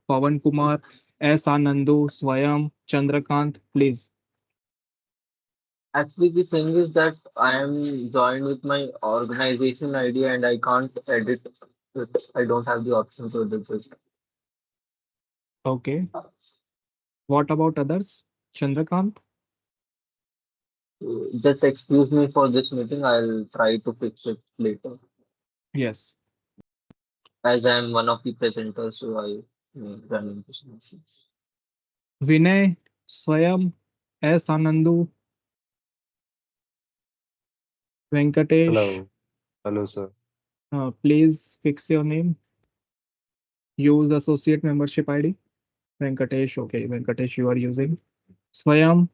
Pawan Kumar, S. Anandu, Swayam, Chandrakant, please. Actually, the thing is that I am joined with my organization ID and I can't edit it. I don't have the option to edit it. Okay. What about others? Chandrakant? Just excuse me for this meeting. I'll try to fix it later. Yes. As I am one of the presenters, so I run into some issues. Vinay, Swayam, S. Anandu, Venkatesh, Hello. Hello, sir. please fix your name. Use associate membership ID. Venkatesh, okay. Venkatesh, you are using. Swayam,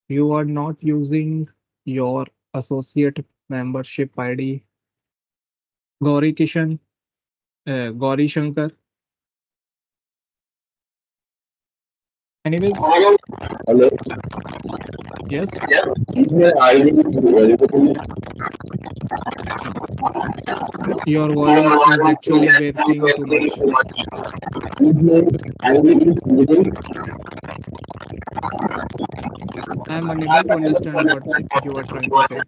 you are not using your associate membership ID. Gauri Kishan, Gauri Shankar. Anyways, Hello. yes, Is my ID available? your voice is actually breaking too much. Is my ID is visible? I am unable to understand what you are trying to say.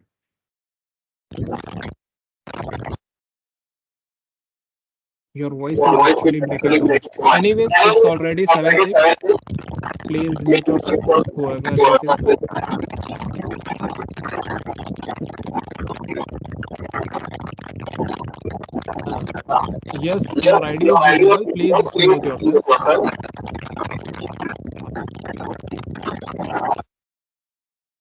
Your voice is actually breaking too much. Anyways, it's already 7:06. Please mute yourself, whoever this is. Uh, yes, your ID is visible. Please mute yourself.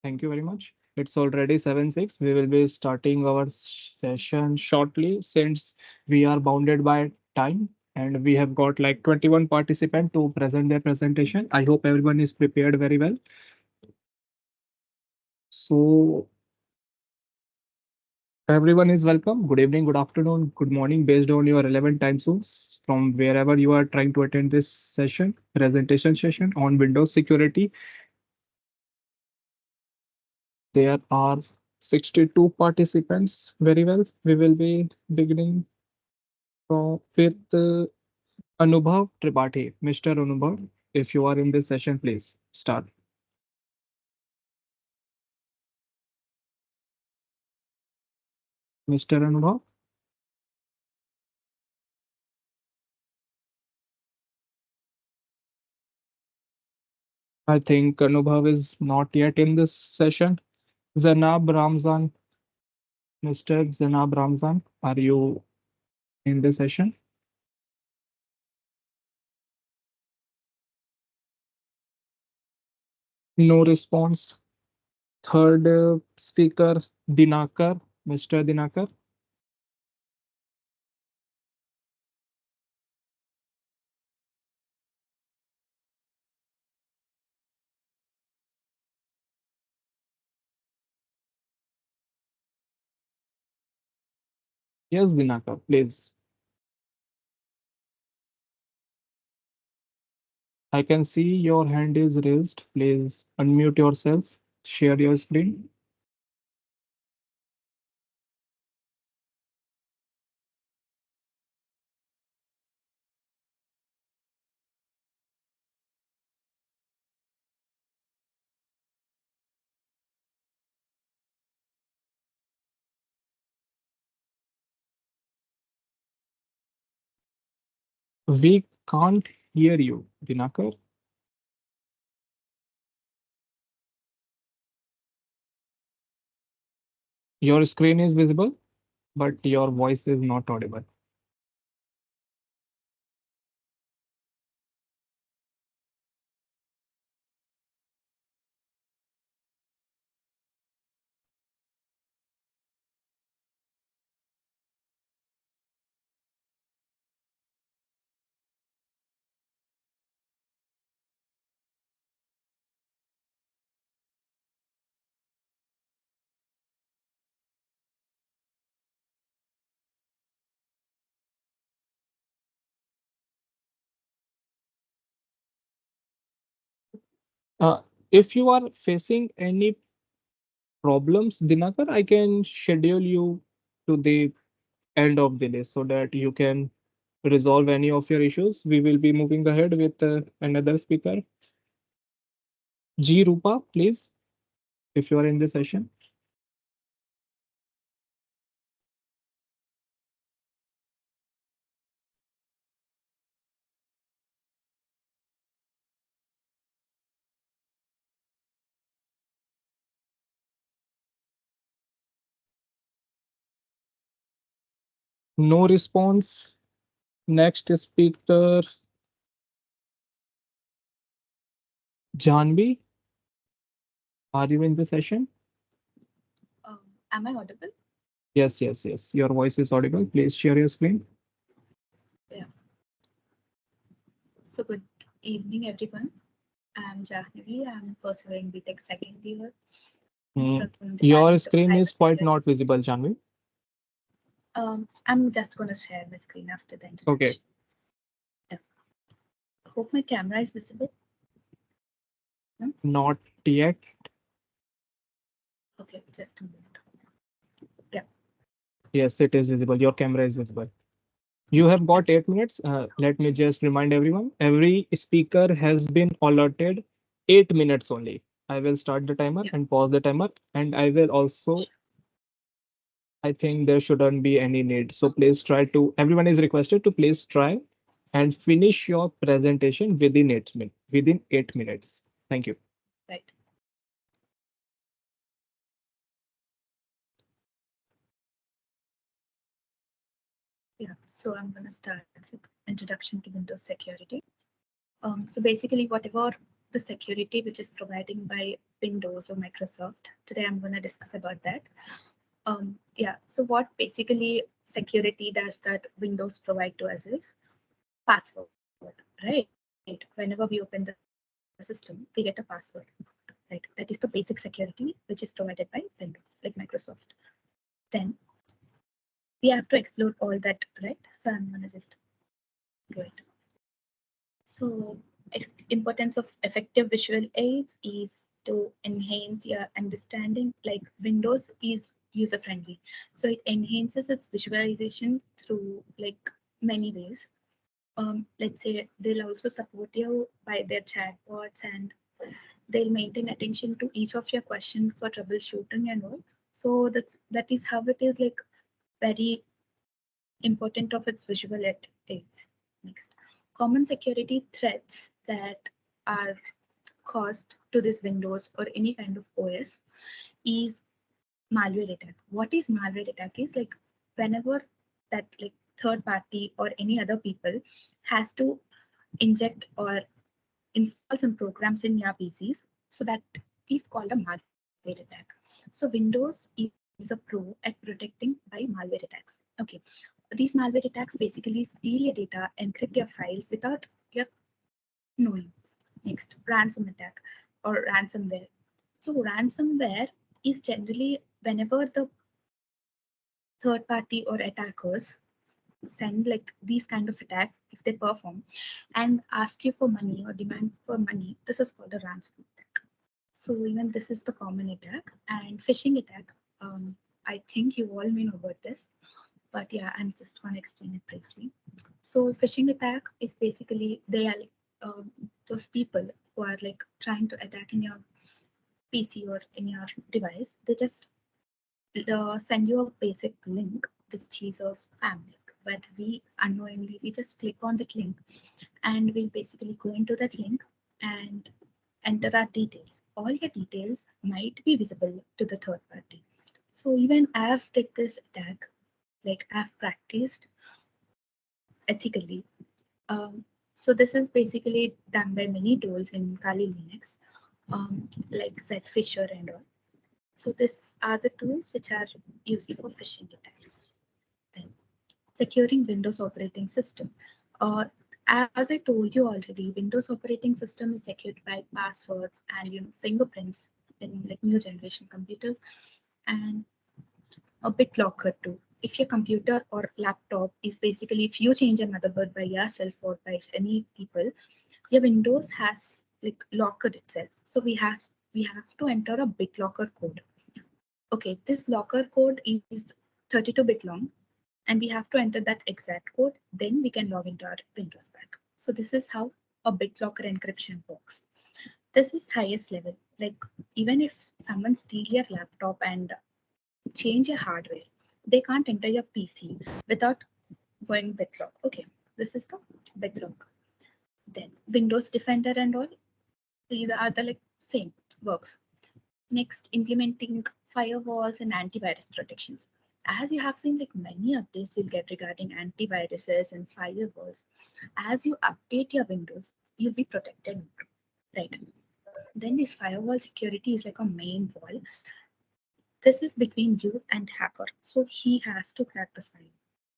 Thank you very much. It's already 7:06. We will be starting our session shortly since we are bounded by time and we have got like 21 participants to present their presentation. I hope everyone is prepared very well. So everyone is welcome. Good evening, good afternoon, good morning, based on your relevant time zones from wherever you are trying to attend this session, presentation session on Windows security. There are 62 participants. Very well. We will be beginning with Anubhav Tripathi. Mr. Anubhav, if you are in this session, please start. Mr. Anubhav, I think Anubhav is not yet in this session. Zanab Ramzan, Mr. Zanab Ramzan, are you in the session? No response. Third speaker, Dinakar. Mr. Dinakar. Yes, Dinakar, please. I can see your hand is raised. Please unmute yourself. Share your screen. We can't hear you, Dinakar. Your screen is visible, but your voice is not audible. Uh, if you are facing any problems, Dinakar, I can schedule you to the end of the day so that you can resolve any of your issues, we will be moving ahead with another speaker. G. Rupa, please, if you are in the session. No response. Next speaker, Janvi. Are you in the session? Am I audible? Yes, yes, yes. Your voice is audible. Please share your screen. Yeah. So good evening, everyone. I'm Jahnavi. I'm pursuing BTech second year Mm. from Your Department of screen is quite Cybersecurity. not visible, Janvi. I'm just going to share my screen after the Okay. introduction. Yeah. Hope my camera is visible. No? Not yet. Okay, just a moment. Yeah. Yes, it is visible. Your camera is visible. You have got 8 minutes. Let me just remind everyone, every speaker has been allotted 8 minutes only. I will start the timer Yeah. and pause the timer, and I will also, I think there shouldn't be any need. So please try to, everyone is requested to please try and finish your presentation within 8 minutes. Within 8 minutes. Thank you. Right. Yeah. So I'm going to start with introduction to Windows security. So basically, whatever the security which is providing by Windows or Microsoft, today I'm going to discuss about that. Yeah, so what basically security does that Windows provide to us is password, right? Whenever we open the system, we get a password, right? That is the basic security which is provided by Windows, like Microsoft. Then we have to explore all that, right? So I'm gonna just do it. So importance of effective visual aids is to enhance your understanding. Like Windows is user friendly, so it enhances its visualization through like many ways. Let's say they'll also support you by their chatbots, and they'll maintain attention to each of your questions for troubleshooting and all. So that is how it is like very important of its visual aids. Next, common security threats that are caused to this Windows or any kind of OS is malware attack. What is malware attack is like whenever that like third party or any other people has to inject or install some programs in your PCs. So that is called a malware attack. So Windows is a pro at protecting by malware attacks. Okay. These malware attacks basically steal your data, encrypt your files without your knowing. Next, ransom attack or ransomware. So ransomware is generally whenever the third party or attackers send like these kind of attacks, if they perform and ask you for money or demand for money, this is called a ransom attack. So even this is the common attack. And phishing attack, I think you all may know about this, but yeah, I'm just going to explain it briefly. So phishing attack is basically they are like those people who are like trying to attack in your PC or in your device. They just send you a basic link, which is a spam link. But we unknowingly we just click on that link, and we'll basically go into that link and enter our details. All your details might be visible to the third party. So even I've did this attack, like I've practiced ethically. So this is basically done by many tools in Kali Linux, like Zfisher and all. So these are the tools which are used for phishing attacks. Then securing Windows operating system. Uh, as I told you already, Windows operating system is secured by passwords and fingerprints in like new generation computers, and a BitLocker too. If your computer or laptop is basically if you change a motherboard by yourself or by any people, your Windows has like locked itself. So we have to enter a BitLocker code. Okay, this locker code is 32-bit long, and we have to enter that exact code. Then we can log into our Windows back. So this is how a BitLocker encryption works. This is highest level. Like even if someone steal your laptop and change your hardware, they can't enter your PC without going BitLock. Okay, this is the BitLock. Then Windows Defender and all, these are the like same works. Next, implementing firewalls and antivirus protections. As you have seen, like many updates you'll get regarding antiviruses and firewalls. As you update your Windows, you'll be protected, right? Then this firewall security is like a main wall. This is between you and hacker, so he has to crack the file,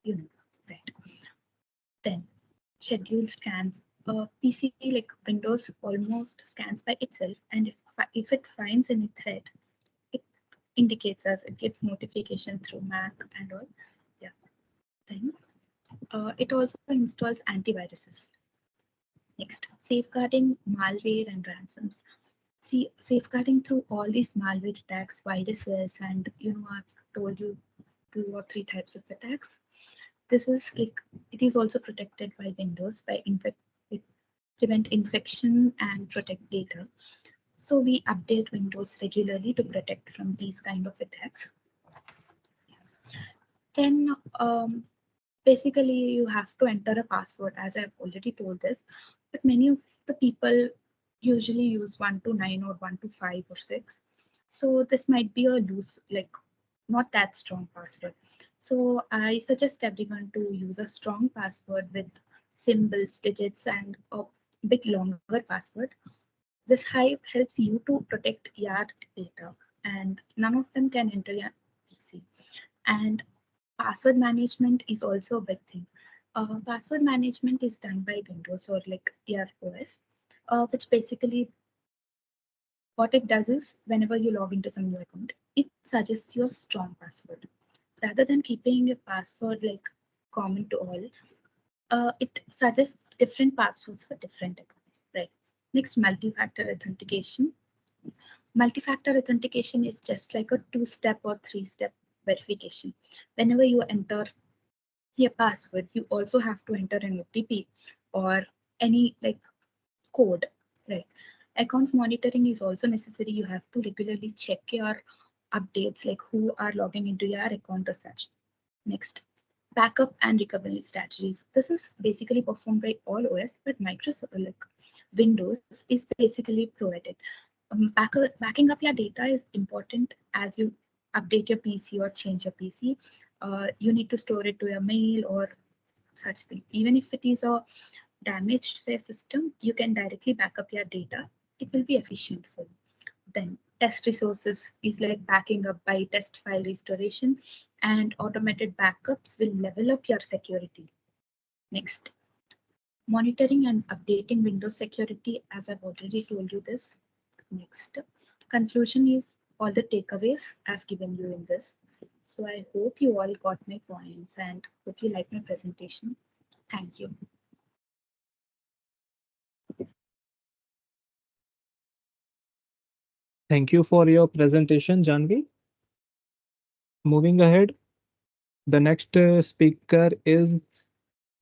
you know, right? Then schedule scans. PC like Windows almost scans by itself, and if it finds any threat, it indicates us. It gives notification through Mac and all. Yeah. Then it also installs antiviruses. Next, safeguarding malware and ransoms. See, safeguarding through all these malware attacks, viruses, and I've told you 2 or 3 types of attacks. This is like it is also protected by Windows by it prevent infection and protect data. So we update Windows regularly to protect from these kind of attacks. Then basically you have to enter a password, as I've already told this, but many of the people usually use 1 to 9 or 1 to 5 or 6. So this might be a loose, like not that strong password. So I suggest everyone to use a strong password with symbols, digits, and a bit longer password. This helps you to protect your data, and none of them can enter your PC. And password management is also a big thing. Password management is done by Windows or like your OS, which basically what it does is whenever you log into some new account, it suggests you a strong password. Rather than keeping a password like common to all, it suggests different passwords for different accounts. Right. Next, multi-factor authentication. Multi-factor authentication is just like a 2-step or 3-step verification. Whenever you enter your password, you also have to enter an OTP or any like code, right? Account monitoring is also necessary. You have to regularly check your updates, like who are logging into your account or such. Next, backup and recovery strategies. This is basically performed by all OS, but Microsoft, like Windows, is basically provided. Backing up your data is important as you update your PC or change your PC. You need to store it to your mail or such thing. Even if it is a damaged system, you can directly back up your data. It will be efficient for you. Then test resources is like backing up by test file restoration, and automated backups will level up your security. Next, monitoring and updating Windows security, as I've already told you this. Next, conclusion is all the takeaways I've given you in this. So I hope you all got my points and hope you like my presentation. Thank you. Thank you for your presentation, Janvi. Moving ahead, the next speaker is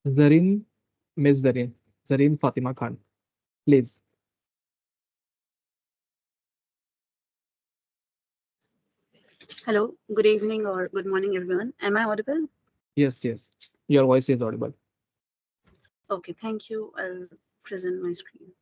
Zareen, Miss Zareen Fatima Khan. Please. Hello, good evening or good morning, everyone. Am I audible? Yes, yes. Your voice is audible. Okay, thank you. I'll present my screen.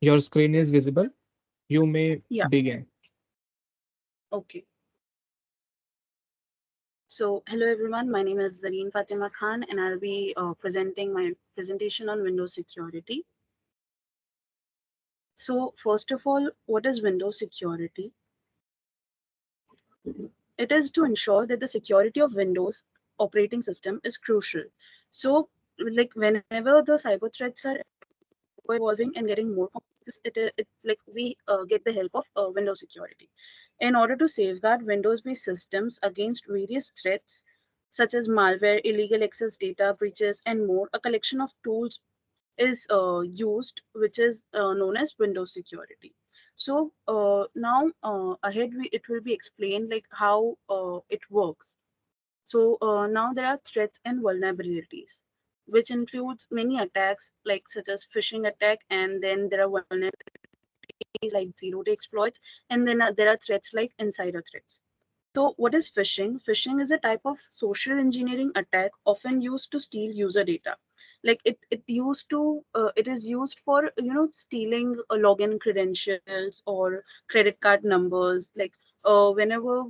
Your screen is visible. You may Yeah, begin. okay. So, hello everyone. My name is Zareen Fatima Khan, and I'll be presenting my presentation on Windows security. So, first of all, what is Windows security? It is to ensure that the security of Windows operating system is crucial. So, like whenever the cyber threats are evolving and getting more complex, it like we get the help of Windows security. In order to safeguard Windows-based systems against various threats such as malware, illegal access, data breaches, and more, a collection of tools is used, which is known as Windows security. So now ahead it will be explained like how it works. So now there are threats and vulnerabilities, which includes many attacks like such as phishing attack, and then there are vulnerabilities like zero-day exploits, and then there are threats like insider threats. So what is phishing? Phishing is a type of social engineering attack often used to steal user data. Like it is used for stealing login credentials or credit card numbers. Like whenever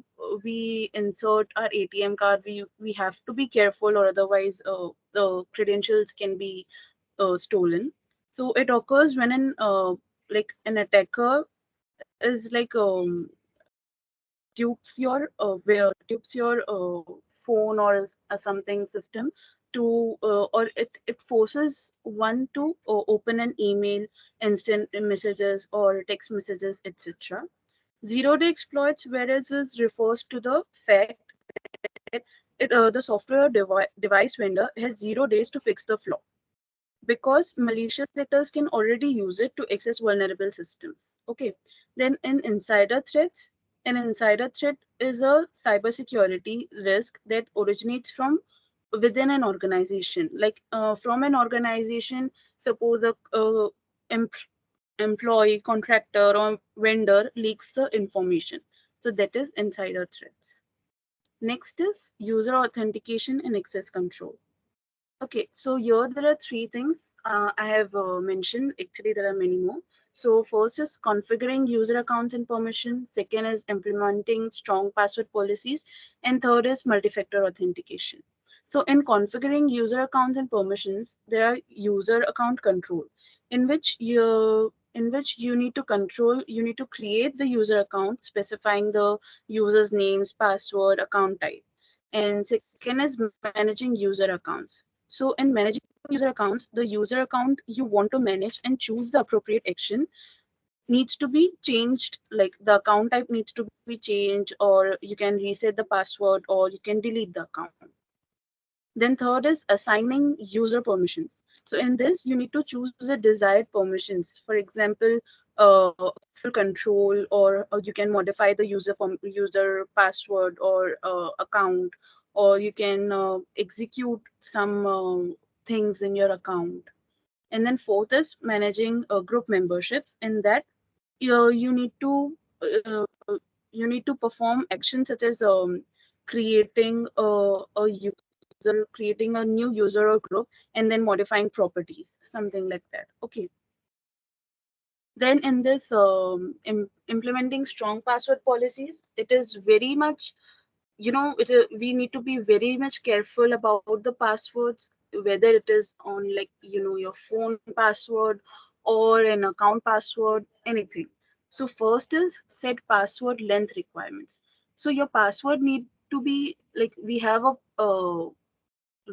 we insert our ATM card, we have to be careful, or otherwise the credentials can be stolen. So it occurs when an attacker is like dupes your phone or something system to or it forces one to open an email, instant messages or text messages, etc. Zero day exploits, whereas this refers to the fact that the software device vendor has 0 days to fix the flaw, because malicious actors can already use it to access vulnerable systems. Okay. Then in insider threats, an insider threat is a cybersecurity risk that originates from within an organization. Like from an organization, suppose em- employee, contractor, or vendor leaks the information. So that is insider threats. Next is user authentication and access control. Okay, so here there are three things I have mentioned. Actually, there are many more. So first is configuring user accounts and permission. Second is implementing strong password policies. And third is multi-factor authentication. So in configuring user accounts and permissions, there are user account control, in which you need to control, you need to create the user account, specifying the user's names, password, account type. And second is managing user accounts. So in managing user accounts, the user account you want to manage and choose the appropriate action needs to be changed. Like the account type needs to be changed, or you can reset the password, or you can delete the account. Then third is assigning user permissions. So in this, you need to choose the desired permissions. For example, full control, or you can modify the user password or account, or you can execute some things in your account. And then fourth is managing group memberships. In that, you need to uh, you need to perform actions such as creating creating a new user or group, and then modifying properties, something like that. Okay. Then in this implementing strong password policies, it is very much, we need to be very much careful about the passwords, whether it is on like your phone password or an account password, anything. So first is set password length requirements. So your password need to be like, we have a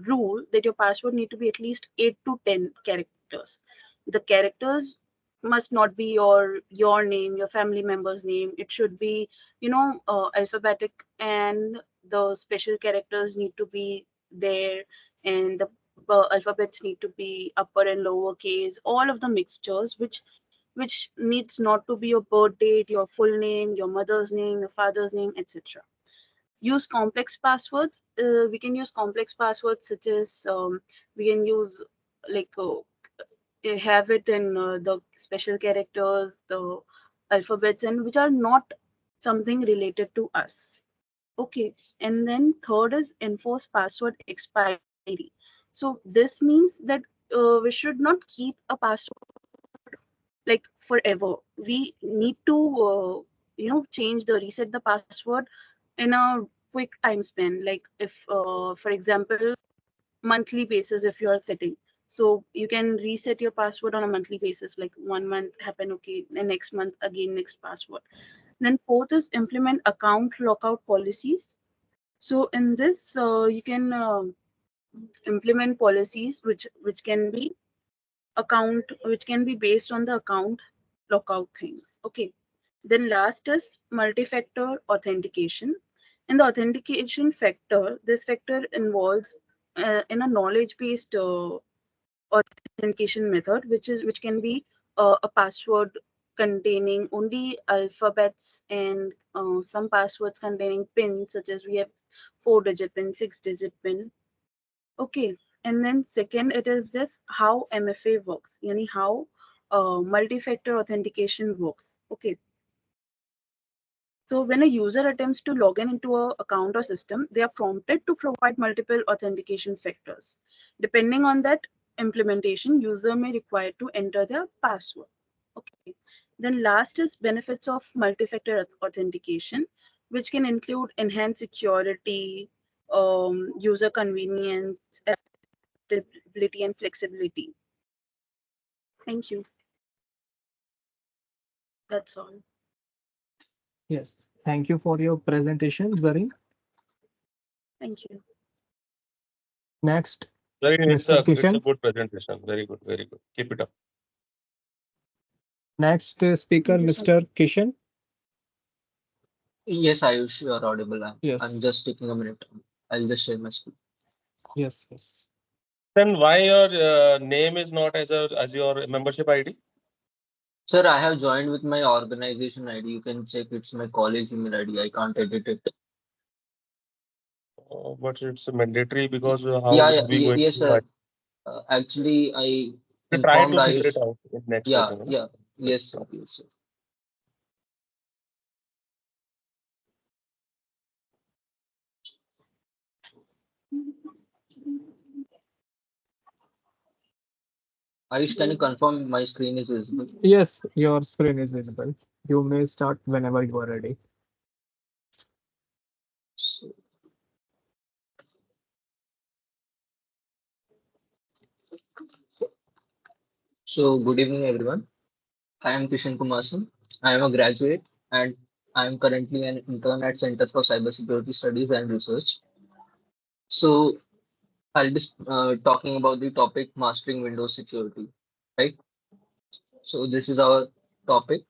rule that your password need to be at least 8 to 10 characters. The characters must not be your name, your family member's name. It should be alphabetic, and the special characters need to be there, and the alphabets need to be upper and lower case, all of the mixtures, which needs not to be your birth date, your full name, your mother's name, your father's name, etc. Use complex passwords. We can use complex passwords such as we can use like have it in the special characters, the alphabets, and which are not something related to us. Okay. And then third is enforce password expiry. So this means that we should not keep a password like forever. We need to change the reset the password in a quick time span. Like if for example, monthly basis, if you are setting, so you can reset your password on a monthly basis, like 1 month happen, okay, the next month again next password. Then fourth is implement account lockout policies. So in this you can implement policies which can be account, which can be based on the account lockout things. Okay. Then last is multi-factor authentication. In the authentication factor, this factor involves in a knowledge-based authentication method, which can be a password containing only alphabets and some passwords containing pins, such as we have 4-digit pin, 6-digit pin. Okay, and then second, it is this how MFA works, yani how multi-factor authentication works. Okay, so when a user attempts to log in into a account or system, they are prompted to provide multiple authentication factors. Depending on that implementation, user may require to enter their password. Okay. Then last is benefits of multi-factor authentication, which can include enhanced security, user convenience, adaptability, and flexibility. Thank you. That's all. Yes. Thank you for your presentation, Zareen. Thank you. Next, Very, Mr. it's a Kishan. good presentation. Very good, very good. Keep it up. Next speaker, Thank you so Mr. Kishan. Yes, Ayush, you are audible. I'm Yes. just taking a minute. I'll just share my screen. Yes. Yes. Then why your name is not as your membership ID? Sir, I have joined with my organization ID. You can check it's my college email ID. I can't edit it. But it's mandatory because how Yeah, are yeah, we going yes, to find? sir. Actually, I We try informed to figure it Ayush. out in next Yeah, session. yeah, yes, sir. Yes, sir. Ayush, can you confirm my screen is visible? Yes, your screen is visible. You may start whenever you are ready. So, so good evening, everyone. I am Kishan Kumar Singh. I am a graduate and I am currently an intern at Center for Cybersecurity Studies and Research. So I'll be talking about the topic mastering Windows security, right? So this is our topic,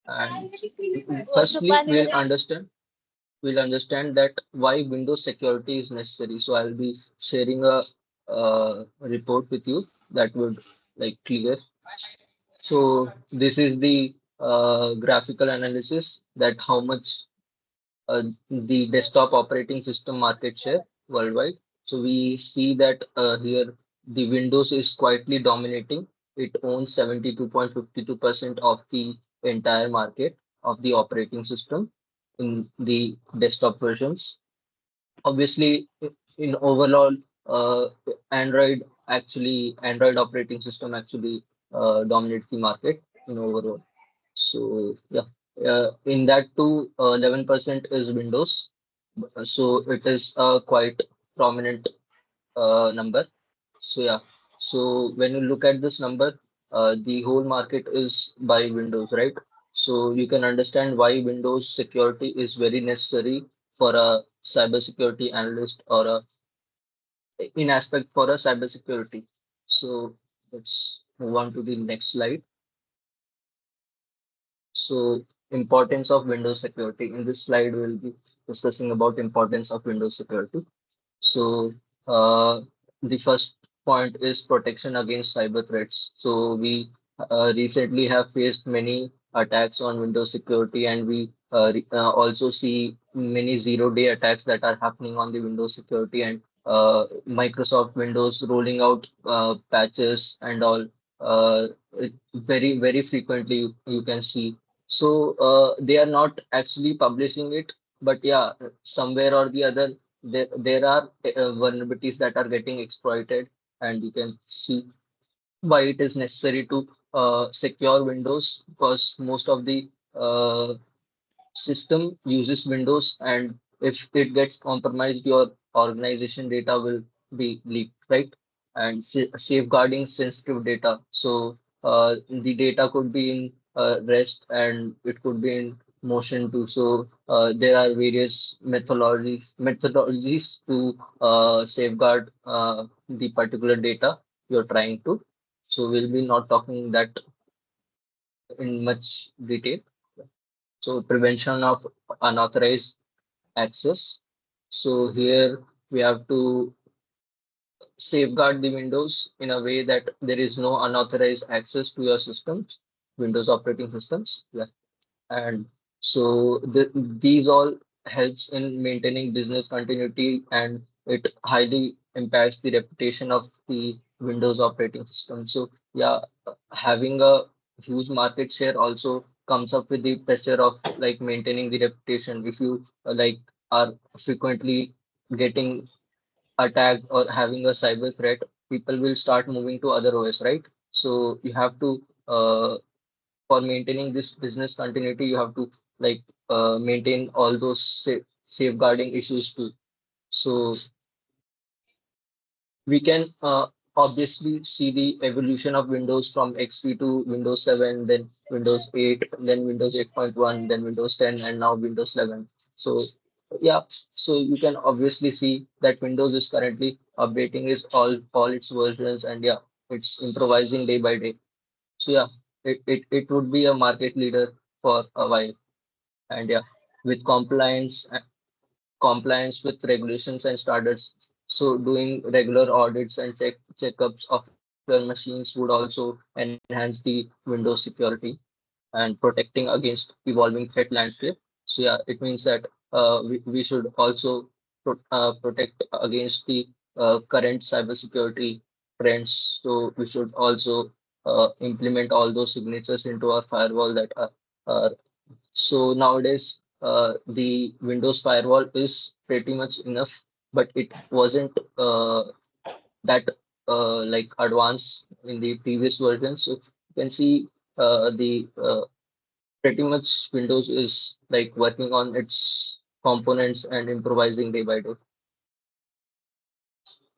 and firstly we'll understand that why Windows security is necessary. So I'll be sharing a report with you that would like clear. So this is the graphical analysis that how much the desktop operating system market share worldwide. So we see that here the Windows is quietly dominating. It owns 72.52% of the entire market of the operating system in the desktop versions. Obviously, in overall, uh, Android operating system actually dominates the market in overall. So yeah, in that too, 11% is Windows. So it is a quite prominent number. So yeah, so when you look at this number, the whole market is by Windows, right? So you can understand why Windows security is very necessary for a cybersecurity analyst or a in aspect for a cybersecurity. So let's move on to the next slide. So importance of Windows security. In this slide, we'll be discussing about importance of Windows security. So the first point is protection against cyber threats. So we recently have faced many attacks on Windows security, and we also see many zero-day attacks that are happening on the Windows security, and Microsoft Windows rolling out patches and all. Very frequently you can see. So they are not actually publishing it, but yeah, somewhere or the other there are vulnerabilities that are getting exploited, and you can see why it is necessary to secure Windows, because most of the system uses Windows, and if it gets compromised, your organization data will be leaked, right? And safeguarding sensitive data. So the data could be in rest and it could be in motion too. So there are various methodologies to safeguard the particular data you're trying to So we'll be not talking that in much detail. So prevention of unauthorized access. So here we have to safeguard the Windows in a way that there is no unauthorized access to your systems, Windows operating systems. Yeah. And so these all helps in maintaining business continuity, and it highly impacts the reputation of the Windows operating system. So yeah, having a huge market share also comes up with the pressure of like maintaining the reputation. If you like are frequently getting attacked or having a cyber threat, people will start moving to other OS, right? So you have to for maintaining this business continuity, you have to like maintain all those safeguarding issues too. So we can obviously see the evolution of Windows from XP to Windows 7, then Windows 8, then Windows 8.1, then Windows 10, and now Windows 11. So yeah, so you can obviously see that Windows is currently updating its all its versions, and yeah, it's improvising day by day. So yeah, it would be a market leader for a while. And yeah, with compliance with regulations and standards. So doing regular audits and checkups of your machines would also enhance the Windows security and protecting against evolving threat landscape. So yeah, it means that we should also protect against the current cybersecurity trends. So we should also implement all those signatures into our firewall that are so nowadays, the Windows firewall is pretty much enough, but it wasn't that like advanced in the previous version. So you can see the pretty much Windows is like working on its components and improvising day by day.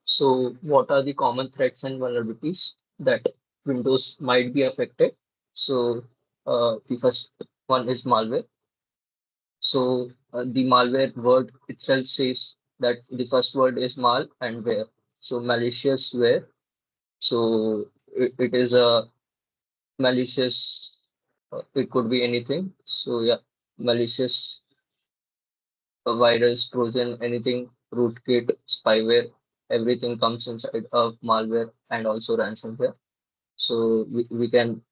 So what are the common threats and vulnerabilities that Windows might be affected? So the first one is malware. So the malware word itself says that the first word is mal and ware. So malicious ware. So it is a malicious. It could be anything. So yeah, malicious virus, Trojan, anything, rootkit, spyware, everything comes inside of malware and also ransomware. So we can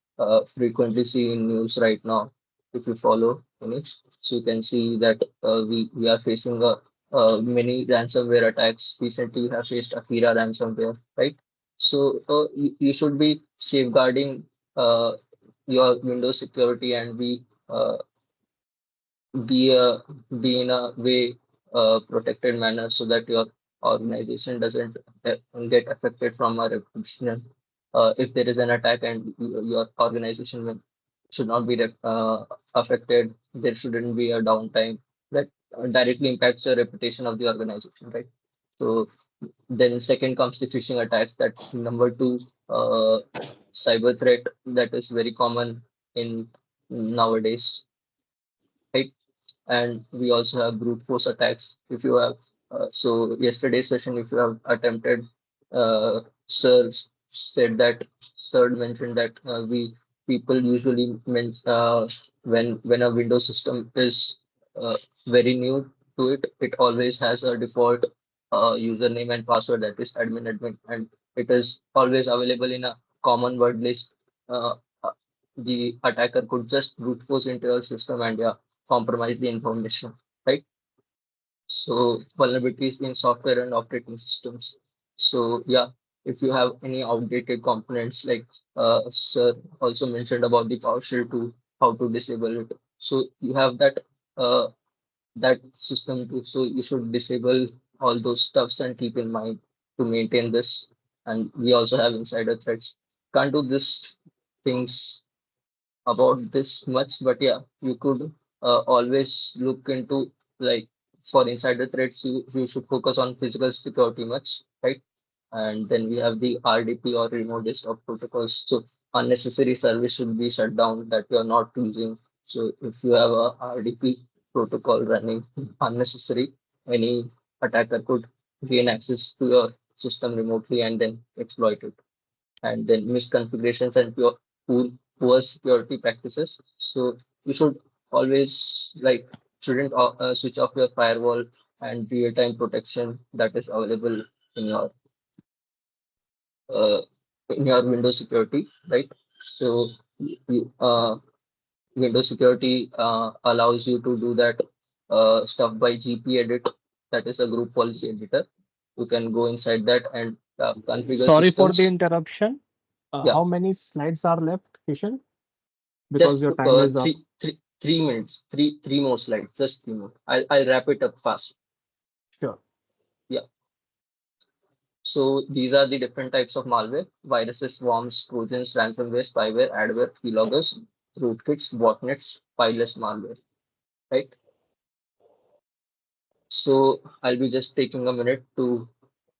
frequently see in news right now, if you follow it. So you can see that we are facing many ransomware attacks. Recently, we have faced Akira ransomware, right? So you should be safeguarding your Windows security and uh, be a be in a way protected manner so that your organization doesn't get affected from a reputation. If there is an attack and your organization should not be affected, there shouldn't be a downtime that directly impacts the reputation of the organization, right? So then second comes the phishing attacks. That's number two cyber threat that is very common in nowadays, right? And we also have brute force attacks. If you have so yesterday's session, if you have attempted, sir said that sir mentioned that we people usually when a Windows system is uh, very new to it, it always has a default username and password that is admin, and it is always available in a common word list. uh, uh, the attacker could just brute force into your system and yeah, compromise the information, right? So vulnerabilities in software and operating systems. So yeah, if you have any outdated components, like sir also mentioned about the PowerShell to how to disable it. So you have uh, that system too. So you should disable all those stuffs and keep in mind to maintain this. And we also have insider threats. Can't do this things about this much, but yeah, you could always look into like for insider threats, you should focus on physical security much, right? And then we have the RDP or remote desktop protocols. So unnecessary service should be shut down that you are not using. So if you have a RDP protocol running unnecessary, any attacker could gain access to your system remotely and then exploit it. and then misconfigurations and poor security practices. So you should always shouldn't switch off your firewall and real-time protection that is available in your uh, Windows security, right? So you, Windows security allows you to do that stuff by GP edit, that is a group policy editor. You can go inside that and configure Sorry for the systems. interruption. Yeah, How many slides are left, Kishan? Because just your time is up. 3 minutes, three more slides, just 3 more. I'll wrap it up fast. Sure. Yeah. So these are the different types of malware: viruses, worms, trojans, ransomware, spyware, adware, keyloggers, rootkits, botnets, fileless malware, right? So I'll be just taking a minute to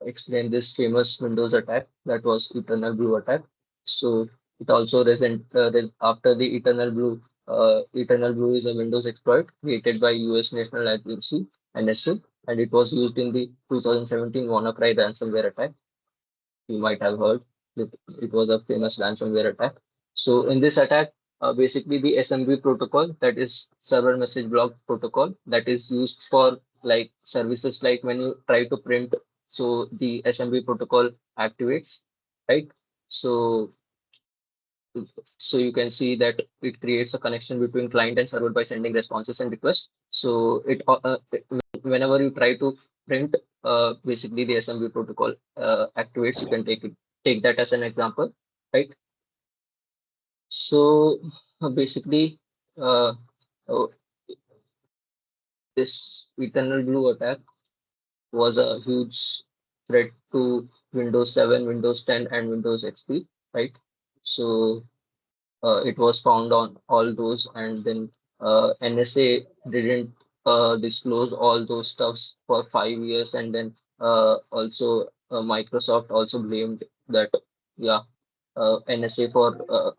explain this famous Windows attack that was Eternal Blue attack. So it also after the Eternal Blue is a Windows exploit created by US National Agency NSA, and it was used in the 2017 WannaCry ransomware attack. You might have heard it was a famous ransomware attack. So in this attack, basically the SMB protocol, that is server message block protocol, that is used for like services like when you try to print, so the SMB protocol activates, right? So so you can see that it creates a connection between client and server by sending responses and requests. So whenever you try to print, basically the SMB protocol activates. You can take that as an example, right? So basically, uh, uh, this Eternal Blue attack was a huge threat to Windows 7, Windows 10, and Windows XP, right? So it was found on all those, and then NSA didn't disclose all those stuffs for 5 years, and then also Microsoft also blamed that, yeah, NSA for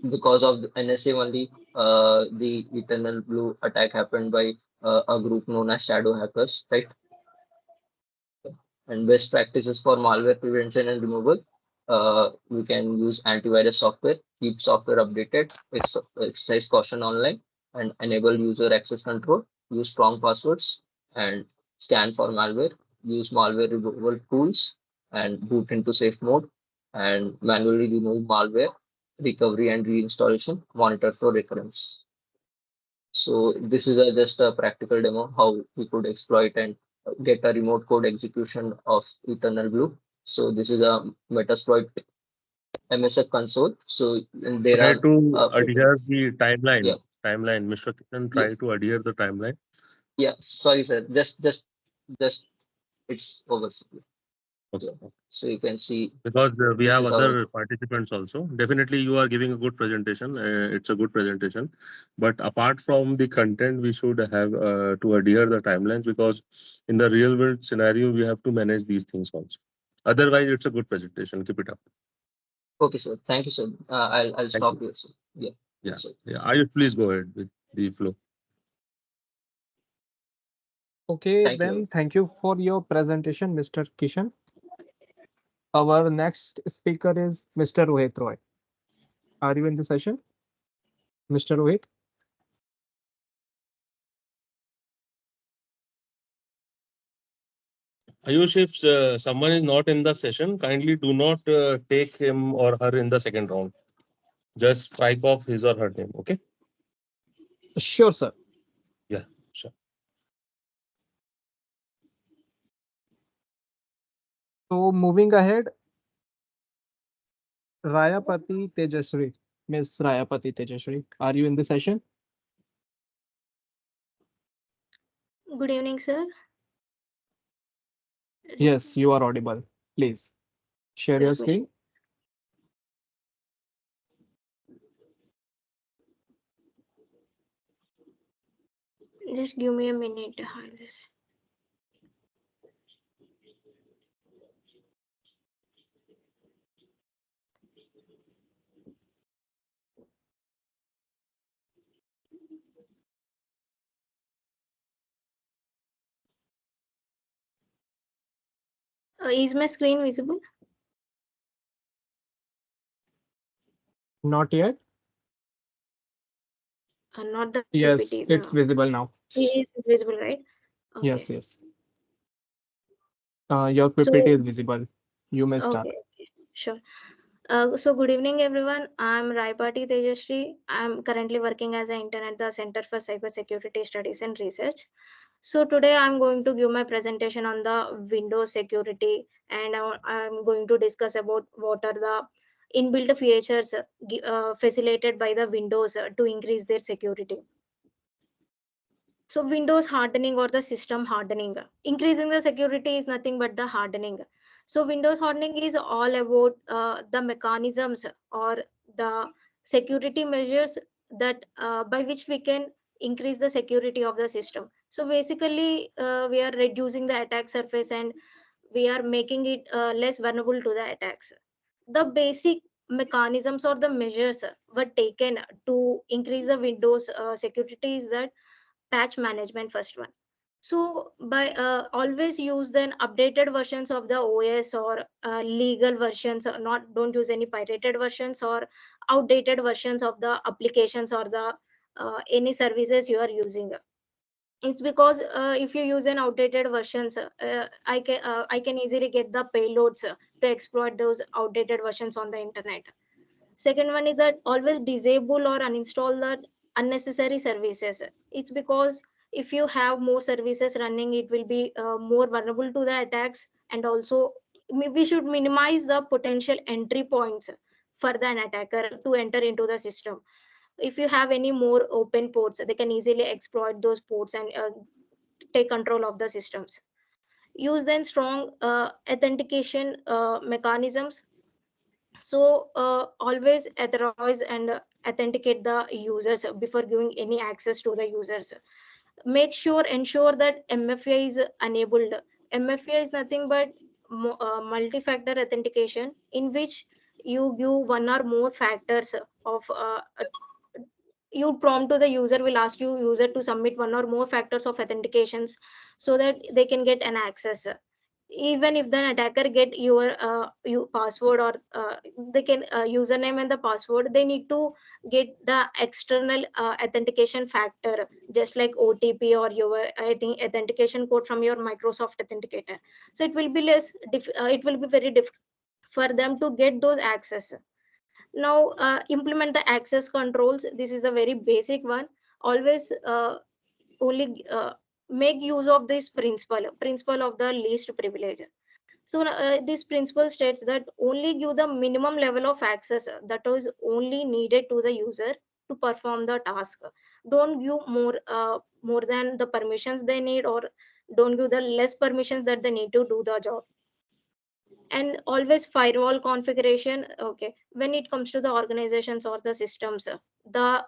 because of the NSA only, the Eternal Blue attack happened by a group known as shadow hackers, right? And best practices for malware prevention and removal. We can use antivirus software, keep software updated, exercise caution online, and enable user access control. Use strong passwords and scan for malware. Use malware removal tools and boot into safe mode, and manually remove malware, recovery and reinstallation. Monitor for recurrence. So this is just a practical demo how we could exploit and get a remote code execution of Eternal Blue. So this is a Metasploit MSF console. So and there Try are to adhere the yeah, timeline. Mr. Kishan, yeah, try to adhere the timeline. yeah. Sorry, sir. Just it's over. Okay. Yeah. So you can see Because we this have is our other participants also. Definitely, you are giving a good presentation. It's a good presentation. But apart from the content, we should have to adhere the timelines, because in the real world scenario, we have to manage these things also. Otherwise, it's a good presentation. Keep it up. okay, sir. Thank you, sir. I'll Thank stop you. here, sir. Yeah. Yeah. So Yeah. Ayush, please go ahead with the flow. Okay, thank you. then thank you for your presentation, Mr. Kishan. Our next speaker is Mr. Rohit Roy. Are you in the session, Mr. Rohit? Ayush, if someone is not in the session, kindly do not take him or her in the second round. Just strike off his or her name. Okay. Sure, sir. Yeah. Sure. So moving ahead, Rayapati Tejasri. Miss Rayapati Tejasri, are you in the session? Good evening, sir. Yes, you are audible. Please share your Let me share. screen. Just give me a minute. I'll just. Is my screen visible? Not yet. Not the Yes, PPT. it's The visible now. it is visible, right? Yes, Okay. yes. Your PPT So is visible. You may start. okay, sure. So good evening, everyone. I'm Raipati Tejasri. I'm currently working as an intern at the Center for Cybersecurity Studies and Research. So today I'm going to give my presentation on the Windows security, and I'm going to discuss about what are the inbuilt features facilitated by the Windows to increase their security. So Windows hardening or the system hardening. Increasing the security is nothing but the hardening. So Windows hardening is all about the mechanisms or the security measures that by which we can increase the security of the system. So basically, we are reducing the attack surface and we are making it less vulnerable to the attacks. The basic mechanisms or the measures were taken to increase the Windows security is that patch management first one. So by always use then updated versions of the OS or legal versions, not don't use any pirated versions or outdated versions of the applications or the any services you are using. It's because if you use an outdated versions, I can easily get the payloads to exploit those outdated versions on the internet. Second one is that always disable or uninstall the unnecessary services. It's because if you have more services running, it will be more vulnerable to the attacks, and also we should minimize the potential entry points for the attacker to enter into the system. If you have any more open ports, they can easily exploit those ports and take control of the systems. Use then strong authentication mechanisms. So always authorize and authenticate the users before giving any access to the users. Ensure that MFA is enabled. MFA is nothing but multi-factor authentication, in which you give one or more factors of you prompt to the user, will ask you user to submit one or more factors of authentications so that they can get an access. Even if the attacker get your password, or they can username and the password, they need to get the external authentication factor, just like OTP or your I think authentication code from your Microsoft authenticator. So it will be it will be very difficult for them to get those access. Now implement the access controls. This is the very basic one. Always only make use of this principle of the least privilege. So this principle states that only give the minimum level of access that is only needed to the user to perform the task. Don't give more than the permissions they need, or don't give the less permissions that they need to do the job. And always firewall configuration. Okay, when it comes to the organizations or the systems, the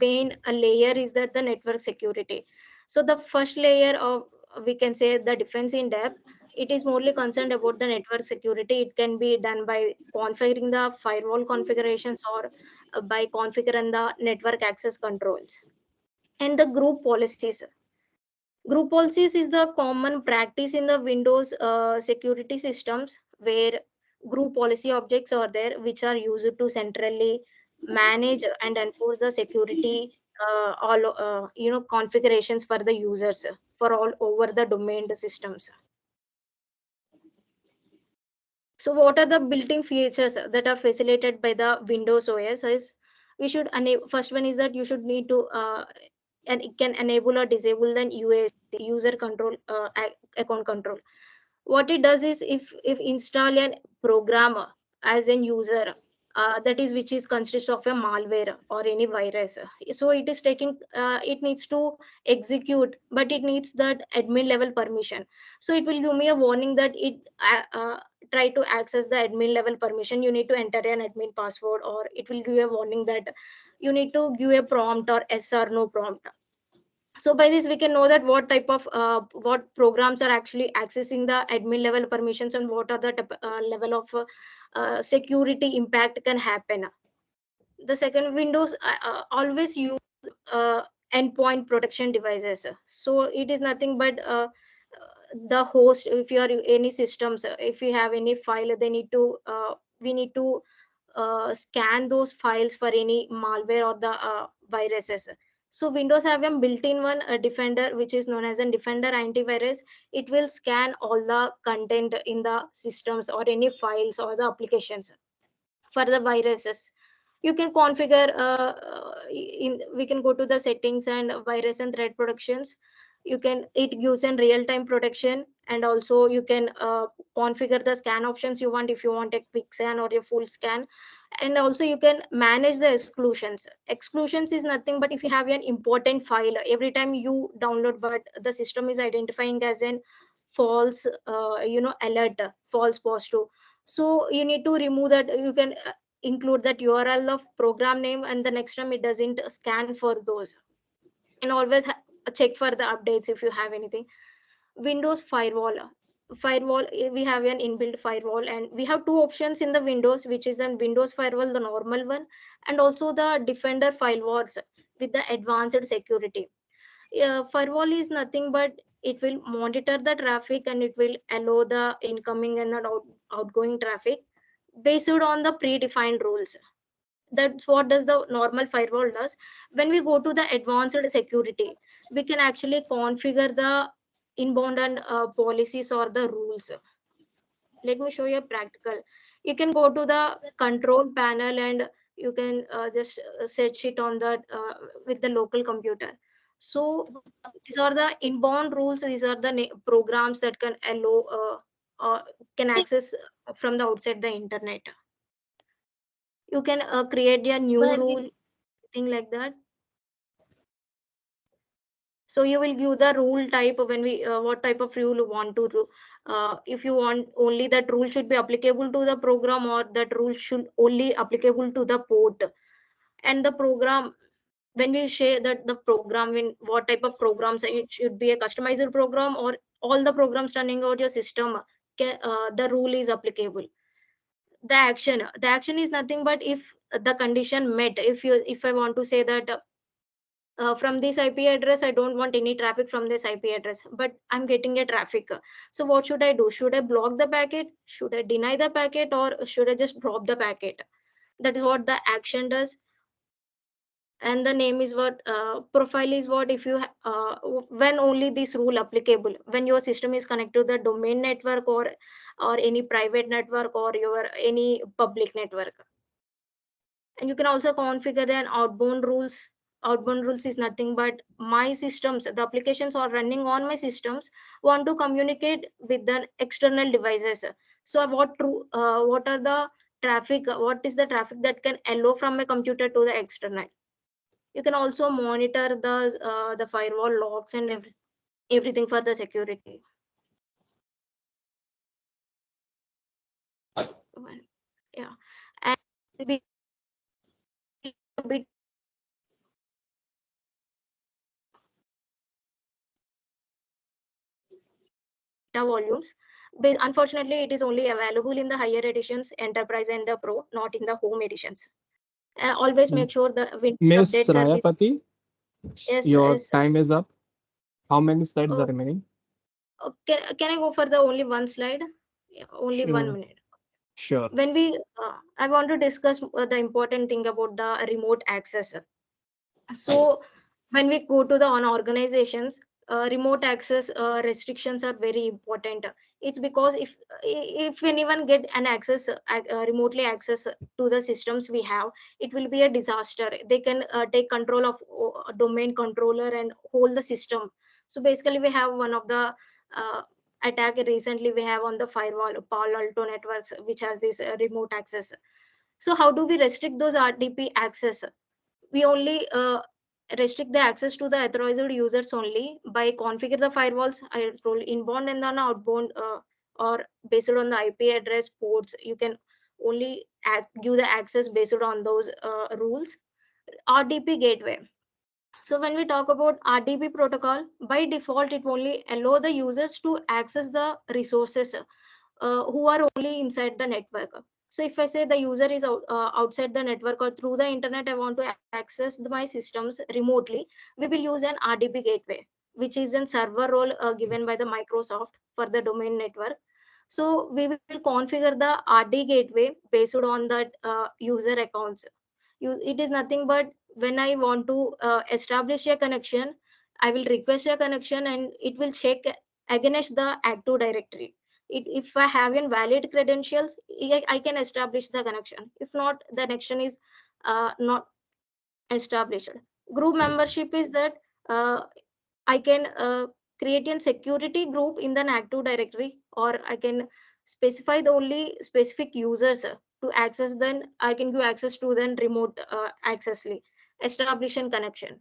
main layer is that the network security. So the first layer of, we can say, the defense in depth, it is morely concerned about the network security. It can be done by configuring the firewall configurations, or by configuring the network access controls. And the group policies. Group policies is the common practice in the Windows security systems, where group policy objects are there, which are used to centrally manage and enforce the security all configurations for the users for all over the domain systems. So what are the built-in features that are facilitated by the Windows OS? Is we should enable, first one is that you should need to and it can enable or disable the UAC, user control account control. What it does is, if install an program as an user, that is which is consists of a malware or any virus, so it is taking it needs to execute, but it needs that admin level permission. So it will give me a warning that it try to access the admin level permission, you need to enter an admin password, or it will give a warning that you need to give a prompt or yes or no prompt. So by this we can know that what type of what programs are actually accessing the admin level permissions, and what are the level of security impact can happen. The second, Windows always use uh, endpoint protection devices. So it is nothing but the host. If you are any systems, if you have any file, they need to we need to scan those files for any malware or the viruses. So Windows have a built-in one defender, which is known as a defender antivirus. It will scan all the content in the systems or any files or the applications for the viruses. You can configure in we can go to the settings and virus and threat protections. You can, it gives an real time protection, and also you can configure the scan options you want, if you want a quick scan or a full scan. And also you can manage the exclusions. Exclusions is nothing but if you have an important file, every time you download, but the system is identifying as an false alert, false positive. So you need to remove that. You can include that URL of program name, and the next time it doesn't scan for those. And always check for the updates if you have anything. Windows firewall. Firewall, we have an inbuilt firewall, and we have two options in the Windows, which is an Windows firewall, the normal one, and also the Defender firewalls with the advanced security. Firewall is nothing but it will monitor the traffic, and it will allow the incoming and the outgoing traffic based on the predefined rules. That's what does the normal firewall does. When we go to the advanced security, we can actually configure the inbound and policies or the rules. Let me show you a practical. You can go to the control panel, and you can just search it on the with the local computer. So these are the inbound rules. These are the programs that can allow can access from the outside the internet. You can create a new rule, thing like that. So you will give the rule type when we what type of rule you want to do. If you want only that rule should be applicable to the program, or that rule should only applicable to the port. And the program, when we share that the program, in what type of programs, it should be a customized program or all the programs running out your system, the rule is applicable. The action is nothing but if the condition met. If I want to say that from this IP address, I don't want any traffic from this IP address, but I'm getting a traffic. So what should I do? Should I block the packet? Should I deny the packet, or should I just drop the packet? That is what the action does. And the name is what, profile is what, if you when only this rule applicable when your system is connected to the domain network, or any private network, or your any public network. And you can also configure the outbound rules. Outbound rules is nothing but my systems, the applications are running on my systems, want to communicate with the external devices. So what are the traffic, what is the traffic that can allow from my computer to the external. You can also monitor the firewall logs and everything for the security. Well, yeah. And be a bit data volumes. But unfortunately, it is only available in the higher editions, Enterprise and the Pro, not in the home editions. Always make sure the Windows Miss Update service. Rayapati, Yes, your yes. time is up. How many slides are Oh, remaining? can I go for the only one slide? Yeah, only 1 minute. Sure. When we, I want to discuss the important thing about the remote access. So when we go to the on organizations, remote access restrictions are very important. It's because if anyone get an access remotely access to the systems we have, it will be a disaster. They can take control of domain controller and hold the system. So basically we have one of the attack recently we have on the firewall, Palo Alto Networks, which has this remote access. So how do we restrict those RDP access? We only restrict the access to the authorized users only by configure the firewalls. I told inbound and then outbound, or based on the IP address ports. You can only give the access based on those rules. RDP gateway. So when we talk about RDP protocol, by default it only allow the users to access the resources who are only inside the network. So if I say the user is outside the network or through the internet, I want to access my systems remotely, we will use an RDP gateway, which is a server role given by the Microsoft for the domain network. So we will configure the RD gateway based on that user accounts. It is nothing but when I want to establish a connection, I will request a connection and it will check against the Active Directory. If I have invalid credentials, I can establish the connection. If not, the connection is not established. Group membership is that I can create a security group in the Active Directory, or I can specify the only specific users to access. Then I can give access to then remote accessly establish and connection.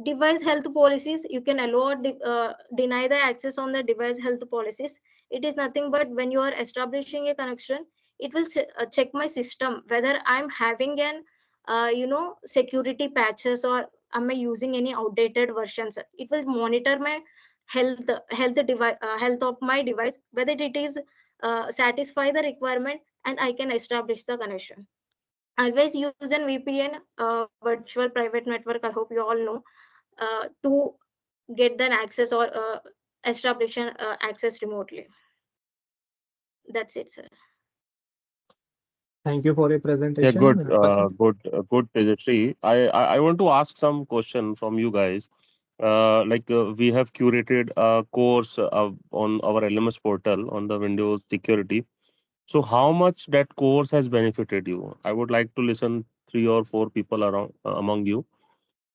Device health policies, you can allow or deny the access on the device health policies. It is nothing but when you are establishing a connection, it will check my system whether I'm having an security patches, or am I using any outdated versions. It will monitor my health of my device, whether it is satisfy the requirement, and I can establish the connection. Always use an VPN, virtual private network, I hope you all know, to get that access or establish access remotely. That's it, sir. Thank you for your Yeah, presentation, good, Rajpati. good, Tejasvi. I want to ask some question from you guys. We have curated a course on our LMS portal on the Windows security. So how much that course has benefited you? I would like to listen three or four people around among you.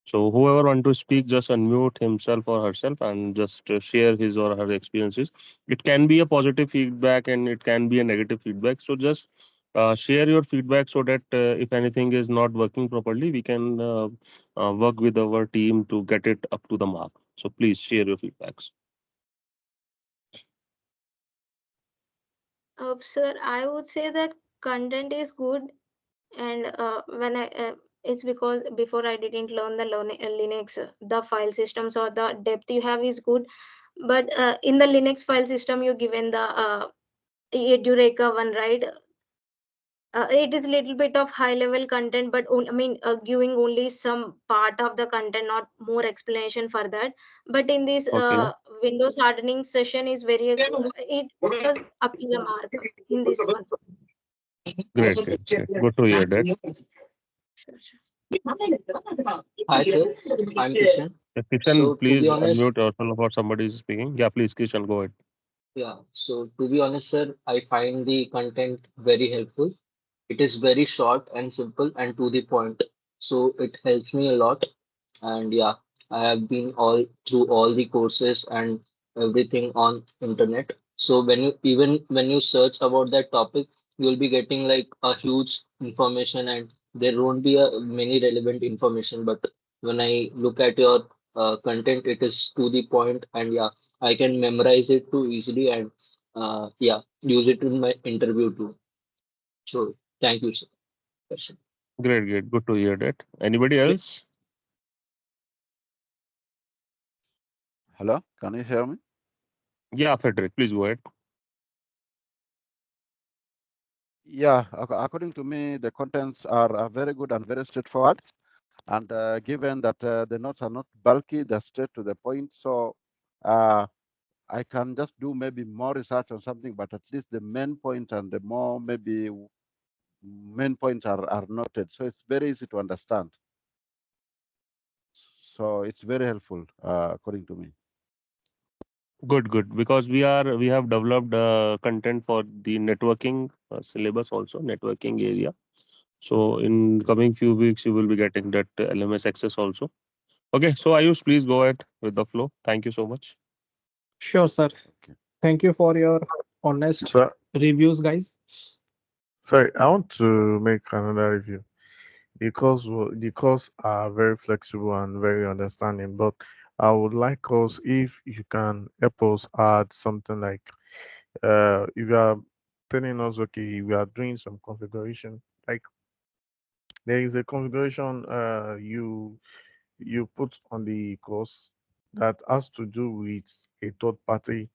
So whoever want to speak, just unmute himself or herself and just share his or her experiences. It can be a positive feedback and it can be a negative feedback. So just share your feedback so that if anything is not working properly, we can work with our team to get it up to the mark. So please share your feedbacks. Sir, I would say that content is good, and when I it's because before I didn't learn the Linux, the file systems or the depth you have is good, but in the Linux file system you given the Eureka one, right? It is little bit of high level content, but giving only some part of the content, not more explanation for that. But in this Okay, Windows hardening session is very it was up to the mark in this one. great, great, great. Good to hear that. Sure, sure. Hi, sir. I'm Kishan. Kishan, So, to be please honest, unmute yourself or somebody is speaking. Yeah, please, Kishan, go ahead. yeah. So, to be honest, sir, I find the content very helpful. It is very short and simple and to the point. So, it helps me a lot. And yeah, I have been all through all the courses and everything on internet. So, when you search about that topic, you'll be getting like a huge information, and there won't be a many relevant information. But when I look at your content, it is to the point, and yeah, I can memorize it too easily, and yeah, use it in my interview too. So thank you, sir. That's it. Great, great. Good to hear that. Anybody else? Hello, can you hear me? Yeah, Frederick, please go ahead. Yeah, according to me, the contents are very good and very straightforward. And given that the notes are not bulky, they're straight to the point. So uh, I can just do maybe more research on something, but at least the main point and the more maybe main points are noted. So it's very easy to understand. So it's very helpful, according to me. Good, good. Because we have developed content for the networking syllabus also, networking area. So in coming few weeks, you will be getting that LMS access also. Okay, so Ayush, please go ahead with the flow. Thank you so much. Sure, sir. Okay. Thank you for your honest So, reviews, guys. sorry, I want to make another review because the course are very flexible and very understanding. But I would like us if you can help us add something like if you are telling us okay, we are doing some configuration. Like there is a configuration you put on the course that has to do with a third party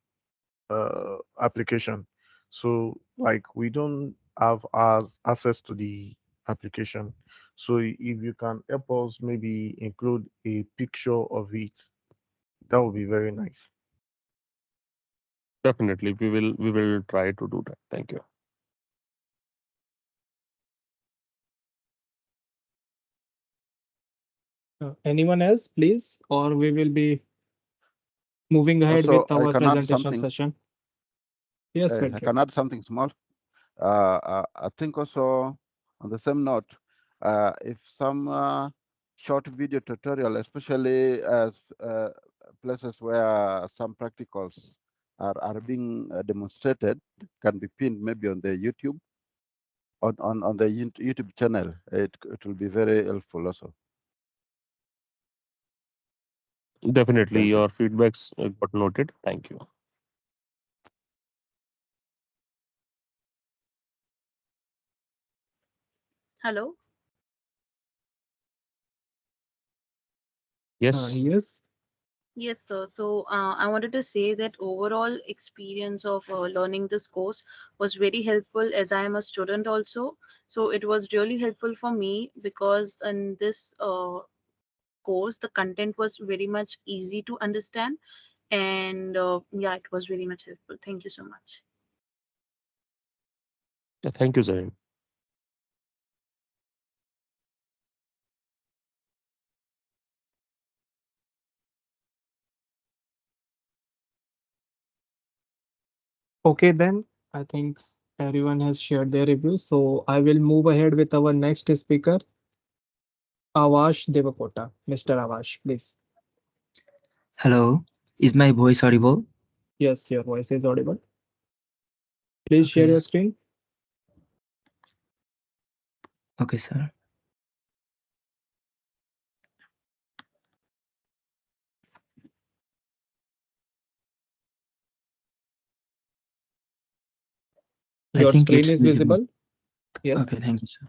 application. So like we don't have as access to the application. So if you can help us maybe include a picture of it, that would be very nice. Definitely, we will try to do that. Thank you. Anyone else, please? Or we will be moving ahead Also, with I our can add presentation something. session. Yes, I Venkat. can add something small. I think also on the same note, if some short video tutorial, especially as places where some practicals are being demonstrated, can be pinned maybe on the YouTube, on the YouTube channel. It will be very helpful also. Definitely, Thank you. your feedbacks got noted. Thank you. Hello. Yes, Yes. Yes, sir. So I wanted to say that overall experience of learning this course was very helpful as I am a student also. So it was really helpful for me because in this course, the content was very much easy to understand. And yeah, it was very much helpful. Thank you so much. yeah, thank you, Zain. Okay, then I think everyone has shared their reviews. So I will move ahead with our next speaker, Avash Devakota. Mr. Avash, please. Hello, is my voice audible? Yes, your voice is audible. Please share Okay, your screen. okay, sir. I Your think screen it's is visible. visible. Yes. Okay, thank you, sir.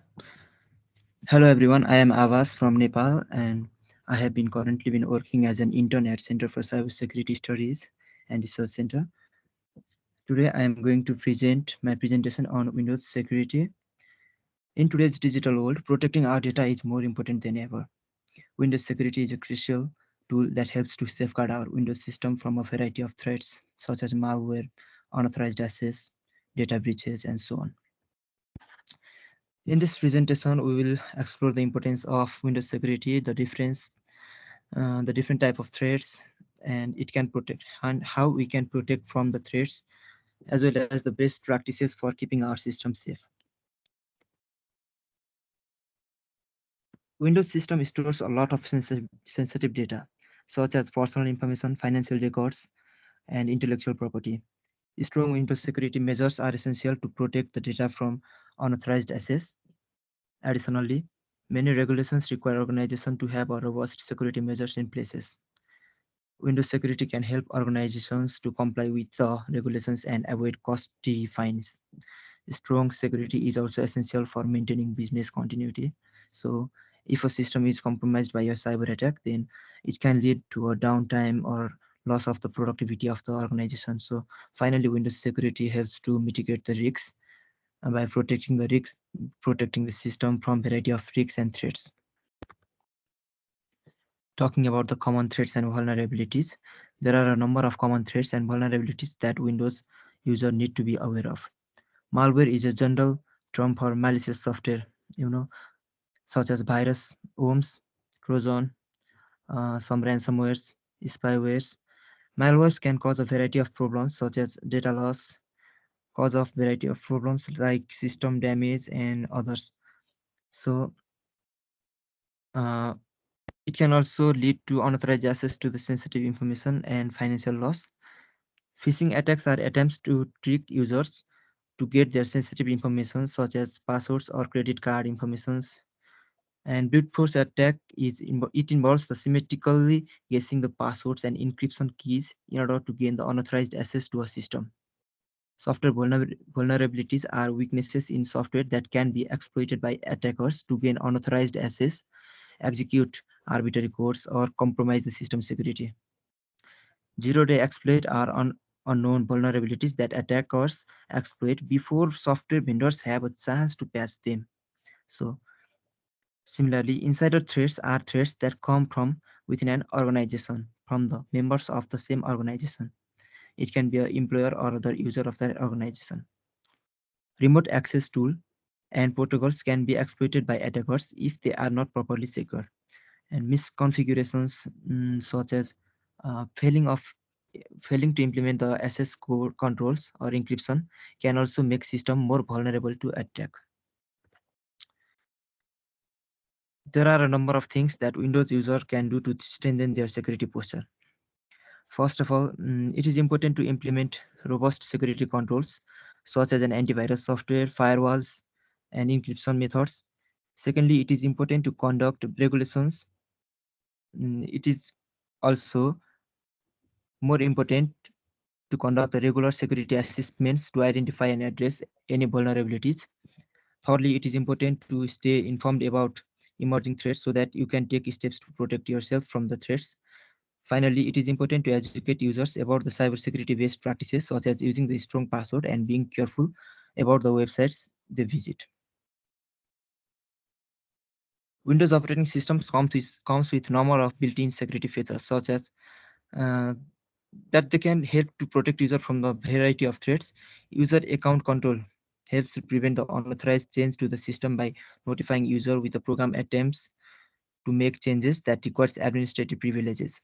Hello, everyone. I am Avas from Nepal, and I have been currently been working as an intern at Center for Cybersecurity Studies and Research Center. Today, I am going to present my presentation on Windows security. In today's digital world, protecting our data is more important than ever. Windows security is a crucial tool that helps to safeguard our Windows system from a variety of threats, such as malware, unauthorized access, data breaches, and so on. In this presentation, we will explore the importance of Windows security, the different type of threats, and it can protect, and how we can protect from the threats, as well as the best practices for keeping our system safe. Windows system stores a lot of sensitive data, such as personal information, financial records, and intellectual property. Strong Windows security measures are essential to protect the data from unauthorized access. Additionally, many regulations require organizations to have a robust security measures in places. Windows security can help organizations to comply with the regulations and avoid costly fines. Strong security is also essential for maintaining business continuity. So, if a system is compromised by a cyber attack, then it can lead to a downtime or loss of the productivity of the organization. So, finally, Windows security helps to mitigate the risks by protecting the system from variety of risks and threats. Talking about the common threats and vulnerabilities, there are a number of common threats and vulnerabilities that Windows user need to be aware of. Malware is a general term for malicious software, you know, such as virus, worms, Trojan, some ransomwares, spywares. Malwares can cause a variety of problems such as data loss, cause of variety of problems like system damage and others. So uh, it can also lead to unauthorized access to the sensitive information and financial loss. Phishing attacks are attempts to trick users to get their sensitive information such as passwords or credit card informations. And brute force attack it involves the symmetrically guessing the passwords and encryption keys in order to gain the unauthorized access to a system. Software vulnerabilities are weaknesses in software that can be exploited by attackers to gain unauthorized access, execute arbitrary codes, or compromise the system security. Zero-day exploit are unknown vulnerabilities that attackers exploit before software vendors have a chance to patch them. So, similarly, insider threats are threats that come from within an organization, from the members of the same organization. It can be an employer or other user of the organization. Remote access tool and protocols can be exploited by attackers if they are not properly secured. And misconfigurations such as uh, failing of failing to implement the access code controls or encryption can also make system more vulnerable to attack. There are a number of things that Windows user can do to strengthen their security posture. First of all, it is important to implement robust security controls such as an antivirus software, firewalls, and encryption methods. Secondly, it is important to conduct regulations. It is also more important to conduct the regular security assessments to identify and address any vulnerabilities. Thirdly, it is important to stay informed about emerging threats so that you can take steps to protect yourself from the threats. Finally, it is important to educate users about the cybersecurity based practices such as using the strong password and being careful about the websites they visit. Windows operating systems comes with number of built-in security features such as uh, that they can help to protect user from the variety of threats. User account control helps to prevent the unauthorized change to the system by notifying user with the program attempts to make changes that requires administrative privileges.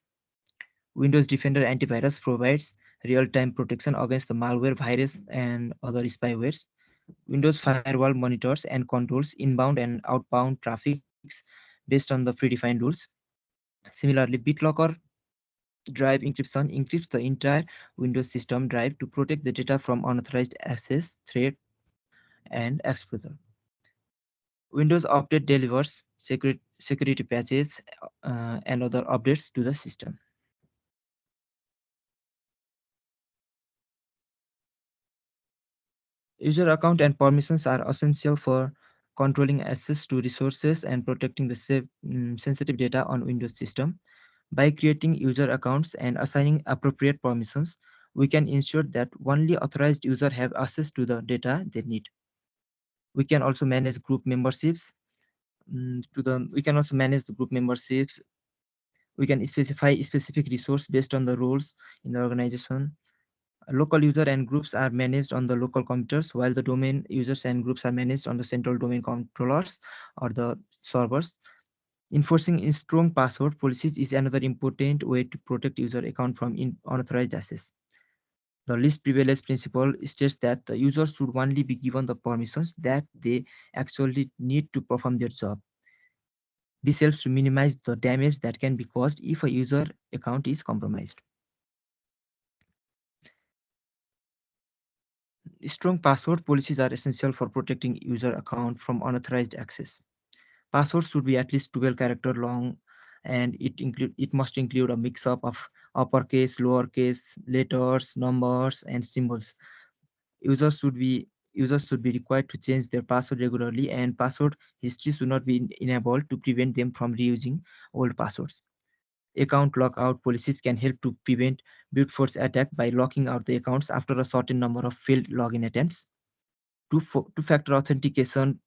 Windows Defender Antivirus provides real-time protection against the malware, virus, and other spywares. Windows Firewall monitors and controls inbound and outbound traffics based on the predefined rules. Similarly, BitLocker drive encryption encrypts the entire Windows system drive to protect the data from unauthorized access, threat, and exploiter. Windows Update delivers security patches and other updates to the system. User account and permissions are essential for controlling access to resources and protecting the sensitive data on Windows system. By creating user accounts and assigning appropriate permissions, we can ensure that only authorized users have access to the data they need. We can also manage group memberships. We can also manage the group memberships. We can specify specific resource based on the roles in the organization. Local user and groups are managed on the local computers, while the domain users and groups are managed on the central domain controllers or the servers. Enforcing strong password policies is another important way to protect user account from unauthorized access. The least privilege principle states that the users should only be given the permissions that they actually need to perform their job. This helps to minimize the damage that can be caused if a user account is compromised. Strong password policies are essential for protecting user account from unauthorized access. Passwords should be at least 12 character long, and it must include a mix up of uppercase, lowercase, letters, numbers, and symbols. Users should be Users should be required to change their password regularly, and password history should not be enabled to prevent them from reusing old passwords. Account lockout policies can help to prevent brute force attack by locking out the accounts after a certain number of failed login attempts. Two-factor authentication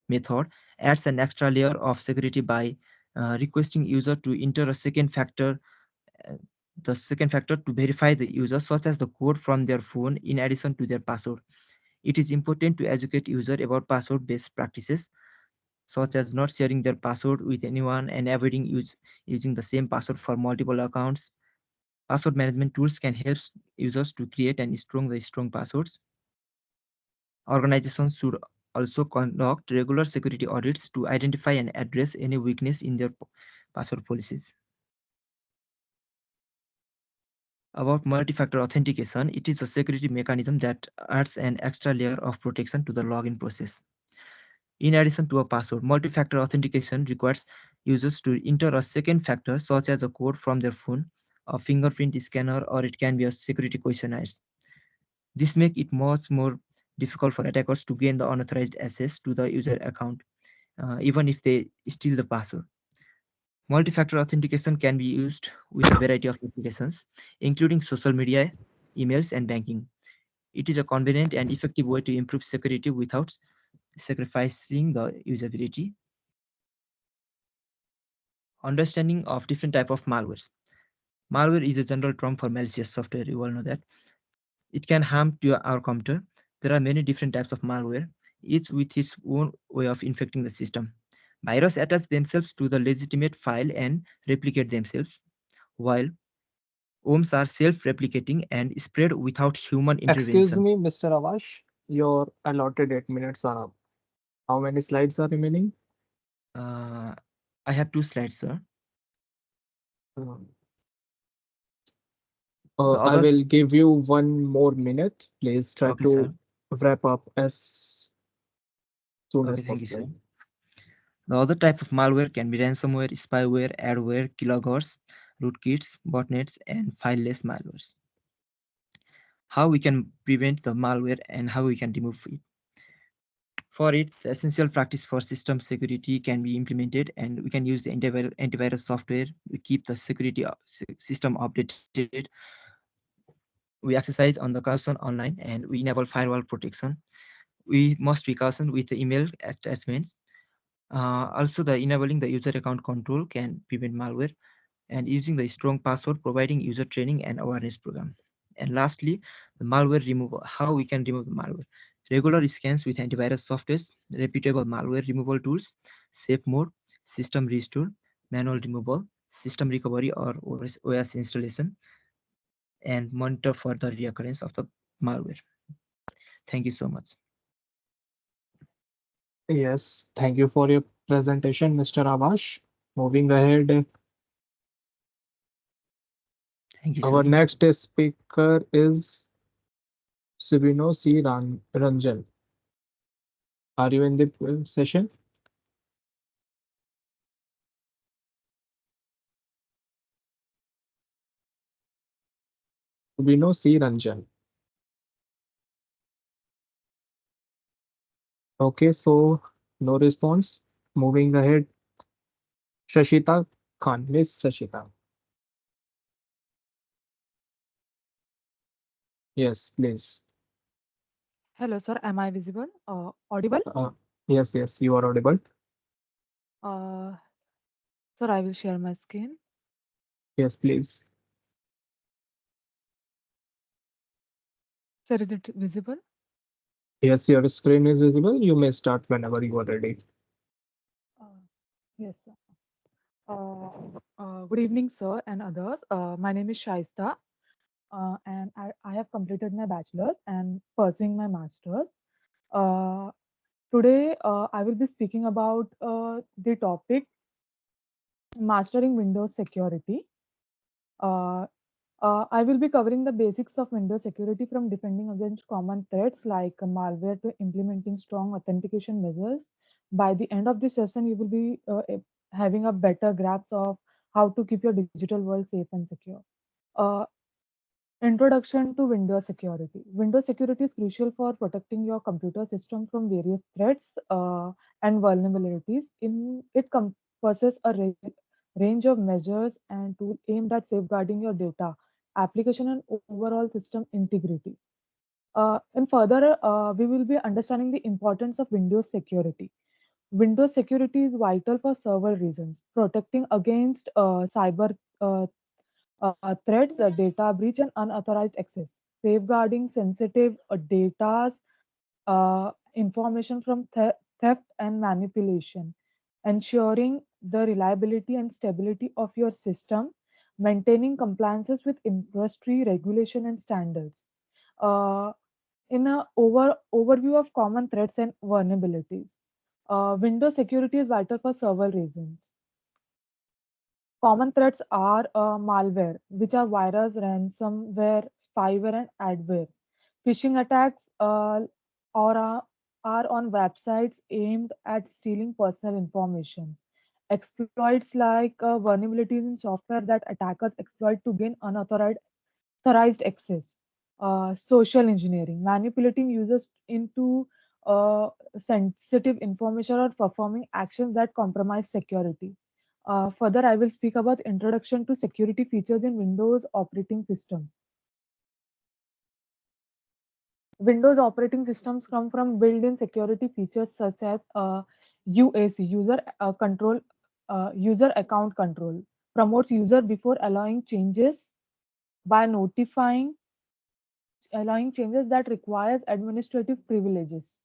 method adds an extra layer of security by requesting user to enter uh, the second factor to verify the user, such as the code from their phone in addition to their password. It is important to educate user about password-based practices, such as not sharing their password with anyone and avoiding using the same password for multiple accounts. Password management tools can help users to create and strong passwords. Organizations should also conduct regular security audits to identify and address any weakness in their password policies. About multi-factor authentication, it is a security mechanism that adds an extra layer of protection to the login process. In addition to a password, multi-factor authentication requires users to enter a second factor, such as a code from their phone, a fingerprint scanner, or it can be a security questionnaire. This makes it much more difficult for attackers to gain the unauthorized access to the user account, even if they steal the password. Multi-factor authentication can be used with a variety of applications, including social media, emails, and banking. It is a convenient and effective way to improve security without sacrificing the usability. Understanding of different type of malwares. Malware is a general term for malicious software. You all know that. It can harm to our computer. There are many different types of malware, each with its own way of infecting the system. Virus attach themselves to the legitimate file and replicate themselves, while worms are self-replicating and spread without human Excuse intervention. me, Mr. Avash, your allotted 8 minutes are up. How many slides are remaining? Uh, I have two slides, sir. Um, The I will others, give you 1 more minute. Please try okay, sir. to wrap up as soon Okay, as thank you, sir. possible. The other type of malware can be ransomware, spyware, adware, keyloggers, rootkits, botnets, and fileless malwares. How we can prevent the malware and how we can remove it. For it, the essential practice for system security can be implemented, and we can use the antivirus software. We keep the security system updated. We exercise on the caution online, and we enable firewall protection. We must be caution with the email attachments. Also, the enabling the user account control can prevent malware, and using the strong password, providing user training and awareness program. And lastly, the malware removal, how we can remove the malware. Regular scans with antivirus softwares, reputable malware removal tools, safe mode, system restore, manual removal, system recovery or OS installation, and monitor for the reoccurrence of the malware. Thank you so much. Yes, thank you for your presentation, Mr. Avash. Moving ahead, Thank you, our sir. next speaker is Subino C. Ranjan. Are you in the session? Subino C. Ranjan. Okay, so no response. Moving ahead, Shashita Khan. Miss Shashita. Yes, please. Hello, sir. Am I visible? Audible? Uh, yes, you are audible. Uh, Sir, I will share my screen. Yes, please. Sir, is it visible? Yes, your screen is visible. You may start whenever you are ready. Uh, yes, sir. Good evening, sir, and others. My name is Shaista, and I have completed my bachelor's and pursuing my master's. Uh, Today, I will be speaking about the topic mastering Windows security. Uh, I will be covering the basics of Windows security from defending against common threats like malware to implementing strong authentication measures. By the end of this session, you will be having a better grasp of how to keep your digital world safe and secure. Uh, Introduction to Windows security. Windows security is crucial for protecting your computer system from various threats and vulnerabilities. It encompasses a range of measures and tools aimed at safeguarding your data, application, and overall system integrity. And further, we will be understanding the importance of Windows security. Windows security is vital for several reasons, protecting against cyber threats, data breach, and unauthorized access, safeguarding sensitive data, information from theft and manipulation, ensuring the reliability and stability of your system, maintaining compliances with industry regulation and standards. Uh, in a overview of common threats and vulnerabilities, Windows security is vital for several reasons. Common threats are malware, which are virus, ransomware, spyware, and adware. Phishing attacks are on websites aimed at stealing personal information. Exploits like vulnerabilities in software that attackers exploit to gain unauthorized access. Social engineering, manipulating users into sensitive information or performing actions that compromise security. Further, I will speak about introduction to security features in Windows operating system. Windows operating systems come from built-in security features such as UAC, user account control, promotes user before allowing changes by notifying allowing changes that requires administrative privileges.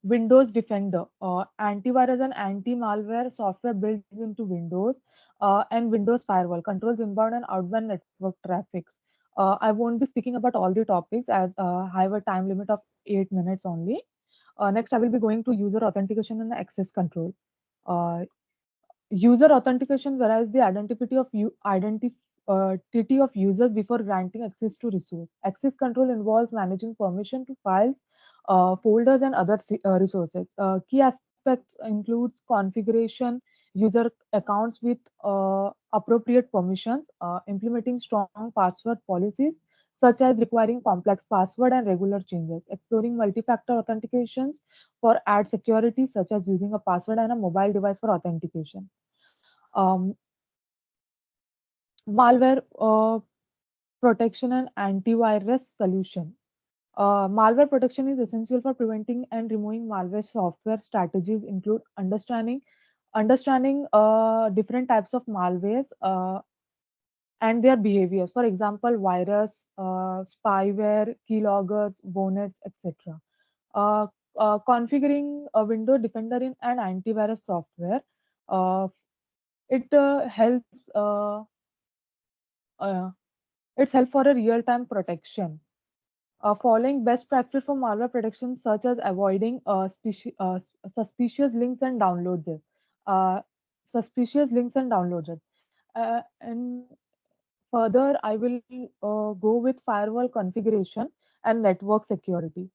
Windows Defender, antivirus and anti-malware software built into Windows, and Windows Firewall controls inbound and outbound network traffics. I won't be speaking about all the topics as I have a time limit of 8 minutes only. Next, I will be going to user authentication and access control. Uh, User authentication varies the identity of users before granting access to resource. Access control involves managing permission to files, folders, and other resources. Key aspects includes configuration, user accounts with appropriate permissions, implementing strong password policies, such as requiring complex password and regular changes, exploring multi-factor authentications for add security, such as using a password and a mobile device for authentication. Um, Malware protection and antivirus solution. Malware protection is essential for preventing and removing malware. Software strategies include understanding different types of malwares and their behaviors. For example, virus, spyware, keyloggers, bonnets, etc. Uh, Configuring a window defender in an antivirus software. Uh, it helps. Uh, it's help for a real-time protection. Following best practice for malware protection, such as avoiding suspicious links and downloads it. Uh, Suspicious links and downloads it. And further, I will go with firewall configuration and network security.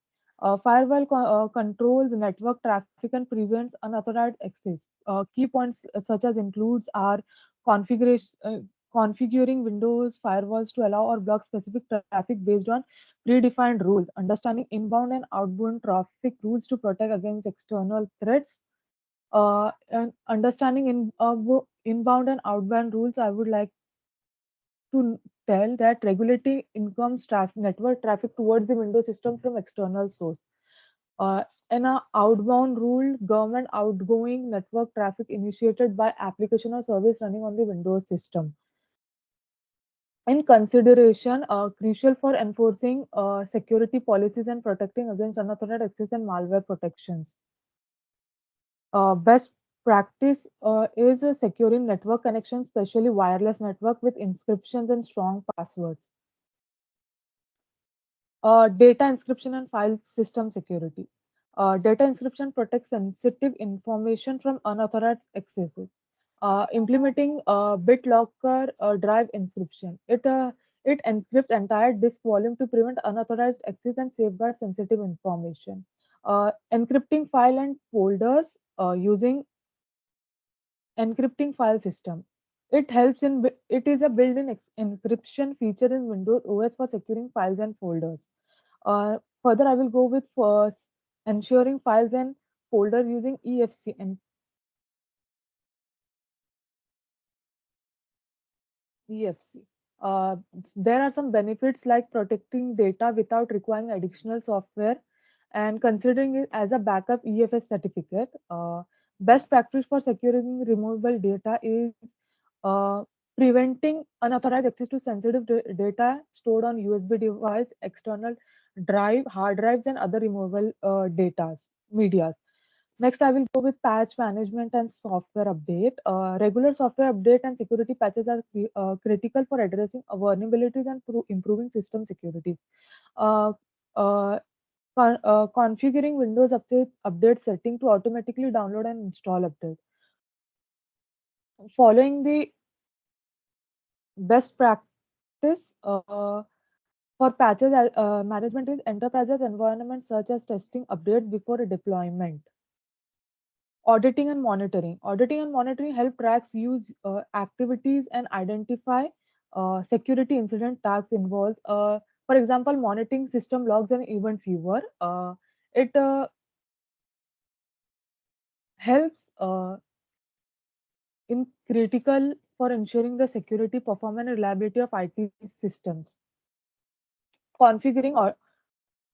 Firewall controls network traffic and prevents unauthorized access. Key points such as includes are configuration, configuring Windows firewalls to allow or block specific traffic based on predefined rules. Understanding inbound and outbound traffic rules to protect against external threats. And understanding inbound and outbound rules, I would like to tell that regulating incomes traffic, network traffic towards the Windows system from external source. Uh, and a outbound rule, government outgoing network traffic initiated by application or service running on the Windows system. In consideration, crucial for enforcing security policies and protecting against unauthorized access and malware protections. Best practice is securing network connections, especially wireless network with inscriptions and strong passwords. Data encryption and file system security. Data encryption protects sensitive information from unauthorized accesses. Implementing BitLocker drive encryption. It encrypts entire disk volume to prevent unauthorized access and safeguard sensitive information. Encrypting file and folders using encrypting file system. It is a built-in encryption feature in Windows OS for securing files and folders. Further, I will go with ensuring files and folders using EFC and EFC. Uh, there are some benefits like protecting data without requiring additional software and considering it as a backup EFS certificate. Best practice for securing removable data is uh, preventing unauthorized access to sensitive data stored on USB device, external drive, hard drives, and other removable medias. Next, I will go with patch management and software update. Regular software update and security patches are critical for addressing vulnerabilities and improving system security. Uh, uh, Configuring Windows update setting to automatically download and install update. Following the best practice for patches management is enterprises environments such as testing updates before a deployment. Auditing and monitoring. Auditing and monitoring help tracks use activities and identify security incident tasks involves. For example, monitoring system logs and event viewer. It helps in critical for ensuring the security, performance, and reliability of IT systems. Configuring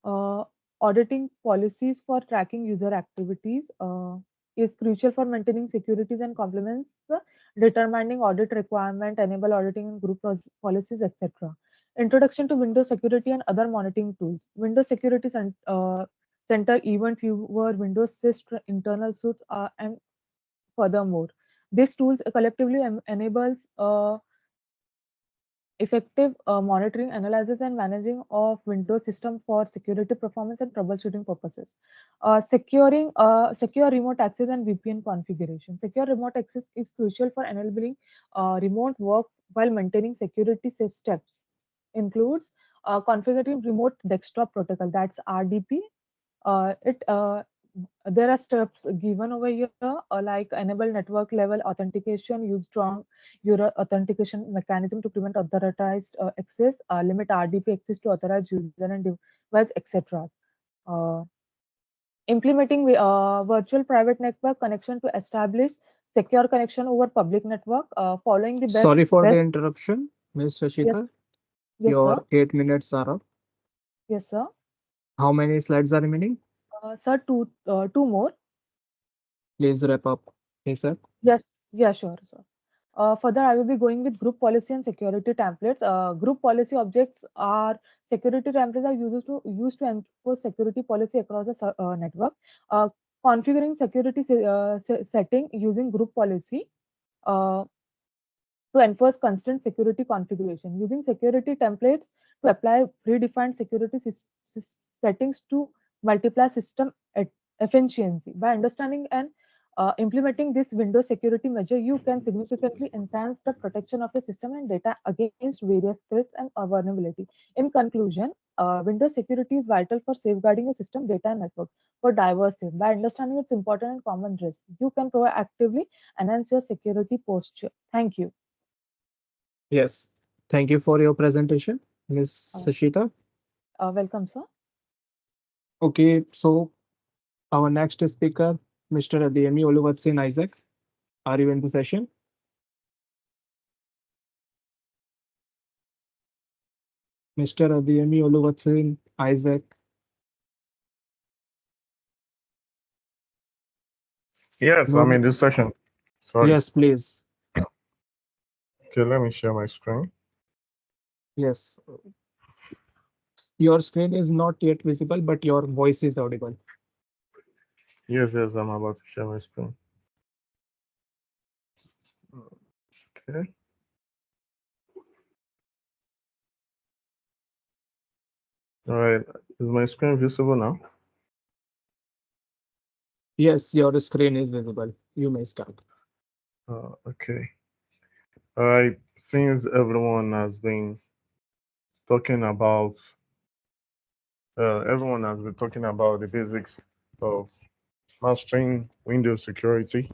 or auditing policies for tracking user activities is crucial for maintaining securities and complements determining audit requirement, enable auditing and group policies, etc. Introduction to Windows security and other monitoring tools. Windows Security Center even fewer Windows SysT internal suites and furthermore, these tools collectively enables effective monitoring, analysis, and managing of Windows system for security performance and troubleshooting purposes. Securing secure remote access and VPN configuration. Secure remote access is crucial for enabling remote work while maintaining security steps. Includes configuring remote desktop protocol, that's RDP. It There are steps given over here, like enable network level authentication, use strong your authentication mechanism to prevent unauthorized access, limit RDP access to authorized user and device, etc. Uh, Implementing virtual private network connection to establish secure connection over public network, following the Sorry for the best. interruption, Ms. Yes, Shashita. yes, sir. Your 8 minutes are up. Yes, sir. How many slides are remaining? Sir, two more. Please wrap up. Yes, sir. Yes, yeah, sure, sir. Further, I will be going with group policy and security templates. Group policy objects are security templates are used to enforce security policy across the network. Uh, Configuring security setting using group policy. Uh, to enforce constant security configuration, using security templates to apply predefined security settings to multiply system efficiency. By understanding and implementing this Windows security measure, you can significantly enhance the protection of your system and data against various threats and vulnerability. In conclusion, Windows security is vital for safeguarding your system, data, and network for diverse things. By understanding its important and common risks, you can proactively enhance your security posture. Thank you. Yes. Thank you for your presentation, Ms. Uh, Sashita. Welcome, sir. Okay, so our next speaker, Mr. Adeyemi Oluwatsin Isaac. Are you in the session? Mr. Adeyemi Oluwatsin Isaac. Yes, I'm No. in this session. Sorry. Yes, please. Okay, let me share my screen. Yes. Your screen is not yet visible, but your voice is audible. Yes, I'm about to share my screen. Okay. All right. Is my screen visible now? Yes, your screen is visible. You may start. Okay. All right. Since everyone has been talking about, the basics of mastering Windows security,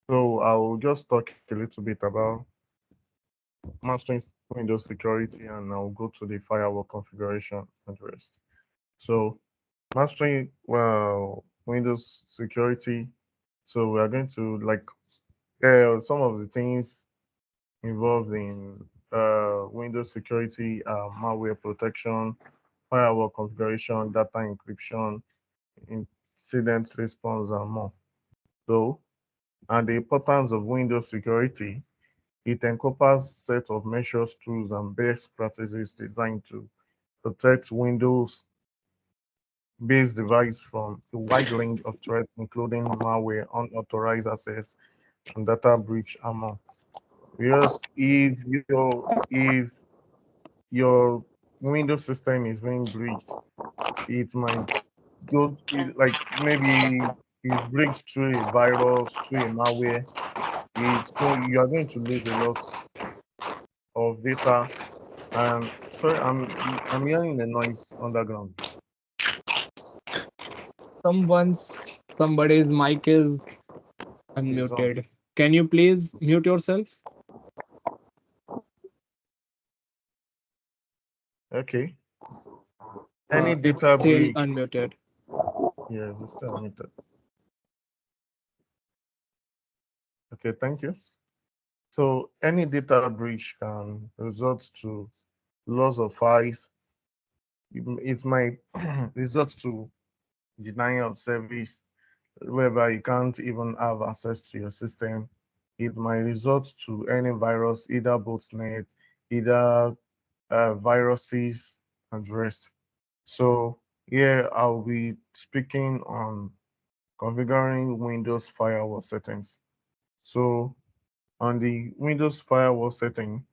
so I will just talk a little bit about mastering Windows security, and I'll go to the firewall configuration and rest. So mastering Windows security. So we are going to some of the things involved in Windows security, malware protection, firewall configuration, data encryption, incident response, and more. So, and the importance of Windows security, it encompasses set of measures, tools, and best practices designed to protect Windows based device from a wide range of threats, including malware, unauthorized access, and data breach among. Because if your Windows system is being breached, it might like maybe it's breached through a virus, through a malware. You are going to lose a lot of data. And sorry, I'm hearing the noise underground. Somebody's mic is It's on. unmuted. Can you please mute yourself? Okay. Any It's data still breach? unmuted. Yeah, it's still muted. Okay, thank you. So any data breach can result to loss of files. It might result to denial of service, whereby you can't even have access to your system. It might result to any virus, either botnet, either viruses, and the rest. So here I'll be speaking on configuring Windows firewall settings. So on the Windows firewall setting,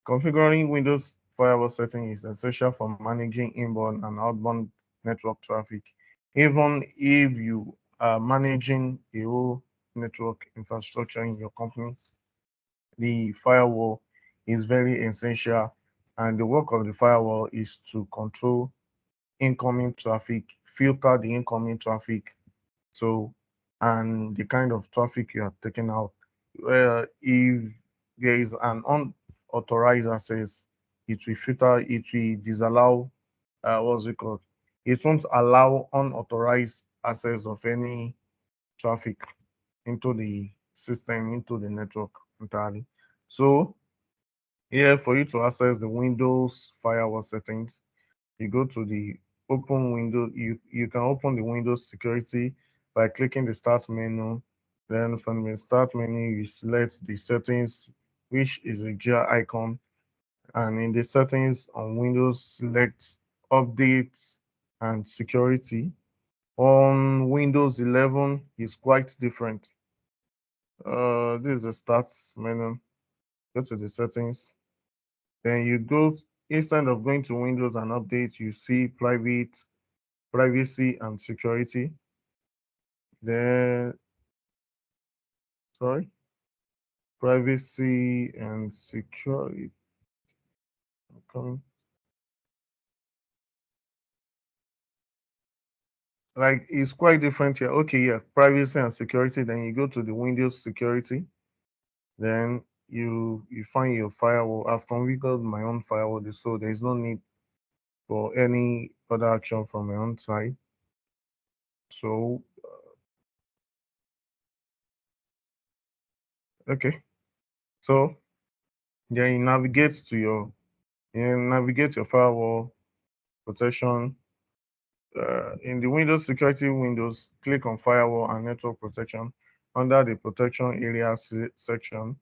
configuring Windows firewall setting is essential for managing inbound and outbound network traffic. Even if you are managing a whole network infrastructure in your company, the firewall is very essential. And the work of the firewall is to control incoming traffic, filter the incoming traffic, so and the kind of traffic you are taking out. If there is an unauthorized access, it will filter, it will disallow, what's it called? It won't allow unauthorized access of any traffic into the system, into the network entirely. So here, for you to access the Windows firewall settings, you go to the open window. You can open the Windows security by clicking the start menu. Then from the start menu, you select the settings, which is a gear icon. And in the settings on Windows, select updates and security. On Windows 11, is quite different. This is the start menu. Go to the settings. Then you go, instead of going to Windows and update, you see privacy and security. Then, sorry, privacy and security. Coming. Like it's quite different here. Okay, yeah, privacy and security. Then you go to the Windows security. Then you find your firewall. I've configured my own firewall, so there is no need for any other action from my own side. So okay, so then you navigate your firewall protection. In the Windows security windows, click on firewall and network protection. Under the protection area section,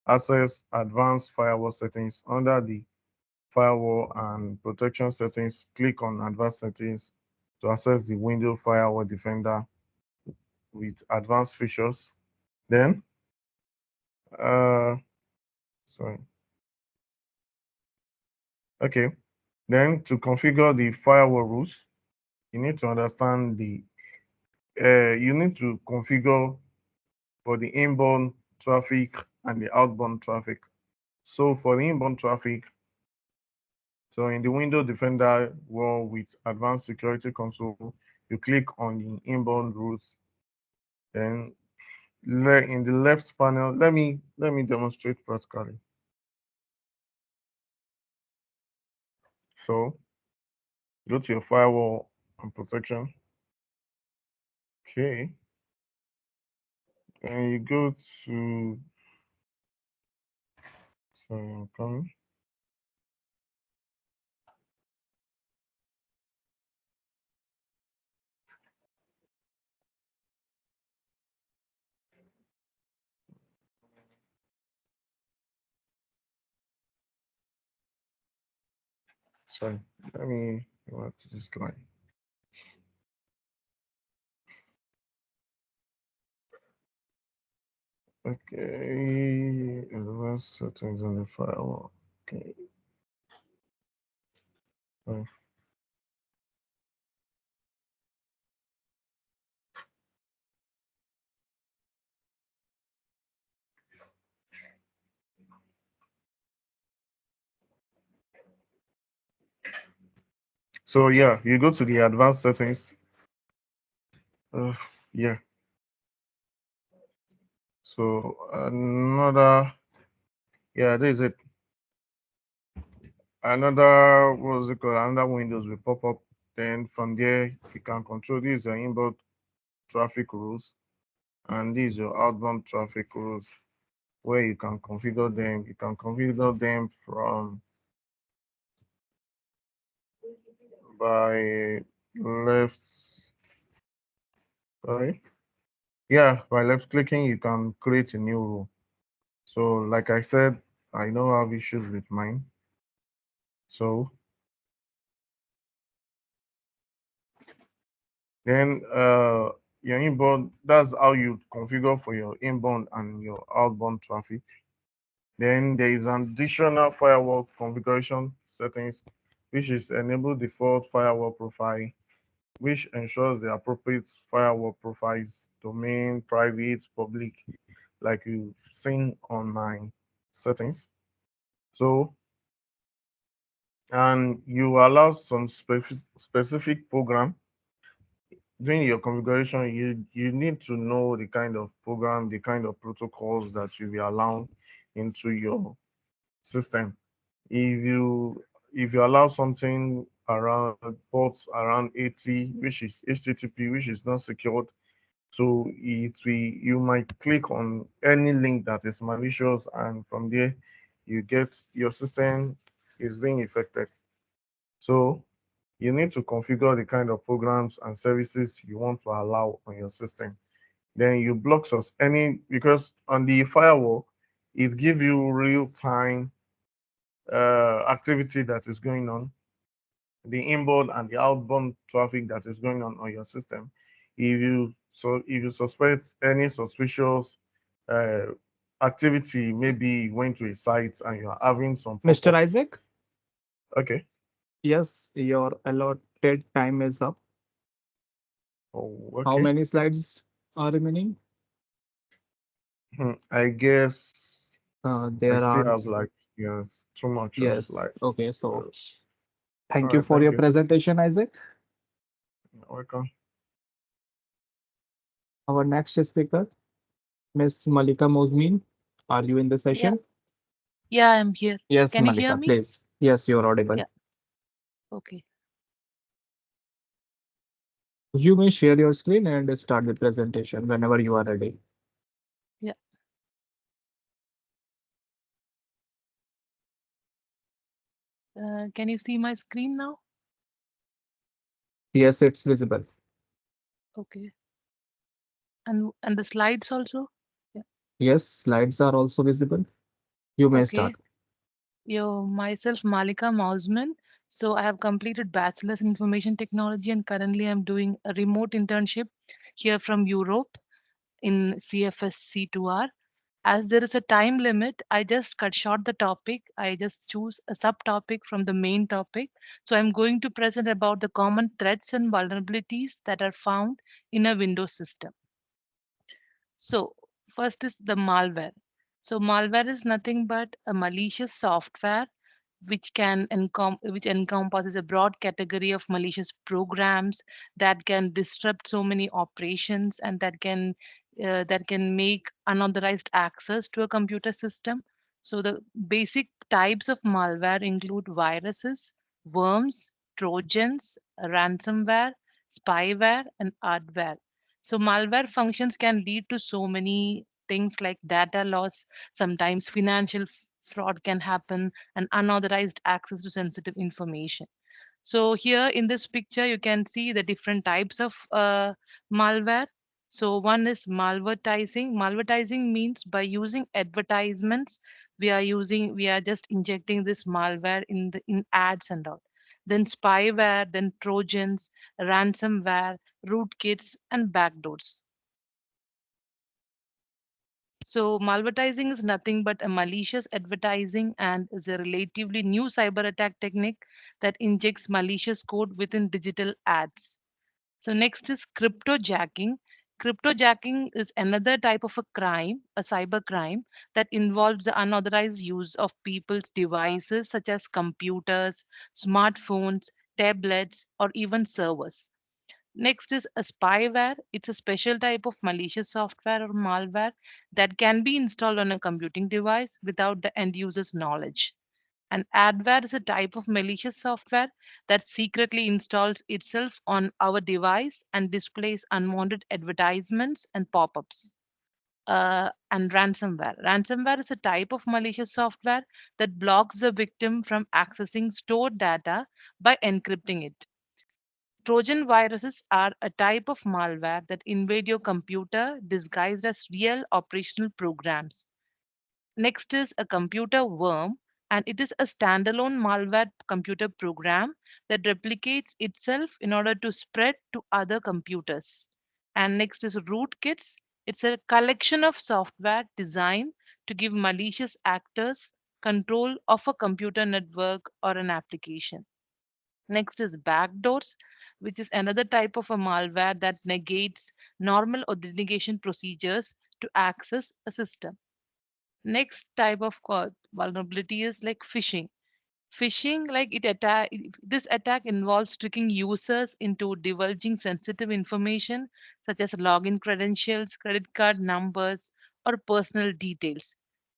access advanced firewall settings. Under the firewall and protection settings, click on advanced settings to access the Windows Firewall Defender with advanced features. Then, uh, sorry, okay. Then to configure the firewall rules, you need to understand you need to configure for the inbound traffic and the outbound traffic. So for the inbound traffic, so in the Windows Defender wall with Advanced Security Console, you click on the inbound routes. Then in the left panel, let me demonstrate practically. So go to your firewall and protection. Okay. And you go to, sorry, I'm coming. Sorry, let me go back to this line. Okay, advanced settings on the firewall. Okay. Fine. So yeah, you go to the advanced settings. Uh, yeah. So yeah, this is it. Another, what's it called? Another windows will pop up. Then from there, you can control these are inbound traffic rules, and these are outbound traffic rules where you can configure them. You can configure them from by left, sorry. Yeah, by left clicking, you can create a new rule. So like I said, I know I have issues with mine. So then your inbound, that's how you configure for your inbound and your outbound traffic. Then there is an additional firewall configuration settings, which is enable default firewall profile, which ensures the appropriate firewall profiles, domain, private, public, like you've seen on my settings. So, and you allow some specific program during your configuration. You need to know the kind of program, the kind of protocols that you will allow into your system. If you allow something around ports around 80, which is HTTP, which is not secured, so you might click on any link that is malicious, and from there you get your system is being affected. So you need to configure the kind of programs and services you want to allow on your system. Then you block us any, because on the firewall it gives you real time activity that is going on, the inbound and the outbound traffic that is going on your system. If you suspect any suspicious uh, activity, maybe you went to a site and you are having some Mr. pop-ups. Isaac, Okay. yes, your allotted time is up. Oh, How okay. many slides are remaining? I guess I There still are, have like, yes, too much of yes. slides. Okay, so So, all thank you right, for thank your you. presentation, Isaac. Welcome. Our next speaker, Miss Malika Mozmin. Are you in the Yeah, session? yeah, I'm here. Yes, Can you hear Malika, me? please. Yes, you're audible. Yeah, okay. You may share your screen and start the presentation whenever you are ready. Yeah. Can you see my screen now? Yes, it's visible. Okay. And the slides also? Yeah. Yes, slides are also visible. You may Okay. start. Yo, myself Malika Mausman. So I have completed Bachelor's in Information Technology and currently I'm doing a remote internship here from Europe in CFSC2R. As there is a time limit, I just cut short the topic. I just choose a subtopic from the main topic. So I'm going to present about the common threats and vulnerabilities that are found in a Windows system. So first is the malware. So malware is nothing but a malicious software which encompasses a broad category of malicious programs that can disrupt so many operations and that can make unauthorized access to a computer system. So the basic types of malware include viruses, worms, trojans, ransomware, spyware, and adware. So malware functions can lead to so many things like data loss, sometimes financial fraud can happen, and unauthorized access to sensitive information. So here in this picture, you can see the different types of malware. So one is malvertising. Malvertising means by using advertisements, we are just injecting this malware in ads and all. Then spyware, then trojans, ransomware, rootkits, and backdoors. So, malvertising is nothing but a malicious advertising and is a relatively new cyber attack technique that injects malicious code within digital ads. So, next is cryptojacking. Cryptojacking is another type of a crime, a cyber crime, that involves the unauthorized use of people's devices such as computers, smartphones, tablets, or even servers. Next is a spyware. It's a special type of malicious software or malware that can be installed on a computing device without the end user's knowledge. And adware is a type of malicious software that secretly installs itself on our device and displays unwanted advertisements and pop ups. And ransomware. Ransomware is a type of malicious software that blocks the victim from accessing stored data by encrypting it. Trojan viruses are a type of malware that invade your computer disguised as real operational programs. Next is a computer worm. and it is a standalone malware computer program that replicates itself in order to spread to other computers. And next is rootkits. It's a collection of software designed to give malicious actors control of a computer network or an application. Next is backdoors, which is another type of a malware that negates normal authentication procedures to access a system. Next type of vulnerability is like phishing. Phishing, like this attack involves tricking users into divulging sensitive information such as login credentials, credit card numbers, or personal details,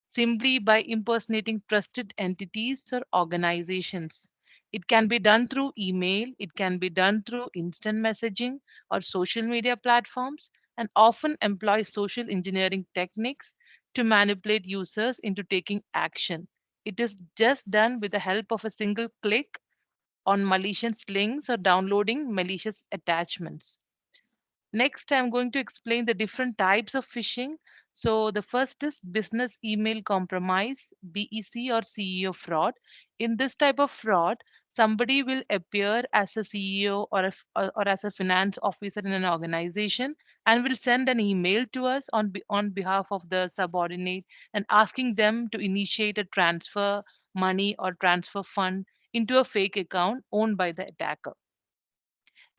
simply by impersonating trusted entities or organizations. It can be done through email, it can be done through instant messaging or social media platforms, and often employs social engineering techniques to manipulate users into taking action. It is just done with the help of a single click on malicious links or downloading malicious attachments. Next, I'm going to explain the different types of phishing. So, the first is business email compromise, BEC or CEO fraud. In this type of fraud, somebody will appear as a CEO or as a finance officer in an organization and will send an email to us on behalf of the subordinate and asking them to initiate a transfer money or transfer fund into a fake account owned by the attacker.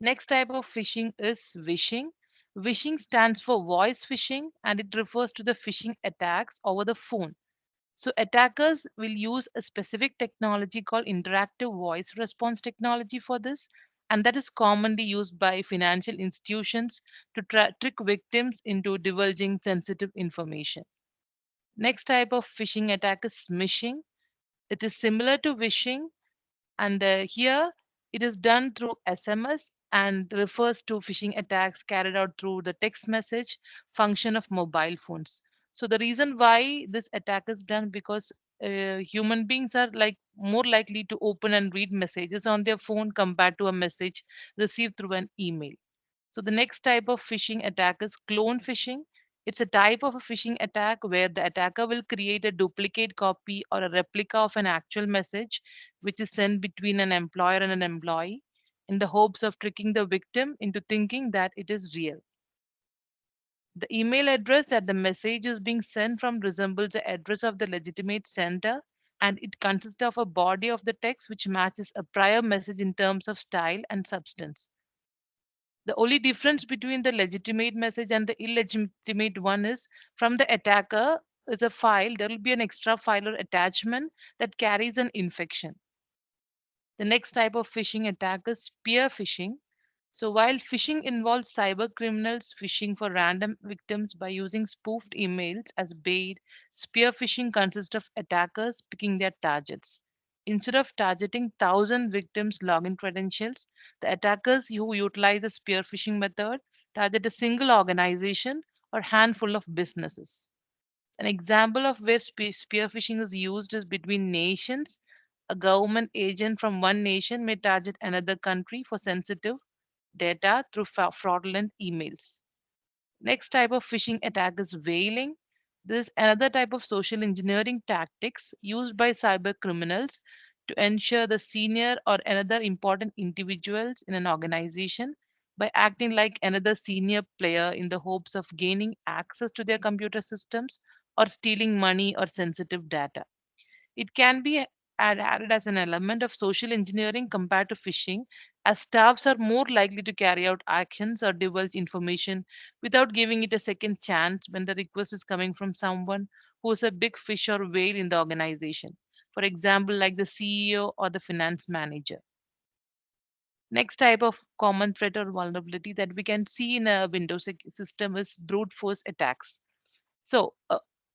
Next type of phishing is wishing. Wishing stands for voice phishing and it refers to the phishing attacks over the phone. So attackers will use a specific technology called interactive voice response technology for this, and that is commonly used by financial institutions to trick victims into divulging sensitive information. Next type of phishing attack is smishing. It is similar to wishing, and here it is done through SMS and refers to phishing attacks carried out through the text message function of mobile phones. So the reason why this attack is done because human beings are like more likely to open and read messages on their phone compared to a message received through an email. So the next type of phishing attack is clone phishing. It's a type of a phishing attack where the attacker will create a duplicate copy or a replica of an actual message which is sent between an employer and an employee in the hopes of tricking the victim into thinking that it is real. The email address that the message is being sent from resembles the address of the legitimate sender, and it consists of a body of the text which matches a prior message in terms of style and substance. The only difference between the legitimate message and the illegitimate one is from the attacker is a file, there will be an extra file or attachment that carries an infection. The next type of phishing attack is spear phishing. So while phishing involves cyber criminals phishing for random victims by using spoofed emails as bait, spear phishing consists of attackers picking their targets. Instead of targeting 1,000 victims' login credentials, the attackers who utilize the spear phishing method target a single organization or handful of businesses. An example of where spear phishing is used is between nations. A government agent from one nation may target another country for sensitive data through fraudulent emails. Next type of phishing attack is veiling. This is another type of social engineering tactics used by cyber criminals to ensure the senior or another important individuals in an organization by acting like another senior player in the hopes of gaining access to their computer systems or stealing money or sensitive data. It can be added as an element of social engineering compared to phishing, as staffs are more likely to carry out actions or divulge information without giving it a second chance when the request is coming from someone who is a big fish or whale in the organization. For example, like the CEO or the finance manager. Next type of common threat or vulnerability that we can see in a Windows system is brute force attacks. So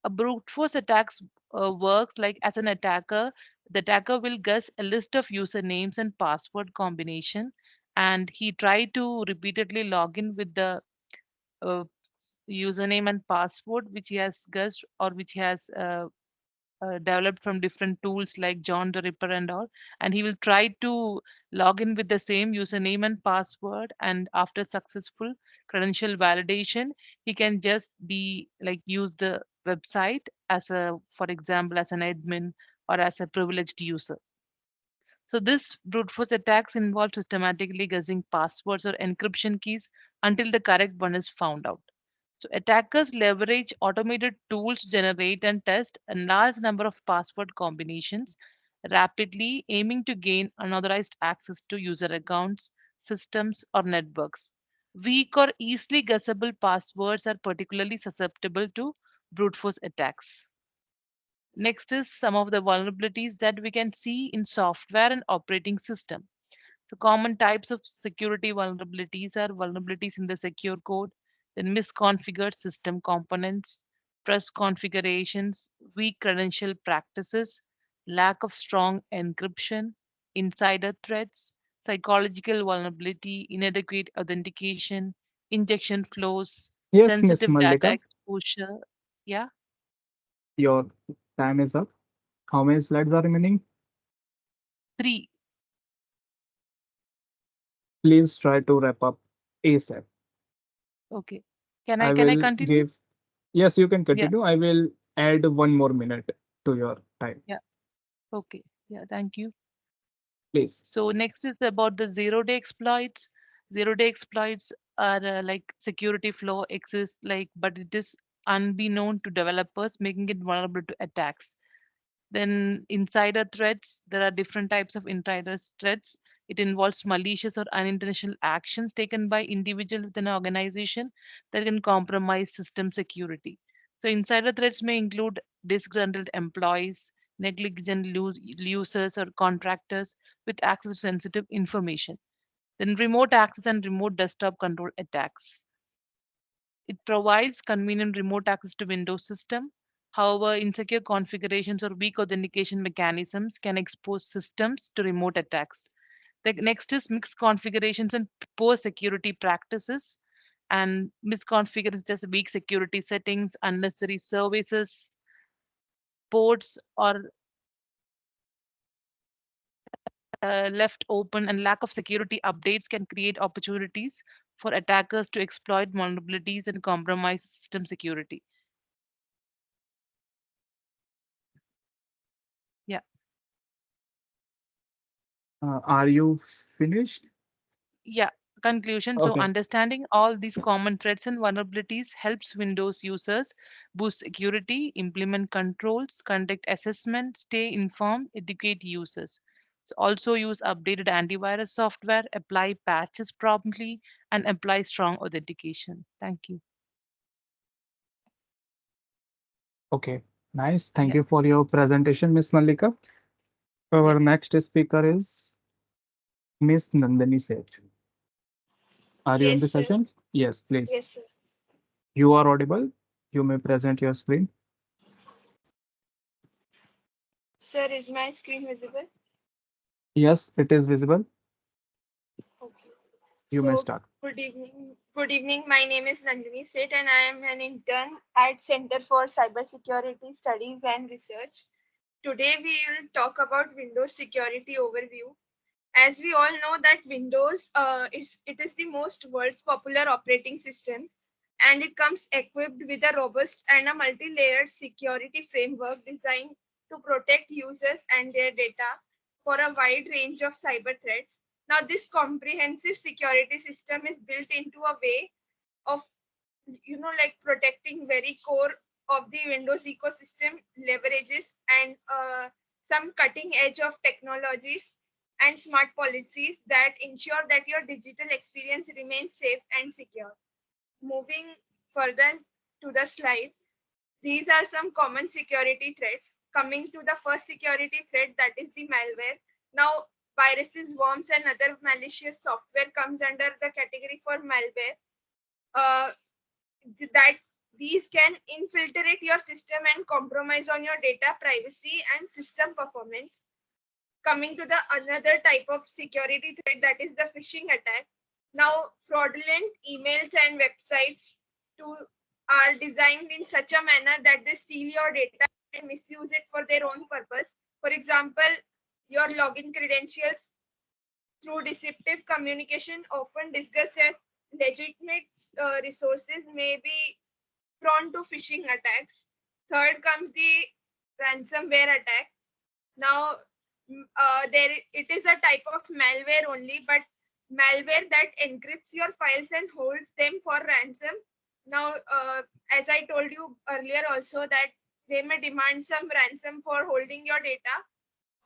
a brute force attacks works like as an attacker, the attacker will guess a list of usernames and password combination, and he try to repeatedly log in with the uh, username and password which he has guessed or which he has developed from different tools like John the Ripper and all. And he will try to log in with the same username and password. And after successful credential validation, he can just be like use the website as a, for example, as an admin or as a privileged user. So this brute force attacks involve systematically guessing passwords or encryption keys until the correct one is found out. So attackers leverage automated tools to generate and test a large number of password combinations rapidly, aiming to gain unauthorized access to user accounts, systems, or networks. Weak or easily guessable passwords are particularly susceptible to brute force attacks. Next is some of the vulnerabilities that we can see in software and operating system. So common types of security vulnerabilities are vulnerabilities in the secure code, then misconfigured system components, trust configurations, weak credential practices, lack of strong encryption, insider threats, psychological vulnerability, inadequate authentication, injection flows, Yes, Miss sensitive data Mallika, exposure. Yeah, your time is up. How many slides are remaining? three. Please try to wrap up ASAP. Okay. Can I I can I will continue? give, yes, you can Yeah, continue. I will add 1 more minute to your time, yeah. Okay. Yeah, thank you. please. So next is about the zero-day exploits. Zero-day exploits are like security flaw exists like, but it is unbeknown to developers, making it vulnerable to attacks. Then insider threats, there are different types of insider threats. It involves malicious or unintentional actions taken by individuals within an organization that can compromise system security. So insider threats may include disgruntled employees, negligent users or contractors with access to sensitive information. Then remote access and remote desktop control attacks. It provides convenient remote access to Windows system. However, insecure configurations or weak authentication mechanisms can expose systems to remote attacks. The next is mixed configurations and poor security practices. And misconfigured just weak security settings, unnecessary services, ports, or left open, and lack of security updates can create opportunities for attackers to exploit vulnerabilities and compromise system security. Yeah. Are you finished? Yeah, conclusion. So, Okay. understanding all these common threats and vulnerabilities helps Windows users boost security, implement controls, conduct assessment, stay informed, educate users. So, also use updated antivirus software, apply patches promptly, and apply strong authentication. Thank you. Okay. Nice. Thank Yeah, you for your presentation, Miss Mallika. yeah. Our next speaker is Miss Nandini Seth. Are you in Yes, the sir. session? Yes, please. Yes, sir. You are audible. You may present your screen. Sir, is my screen visible? Yes, it is visible. Okay. You may So, start. good evening. Good evening. My name is Nandini Seth and I am an intern at Center for Cybersecurity Studies and Research. Today we will talk about Windows security overview. As we all know that Windows it is the most world's popular operating system, and it comes equipped with a robust and a multi-layered security framework designed to protect users and their data for a wide range of cyber threats. Now this comprehensive security system is built into a way of like protecting very core of the Windows ecosystem, leverages and some cutting edge of technologies and smart policies that ensure that your digital experience remains safe and secure. Moving further to the slide, these are some common security threats. Coming to the first security threat, that is the malware. Now viruses, worms and other malicious software comes under the category for malware. uh, that these can infiltrate your system and compromise on your data privacy and system performance. Coming to the another type of security threat, that is the phishing attack. Now fraudulent emails and websites to are designed in such a manner that they steal your data and misuse it for their own purpose. For example, your login credentials through deceptive communication often disguised as legitimate resources may be prone to phishing attacks. Third comes the ransomware attack. Now, it is a type of malware only, but malware that encrypts your files and holds them for ransom. Now, as I told you earlier also that they may demand some ransom for holding your data,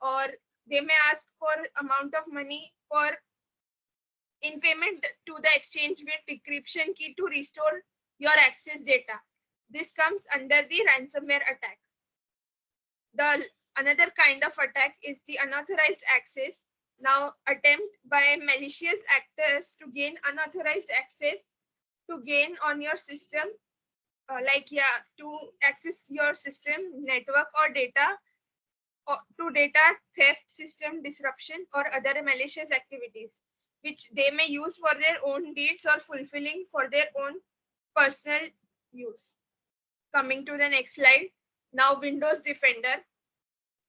or they may ask for amount of money for in payment to the exchange with decryption key to restore your access data. This comes under the ransomware attack. The another kind of attack is the unauthorized access. Now, attempt by malicious actors to gain unauthorized access to gain on your system, to access your system, network, or data, or to data theft, system disruption, or other malicious activities, which they may use for their own deeds or fulfilling for their own personal use. Coming to the next slide. Now, Windows Defender.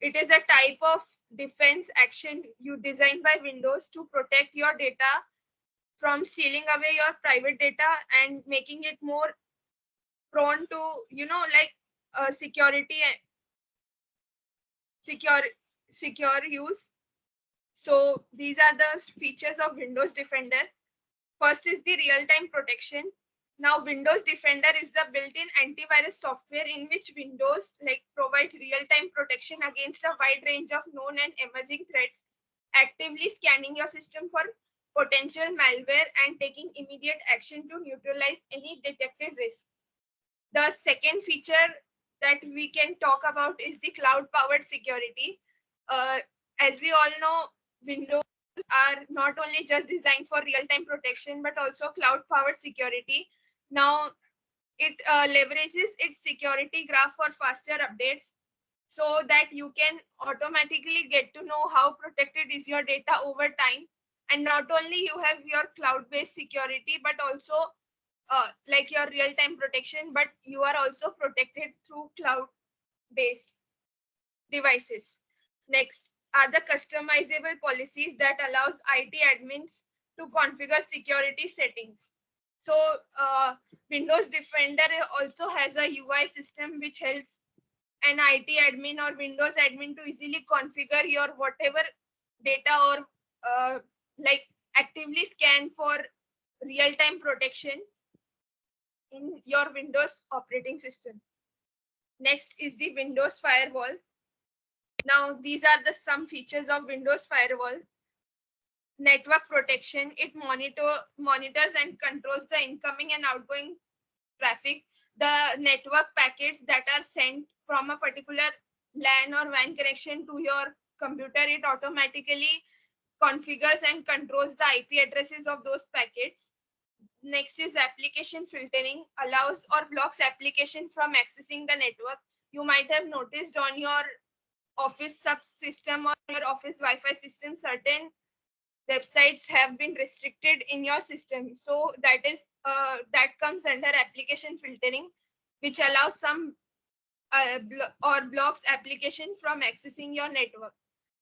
It is a type of defense action you designed by Windows to protect your data from stealing away your private data and making it more prone to, security, secure, secure use. So these are the features of Windows Defender. First is the real-time protection. Now, Windows Defender is the built-in antivirus software in which Windows provides real-time protection against a wide range of known and emerging threats, actively scanning your system for potential malware and taking immediate action to neutralize any detected risk. The second feature that we can talk about is the cloud-powered security. As we all know, Windows are not only just designed for real-time protection, but also cloud-powered security. Now, it leverages its security graph for faster updates so that you can automatically get to know how protected is your data over time. And not only you have your cloud-based security, but also your real-time protection, but you are also protected through cloud-based devices. Next are the customizable policies that allows IT admins to configure security settings. So Windows Defender also has a UI system which helps an IT admin or Windows admin to easily configure your whatever data or actively scan for real-time protection in your Windows operating system. Next is the Windows Firewall. Now, these are the some features of Windows Firewall. Network protection. It monitors and controls the incoming and outgoing traffic. The network packets that are sent from a particular LAN or WAN connection to your computer, it automatically configures and controls the IP addresses of those packets. Next is application filtering, allows or blocks application from accessing the network. You might have noticed on your Office subsystem or your Office Wi-Fi system, certain websites have been restricted in your system. So that comes under application filtering, which allows some or blocks application from accessing your network.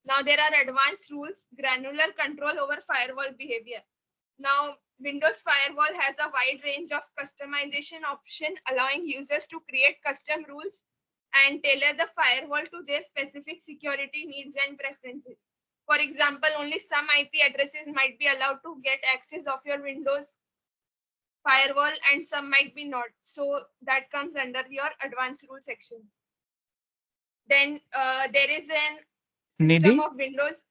Now there are advanced rules, granular control over firewall behavior. Now, Windows Firewall has a wide range of customization option, allowing users to create custom rules and tailor the firewall to their specific security needs and preferences. For example, only some IP addresses might be allowed to get access of your Windows firewall and some might be not. So that comes under your advanced rule section. Then there is an system Nidhi, of Windows.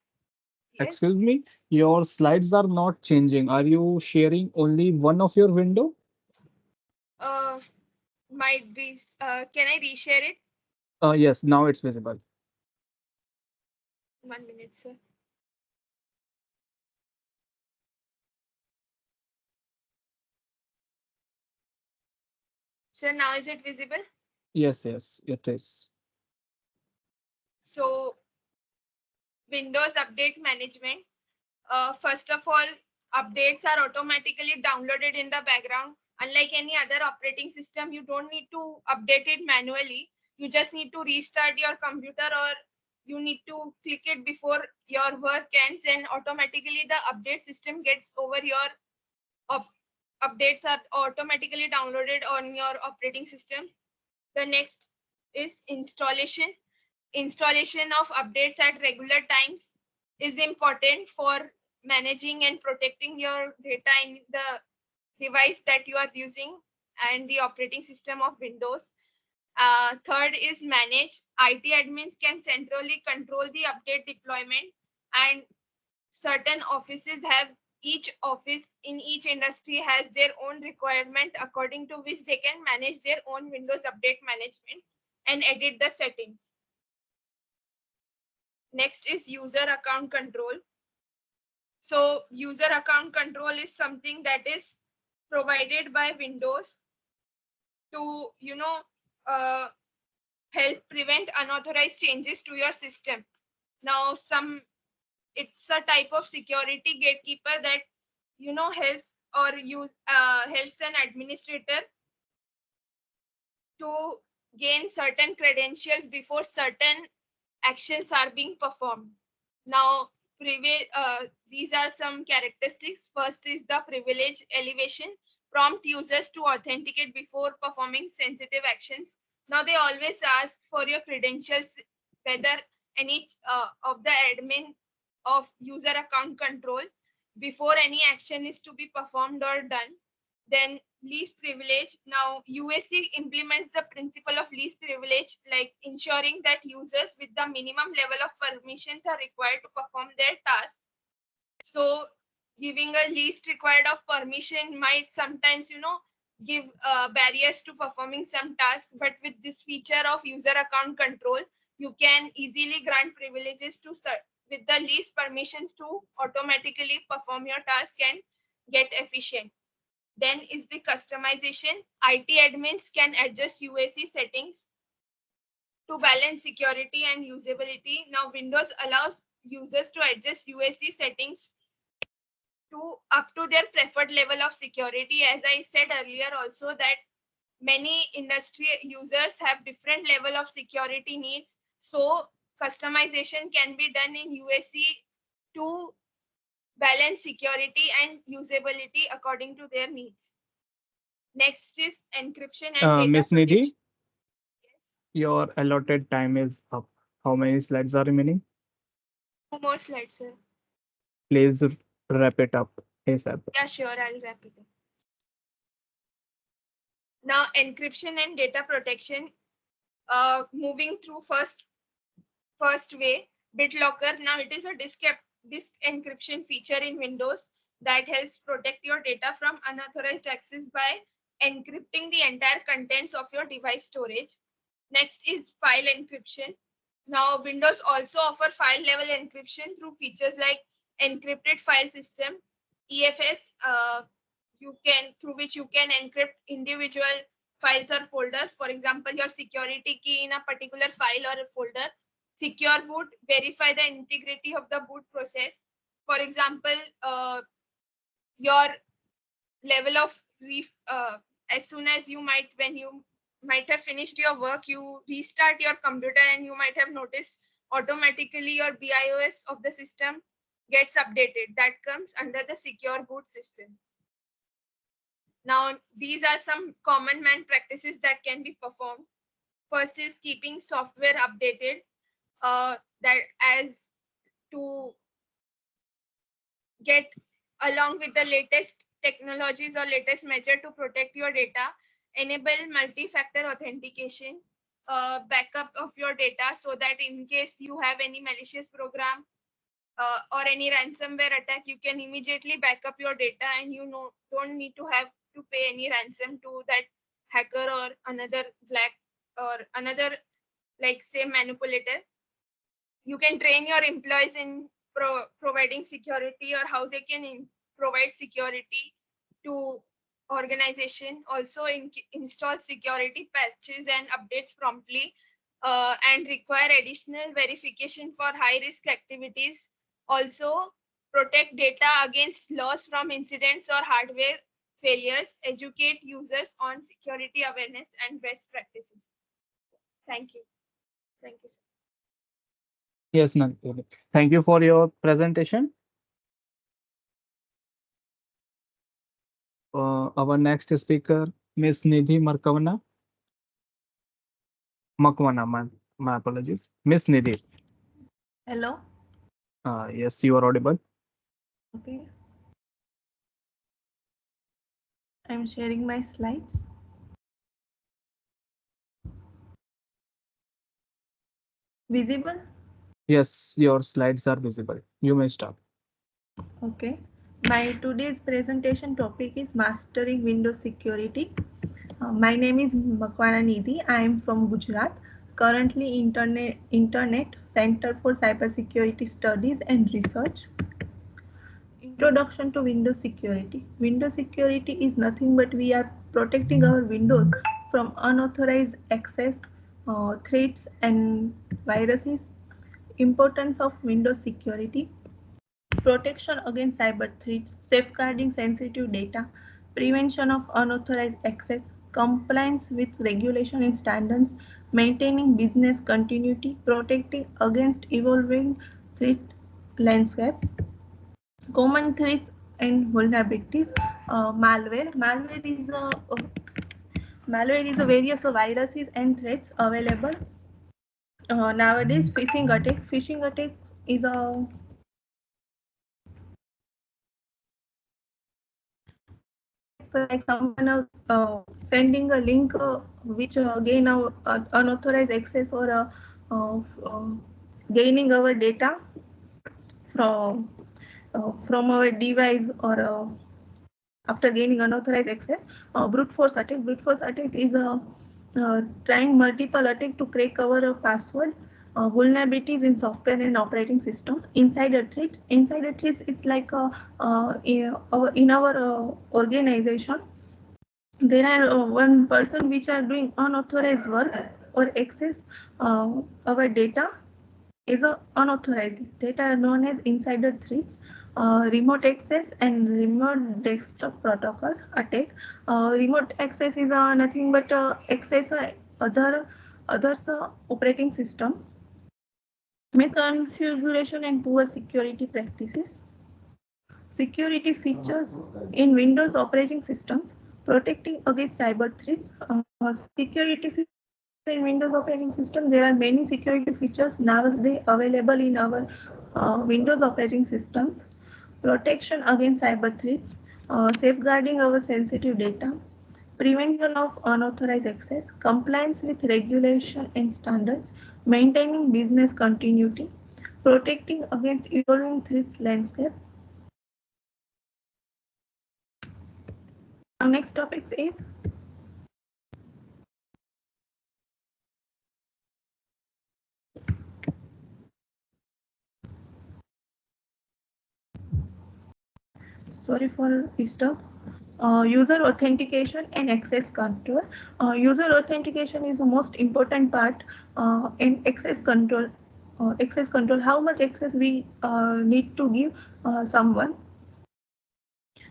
Yes. excuse me, your slides are not changing. Are you sharing only one of your window? Uh, might be. Can I reshare it? Yes, now it's visible. 1 minute, sir. So now is it visible? Yes, yes, it is. So Windows Update Management. First of all, updates are automatically downloaded in the background. Unlike any other operating system, you don't need to update it manually. You just need to restart your computer or you need to click it before your work ends and automatically the update system gets over your updates are automatically downloaded on your operating system. The next is installation. installation of updates at regular times is important for managing and protecting your data in the device that you are using and the operating system of Windows. Third is manage. IT admins can centrally control the update deployment, and certain offices have, each office in each industry has their own requirement according to which they can manage their own Windows update management and edit the settings. Next is user account control. So user account control is something that is provided by Windows to, help prevent unauthorized changes to your system. Now, it's a type of security gatekeeper that helps or helps an administrator to gain certain credentials before certain actions are being performed. Now, these are some characteristics. First is the privilege elevation, prompt users to authenticate before performing sensitive actions. Now, they always ask for your credentials, whether any of the admin of user account control before any action is to be performed or done. Then least privilege. Now, UAC implements the principle of least privilege, like ensuring that users with the minimum level of permissions are required to perform their task. So, giving a least required of permission might sometimes, give barriers to performing some tasks. But with this feature of user account control, you can easily grant privileges to with the least permissions to automatically perform your task and get efficient. Then is the customization. IT admins can adjust UAC settings to balance security and usability. Now, Windows allows users to adjust UAC settings to up to their preferred level of security. As I said earlier also, that many industry users have different level of security needs. So customization can be done in UAC to balance security and usability according to their needs. Next is encryption and data Miss Nidhi, protection. Yes. your allotted time is up. How many slides are remaining? 2 more slides, sir. Please wrap it up ASAP. Yeah, sure, I'll wrap it up. Now, encryption and data protection. Moving through first way, BitLocker. Now, it is a disk encryption feature in Windows that helps protect your data from unauthorized access by encrypting the entire contents of your device storage. Next is file encryption. Now, Windows also offer file level encryption through features like encrypted file system, EFS, through which you can encrypt individual files or folders. For example, your security key in a particular file or a folder. Secure boot, verify the integrity of the boot process. For example, your level of as soon as when you might have finished your work, you restart your computer and you might have noticed automatically your BIOS of the system gets updated. That comes under the secure boot system. Now, these are some common man practices that can be performed. First is keeping software updated, that as to get along with the latest technologies or latest measure to protect your data. Enable multi-factor authentication, backup of your data, so that in case you have any malicious program or any ransomware attack, you can immediately back up your data and don't need to have to pay any ransom to that hacker or another black or another, like, say, manipulator. You can train your employees in providing security or how they can provide security to organization. Also install security patches and updates promptly, and require additional verification for high risk activities. Also protect data against loss from incidents or hardware failures. Educate users on security awareness and best practices. Thank you. Thank you, sir. Yes, ma'am. Thank you for your presentation. Our next speaker, Miss Nidhi Makwana, ma'am. My apologies. Miss Nidhi. Hello. Yes, you are audible. Okay. I'm sharing my slides. Visible? Yes, your slides are visible. You may start. Okay. My today's presentation topic is Mastering Windows Security. My name is Makwana Nidhi. I am from Gujarat. Currently Internet Center for Cybersecurity Studies and Research. Introduction to Windows Security. Windows security is nothing but we are protecting our Windows from unauthorized access, threats and viruses. Importance of Windows security. Protection against cyber threats, safeguarding sensitive data, prevention of unauthorized access, compliance with regulation and standards, maintaining business continuity, protecting against evolving threat landscapes. Common threats and vulnerabilities. Malware is a various viruses and threats available nowadays. Phishing attacks is a like someone sending a link which gain our unauthorized access or gaining our data from our device or after gaining unauthorized access. Brute force attack is a trying multiple attack to crack our password. Vulnerabilities in software and operating system. Insider threats, it's like in our organization there are one person which are doing unauthorized work or access our data is a unauthorized data are known as insider threats. Remote access and remote desktop protocol attack. Remote access is nothing but access others operating systems. Misconfiguration and poor security practices. Security features in Windows operating systems, protecting against cyber threats. Security features in Windows operating system. There are many security features nowadays available in our Windows operating systems. Protection against cyber threats, safeguarding our sensitive data, prevention of unauthorized access, compliance with regulation and standards, maintaining business continuity, protecting against evolving threats landscape. Our next topic is sorry for disturb. User authentication and access control. User authentication is the most important part in access control. Access control, how much access we need to give someone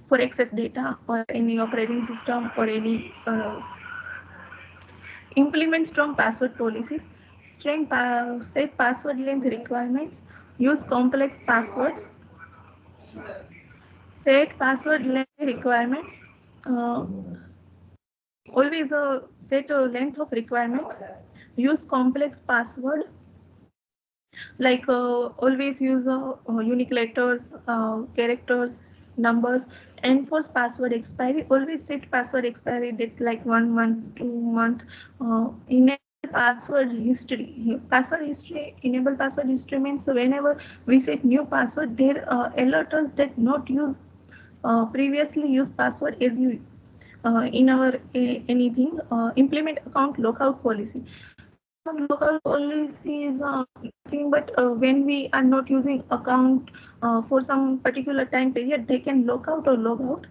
for access data or any operating system or any implement strong password policies, set password length requirements, use complex passwords, set password length requirements. Uh, Always set a length of requirements. Use complex password like always use unique letters, characters, numbers. Enforce password expiry. Always set password expiry date like 1 month, 2 month. Enable password history. Password history. Enable password history means whenever we set new password, there alert us that not use previously used password as you in our anything. Implement account lockout policy. Account lockout policy is nothing but when we are not using account for some particular time period, they can log out or log out.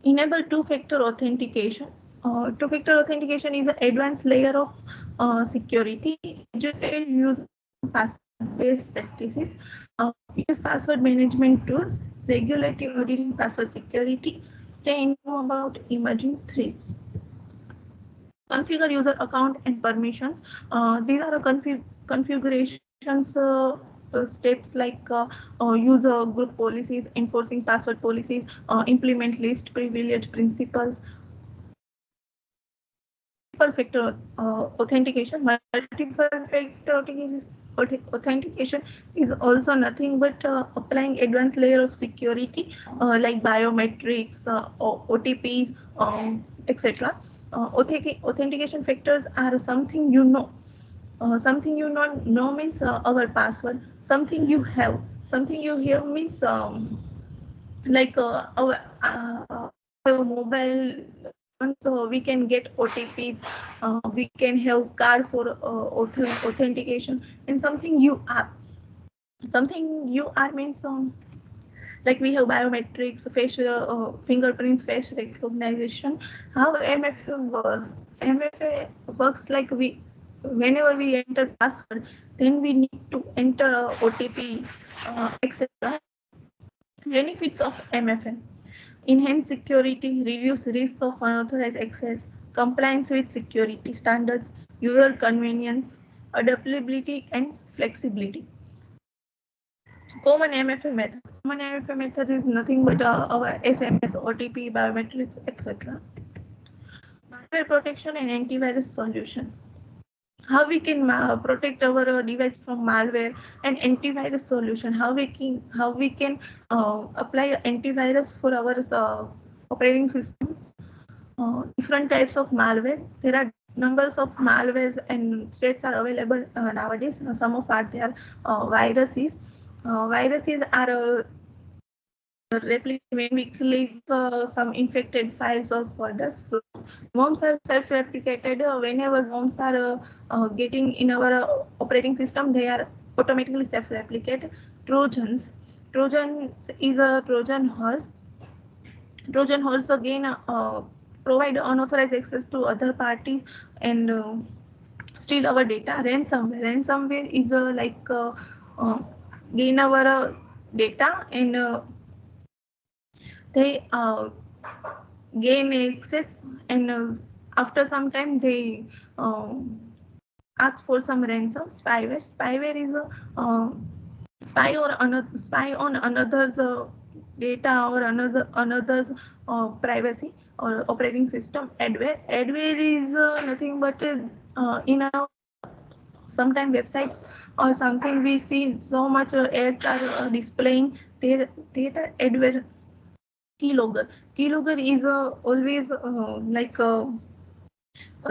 Enable two-factor authentication. Two-factor authentication is an advanced layer of security. Educate use password-based practices. Use password management tools. Regularly auditing password security. Stay informed about emerging threats. Configure user account and permissions. These are configurations steps like user group policies, enforcing password policies, implement list privilege principles multiple factor authentication. Multiple factor authentication is also nothing but applying advanced layer of security like biometrics, or OTPs, etc. Authentication factors are something you know. Something you not know means our password. Something you have. Something you have means like our mobile. So we can get OTPs. We can have card for authentication, and something you are. Something you are means like we have biometrics, facial fingerprints, face recognition. How MFA works? MFA works like whenever we enter password, then we need to enter a OTP, etc. Benefits of MFA: enhance security, reduce risk of unauthorized access, compliance with security standards, user convenience, adaptability, and flexibility. Common MFA methods. Common MFA method is nothing but our SMS, OTP, biometrics, etc. Malware protection and antivirus solution. How we can protect our device from malware and antivirus solution. How we can apply antivirus for our operating systems. Different types of malware. There are numbers of malwares and threats are available nowadays. Some of are there viruses. Viruses are replicate when we click some infected files or folders. Worms are self-replicated. Whenever worms are getting in our operating system, they are automatically self-replicate. Trojans. Trojans is a Trojan horse. Trojan horse again provide unauthorized access to other parties and steal our data. Ransomware. Ransomware is gain our data and they gain access and after some time they uh, ask for some ransom. Spyware. Spyware is a spy on another's data or another's privacy or operating system. Adware. Adware is nothing but in a sometime websites or something we see so much ads are displaying their data. Adware. Keylogger. Keylogger is always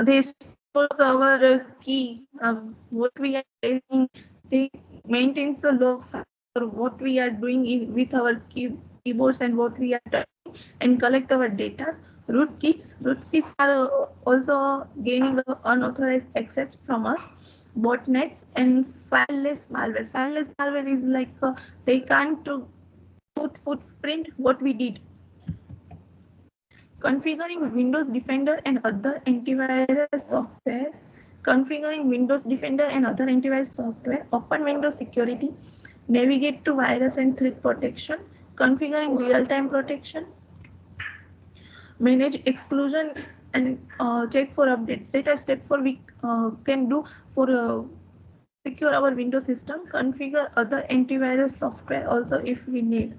they stores our key, what we are pressing. They maintains a log for what we are doing with our keyboards and what we are typing and collect our data. Rootkits. Rootkits are also gaining unauthorized access from us. Botnets and fileless malware. Fileless malware is like they can't put footprint what we did. Configuring Windows Defender and other antivirus software. Configuring Windows Defender and other antivirus software. Open Windows security. Navigate to virus and threat protection. Configuring real-time protection. Manage exclusion and check for updates. Set a step for we can do for secure our Windows system. Configure other antivirus software also if we need.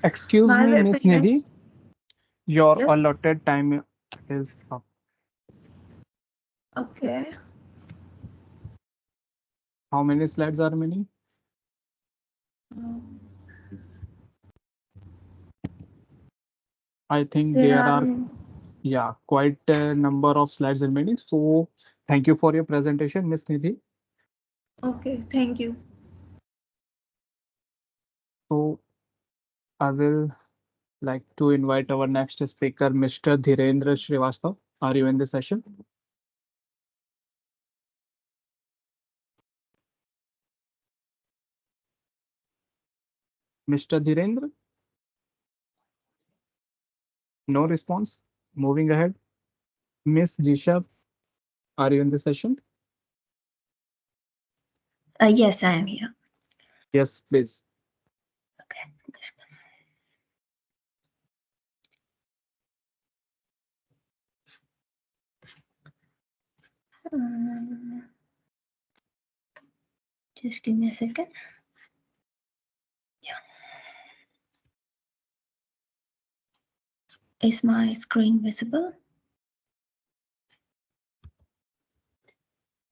Excuse me, Malware Miss prevention. Nidhi, your Yes. allotted time is up. Okay. How many slides are remaining? I think there are yeah, quite a number of slides remaining. So thank you for your presentation, Miss Nidhi. Okay, thank you. So I will like to invite our next speaker, Mr. Dhirendra Srivastav. Are you in the session? Mr. Dhirendra? No response. Moving ahead. Miss Jisha, are you in the session? Yes, I am here. Yes, please. Okay. Just give me a second. Yeah. Is my screen visible?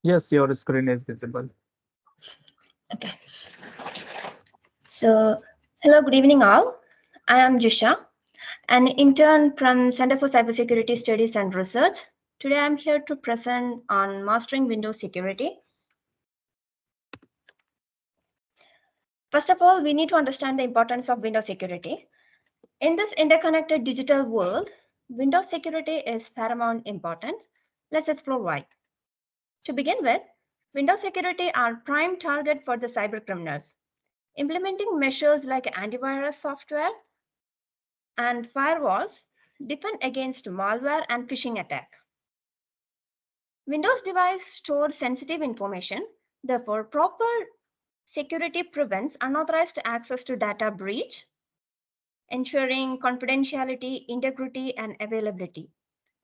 Yes, your screen is visible. Okay. So, hello, good evening all. I am Jisha, an intern from Center for Cybersecurity Studies and Research. Today I'm here to present on mastering Windows security. First of all, we need to understand the importance of Windows security. In this interconnected digital world, Windows security is paramount importance. Let's explore why. To begin with, Windows security are prime target for the cyber criminals. Implementing measures like antivirus software and firewalls defend against malware and phishing attack. Windows device store sensitive information, therefore proper security prevents unauthorized access to data breach, ensuring confidentiality, integrity, and availability.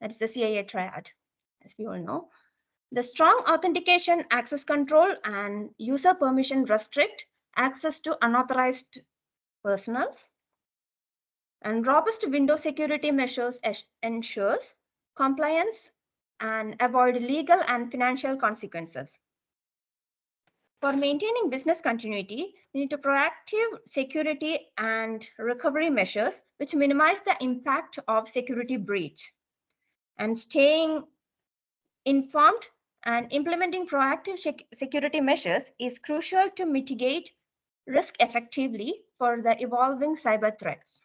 That is the CIA triad, as we all know. The strong authentication, access control, and user permission restrict access to unauthorized personals. And robust Windows security measures ensures compliance and avoid legal and financial consequences. For maintaining business continuity, we need to proactive security and recovery measures which minimize the impact of security breach. And staying informed and implementing proactive security measures is crucial to mitigate risk effectively for the evolving cyber threats.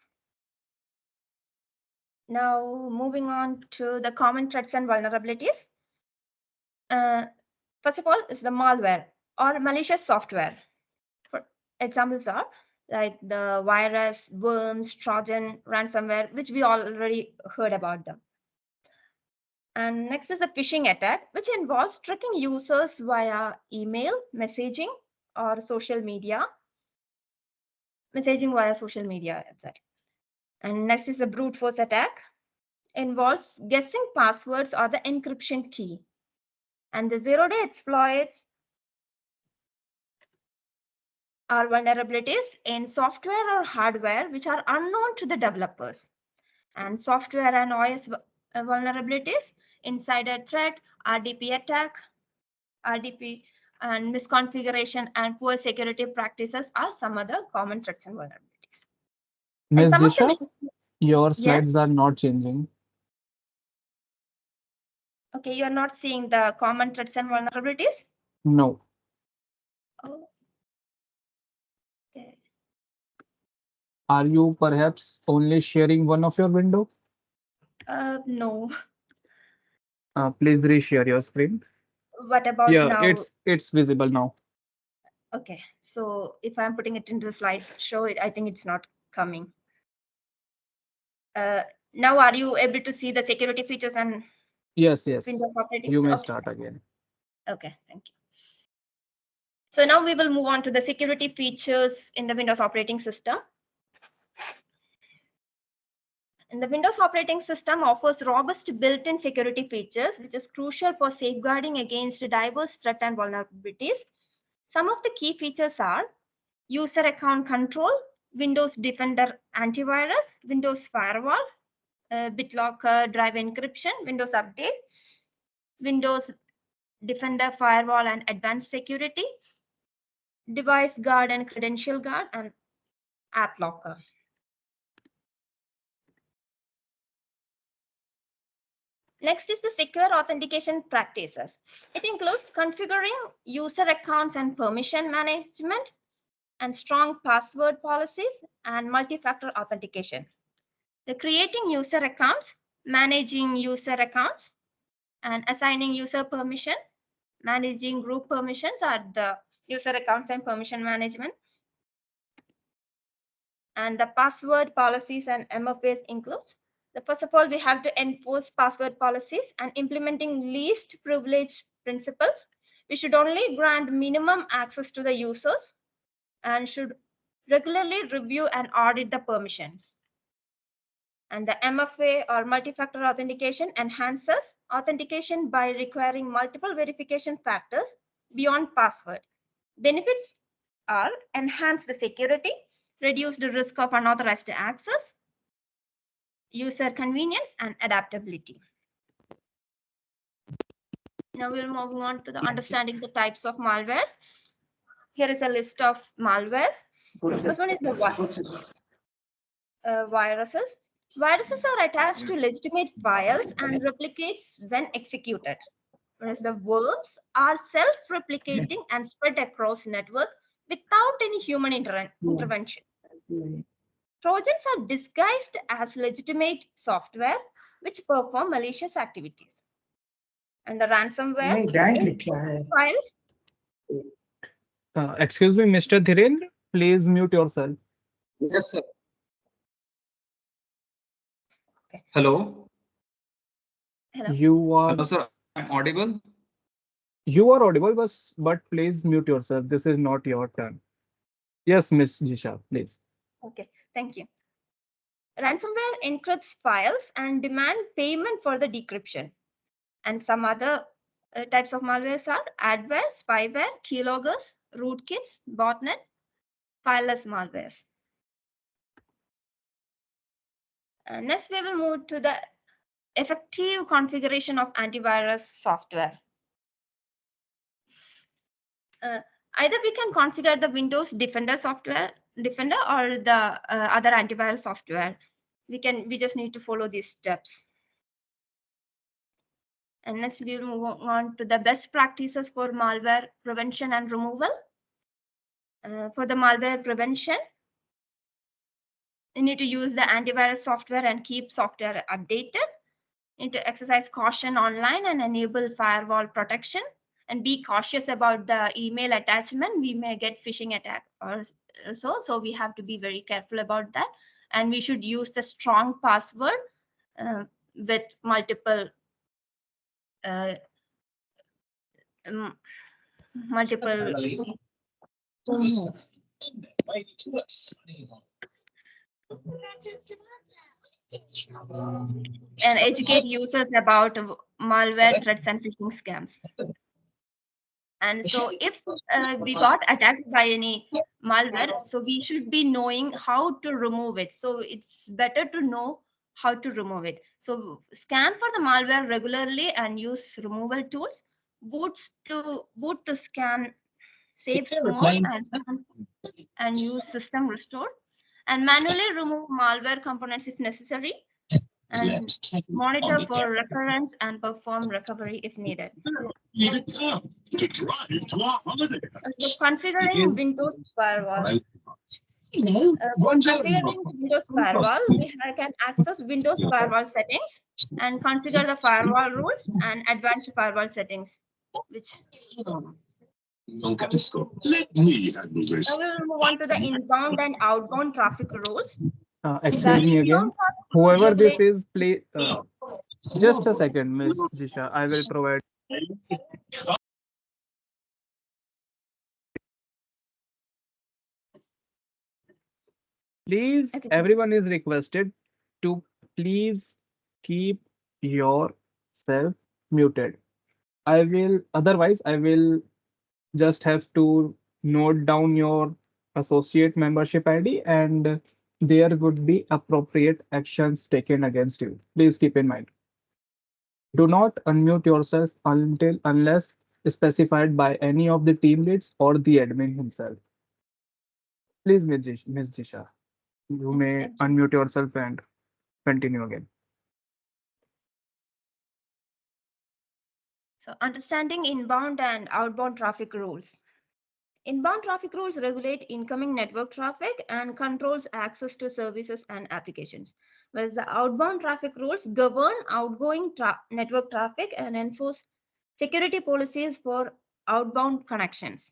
Now, moving on to the common threats and vulnerabilities. First of all, is the malware or malicious software. For examples are like the virus, worms, Trojan, ransomware, which we already heard about them. And next is the phishing attack, which involves tricking users via email, messaging, or social media. Messaging via social media, etc. And next is the brute force attack, involves guessing passwords or the encryption key. And the zero-day exploits are vulnerabilities in software or hardware which are unknown to the developers. And software and OS vulnerabilities, insider threat, RDP attack, RDP and misconfiguration and poor security practices are some other common threats and vulnerabilities. And Ms. some of Jisha, the your yes, slides are not changing. okay, you are not seeing the common threats and vulnerabilities. No. Oh, okay. Are you perhaps only sharing one of your window? No. Please reshare your screen. What about Yeah, now? it's visible now. Okay, so if I'm putting it into the slide show, I think it's not coming. Now, are you able to see the security features and Yes, yes. Windows operating You may system? start again. Okay, thank you. So now we will move on to the security features in the Windows operating system. And the Windows operating system offers robust built-in security features, which is crucial for safeguarding against diverse threats and vulnerabilities. Some of the key features are user account control, Windows Defender antivirus, Windows Firewall, BitLocker drive encryption, Windows Update, Windows Defender Firewall and Advanced Security, Device Guard and Credential Guard, and App Locker. Next is the secure authentication practices. It includes configuring user accounts and permission management, and strong password policies and multi-factor authentication. The creating user accounts, managing user accounts, and assigning user permission, managing group permissions are the user accounts and permission management. And the password policies and MFAs includes first of all, we have to enforce password policies and implementing least privilege principles. We should only grant minimum access to the users and should regularly review and audit the permissions. And the MFA or multi-factor authentication enhances authentication by requiring multiple verification factors beyond password. Benefits are enhanced security, reduced risk of unauthorized access, user convenience, and adaptability. Now we'll move on to the understanding the types of malwares. Here is a list of malwares. First one is the viruses. Viruses are attached to legitimate files and replicates when executed. Whereas the worms are self-replicating and spread across network without any human intervention. Trojans are disguised as legitimate software which perform malicious activities. And the ransomware files. Excuse me, Mr. Dhirendra, please mute yourself. Yes, sir. Hello. Hello. You are. Hello, sir. I'm audible. You are audible, but please mute yourself. This is not your turn. Yes, Miss Jisha, please. Okay, thank you. Ransomware encrypts files and demand payment for the decryption. And some other types of malwares are adware, spyware, keyloggers, rootkits, botnet, fileless malwares. And next, we will move to the effective configuration of antivirus software. Either we can configure the Windows Defender or the other antivirus software. We just need to follow these steps. And next we will move on to the best practices for malware prevention and removal. For the malware prevention, you need to use the antivirus software and keep software updated. You need to exercise caution online and enable firewall protection. And be cautious about the email attachment. We may get phishing attack or so we have to be very careful about that. And we should use the strong password with multiple and educate users about malware threats and phishing scams. And so if we got attacked by any malware, so we should be knowing how to remove it. So it's better to know how to remove it. So scan for the malware regularly and use removal tools. Boot to scan saves mode and use system restore. And manually remove malware components if necessary. And monitor for recurrence and perform recovery if needed. Configuring Windows firewall. For configuring Windows firewall, we can access Windows firewall settings and configure the firewall rules and advanced firewall settings, which Let me handle this. now we will move on to the inbound and outbound traffic rules. Excuse me again. Whoever this is, please. Just a second, Miss Jisha. I will provide. Please, everyone is requested to please keep yourself muted. Otherwise, I will just have to note down your associate membership ID and there would be appropriate actions taken against you. Please keep in mind. Do not unmute yourself unless specified by any of the team leads or the admin himself. Please, Ms. Jisha, you may unmute yourself and continue again. So understanding inbound and outbound traffic rules. Inbound traffic rules regulate incoming network traffic and controls access to services and applications, whereas the outbound traffic rules govern outgoing network traffic and enforce security policies for outbound connections.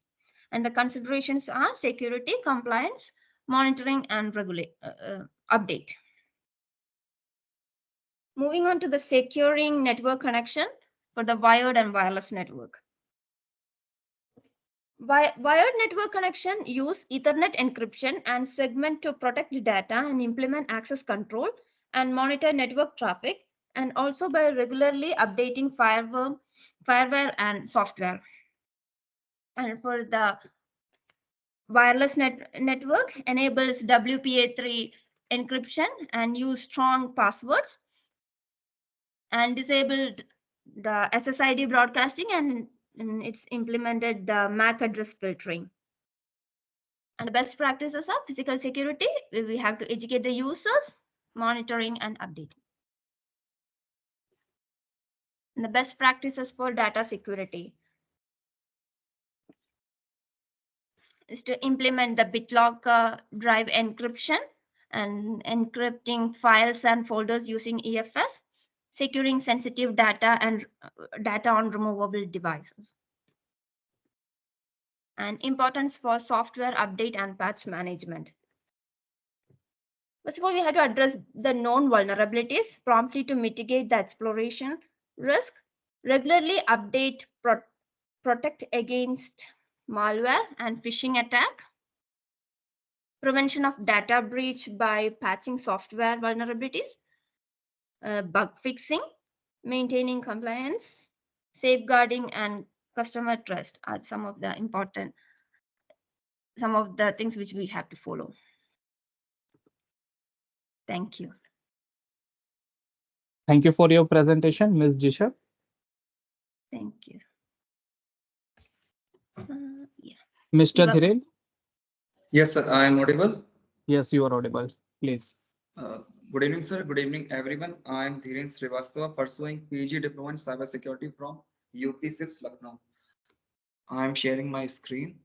And the considerations are security, compliance, monitoring, and update. Moving on to the securing network connection for the wired and wireless network. Wired network connection use Ethernet encryption and segment to protect data and implement access control and monitor network traffic, and also by regularly updating fireware and software. And for the wireless network enables WPA3 encryption and use strong passwords and disabled the SSID broadcasting, and it's implemented the MAC address filtering. And the best practices of physical security, we have to educate the users, monitoring and updating. And the best practices for data security is to implement the BitLocker drive encryption and encrypting files and folders using EFS, securing sensitive data and data on removable devices. And importance for software update and patch management. First of all, we have to address the known vulnerabilities promptly to mitigate the exploration risk, regularly update, protect against malware and phishing attack, prevention of data breach by patching software vulnerabilities, bug fixing, maintaining compliance, safeguarding, and customer trust are some of the things which we have to follow. Thank you. Thank you for your presentation, Ms. Jisha. Thank you. Yeah. Mr. Dhiren? Yes, sir. I am audible. Yes, you are audible. Please. Good evening, sir. Good evening, everyone. I am Dhiren Srivastava, pursuing PG Diploma in Cybersecurity from UP CIFS Lucknow. I am sharing my screen.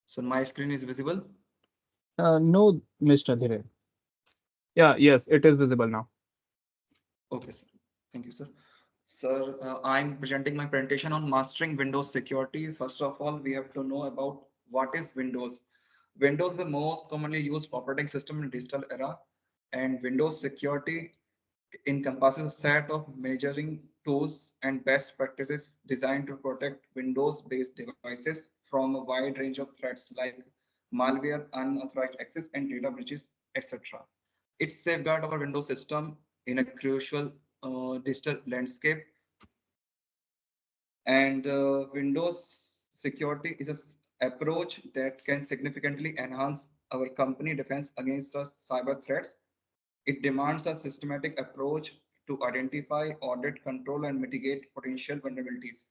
So my screen is visible. No, Mr. Dhiren. Yeah, yes, it is visible now. Okay, sir. Thank you, sir. Sir, I'm presenting my presentation on mastering Windows security. First of all, we have to know about what is Windows. Windows is the most commonly used operating system in digital era, and Windows security encompasses a set of measuring tools and best practices designed to protect Windows-based devices from a wide range of threats like malware, unauthorized access, and data breaches, etc. It safeguards our Windows system in a crucial digital landscape. And Windows security is an approach that can significantly enhance our company defense against us cyber threats. It demands a systematic approach to identify, audit, control, and mitigate potential vulnerabilities.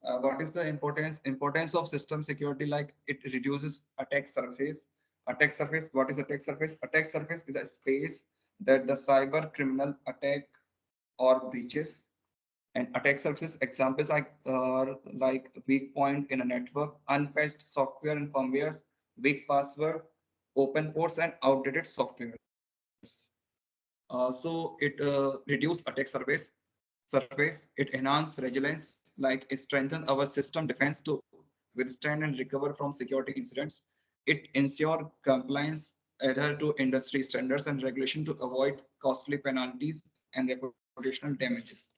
What is the importance of system security? Like, it reduces attack surface. Attack surface. What is attack surface? Attack surface is a space that the cyber criminal attack or breaches. And attack surfaces examples are like weak point in a network, unpatched software and firmwares, weak password, open ports, and outdated softwares. So it reduce attack surface. It enhance resilience, like it strengthen our system defense to withstand and recover from security incidents. It ensure compliance adhere to industry standards and regulation to avoid costly penalties and reputational damages.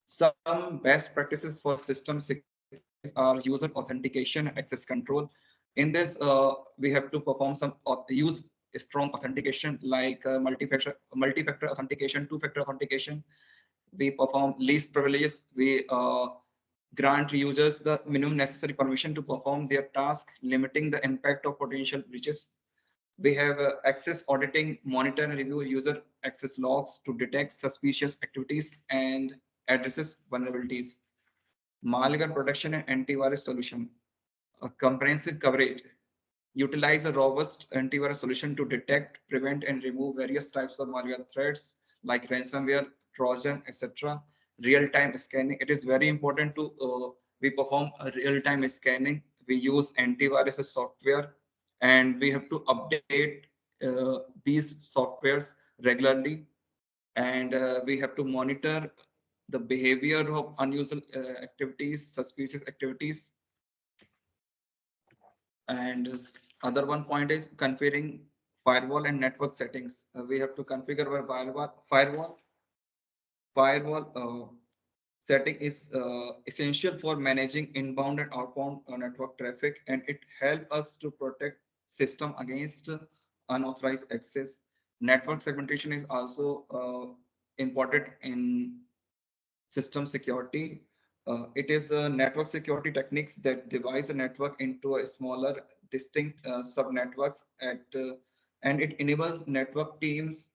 Some best practices for system security are user authentication and access control. In this, we have to perform use strong authentication like multi-factor authentication, two-factor authentication. We perform least privileges. We grant users the minimum necessary permission to perform their task, limiting the impact of potential breaches. We have access auditing, monitor and review user access logs to detect suspicious activities and addresses vulnerabilities. Malware protection and antivirus solution. A comprehensive coverage. Utilize a robust antivirus solution to detect, prevent, and remove various types of malware threats like ransomware, Trojan, etc. Real-time scanning. It is very important to we perform a real-time scanning. We use antivirus software, and we have to update these softwares regularly, and we have to monitor the behavior of unusual activities, suspicious activities. And other one point is configuring firewall and network settings. We have to configure our firewall setting is essential for managing inbound and outbound network traffic, and it helps us to protect system against unauthorized access. Network segmentation is also important in system security. It is network security techniques that divide the network into a smaller distinct subnetworks and it enables network teams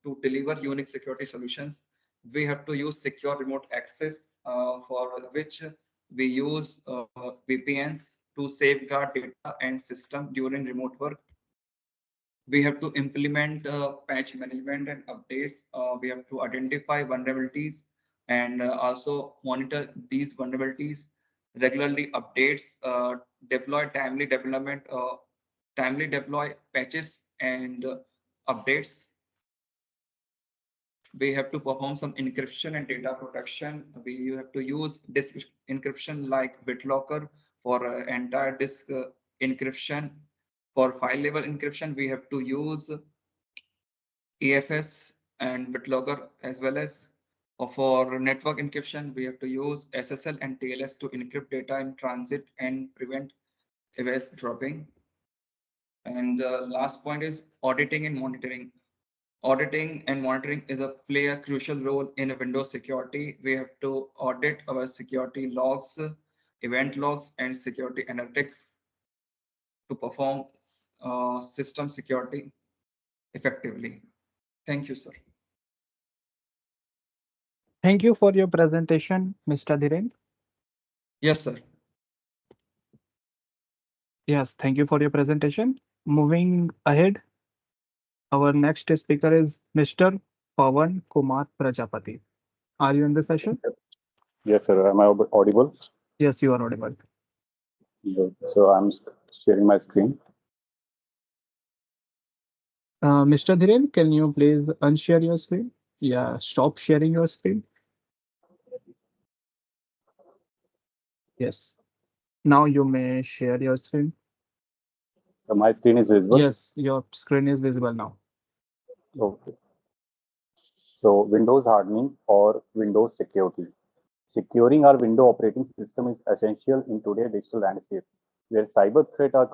to deliver unique security solutions. We have to use secure remote access for which we use VPNs to safeguard data and system during remote work. We have to implement patch management and updates. We have to identify vulnerabilities and also monitor these vulnerabilities, regularly updates, deploy timely deploy patches and updates. We have to perform some encryption and data protection. We have to use disk encryption like BitLocker for entire disk encryption. For file level encryption, we have to use EFS and BitLocker, as well as for network encryption, we have to use SSL and TLS to encrypt data in transit and prevent events dropping. And the last point is auditing and monitoring. Auditing and monitoring is a play a crucial role in a Windows security. We have to audit our security logs, event logs, and security analytics to perform system security effectively. Thank you, sir. Thank you for your presentation, Mr. Dhiren. Yes, sir. Yes, thank you for your presentation. Moving ahead, our next speaker is Mr. Pawan Kumar Prajapati. Are you in the session? Yes, sir. Am I audible? Yes, you are audible. Good. So I'm sharing my screen. Mr. Dhiren, can you please unshare your screen? Yeah, stop sharing your screen. Yes. Now you may share your screen. So my screen is visible. Yes, your screen is visible now. Okay. So Windows hardening or Windows security. Securing our window operating system is essential in today's digital landscape, where cyber threats are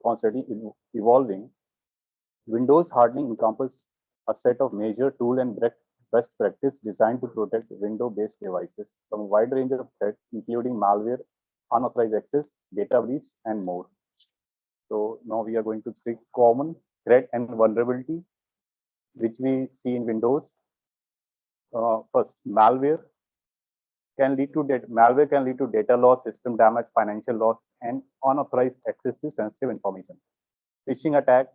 constantly evolving. Windows hardening encompasses a set of major tool and best practice designed to protect window-based devices from a wide range of threats, including malware, unauthorized access, data breach, and more. So now we are going to see common threat and vulnerability which we see in Windows. First, malware can lead to data loss, system damage, financial loss, and unauthorized access to sensitive information. Phishing attack.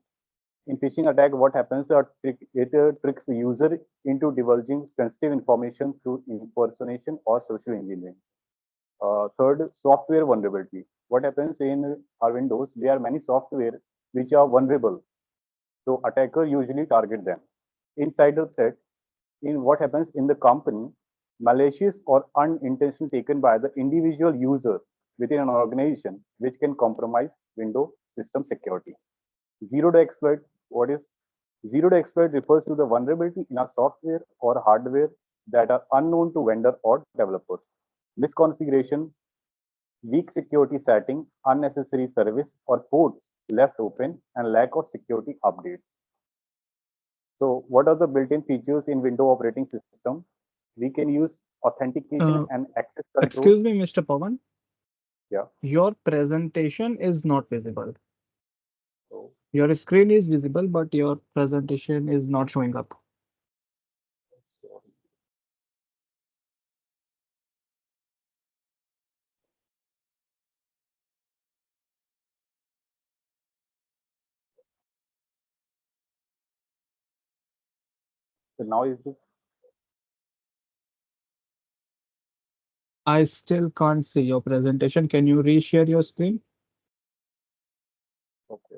In phishing attack, what happens? It tricks the user into divulging sensitive information through impersonation or social engineering. Third, software vulnerability. What happens in our Windows? There are many software which are vulnerable. So attacker usually target them. Insider threat. In what happens in the company, malicious or unintentional taken by the individual user within an organization, which can compromise Windows system security. Zero day exploit. What is zero day exploit? Refers to the vulnerability in a software or hardware that are unknown to vendor or developers. Misconfiguration, weak security setting, unnecessary service or ports left open, and lack of security updates. So what are the built-in features in Windows operating system? We can use authentication Uh, and access control. Excuse me, Mr. Pawan. Yeah. Your presentation is not visible. So, Your screen is visible, but your presentation is not showing up. so now is it I still can't see your presentation. Can you reshare your screen? okay.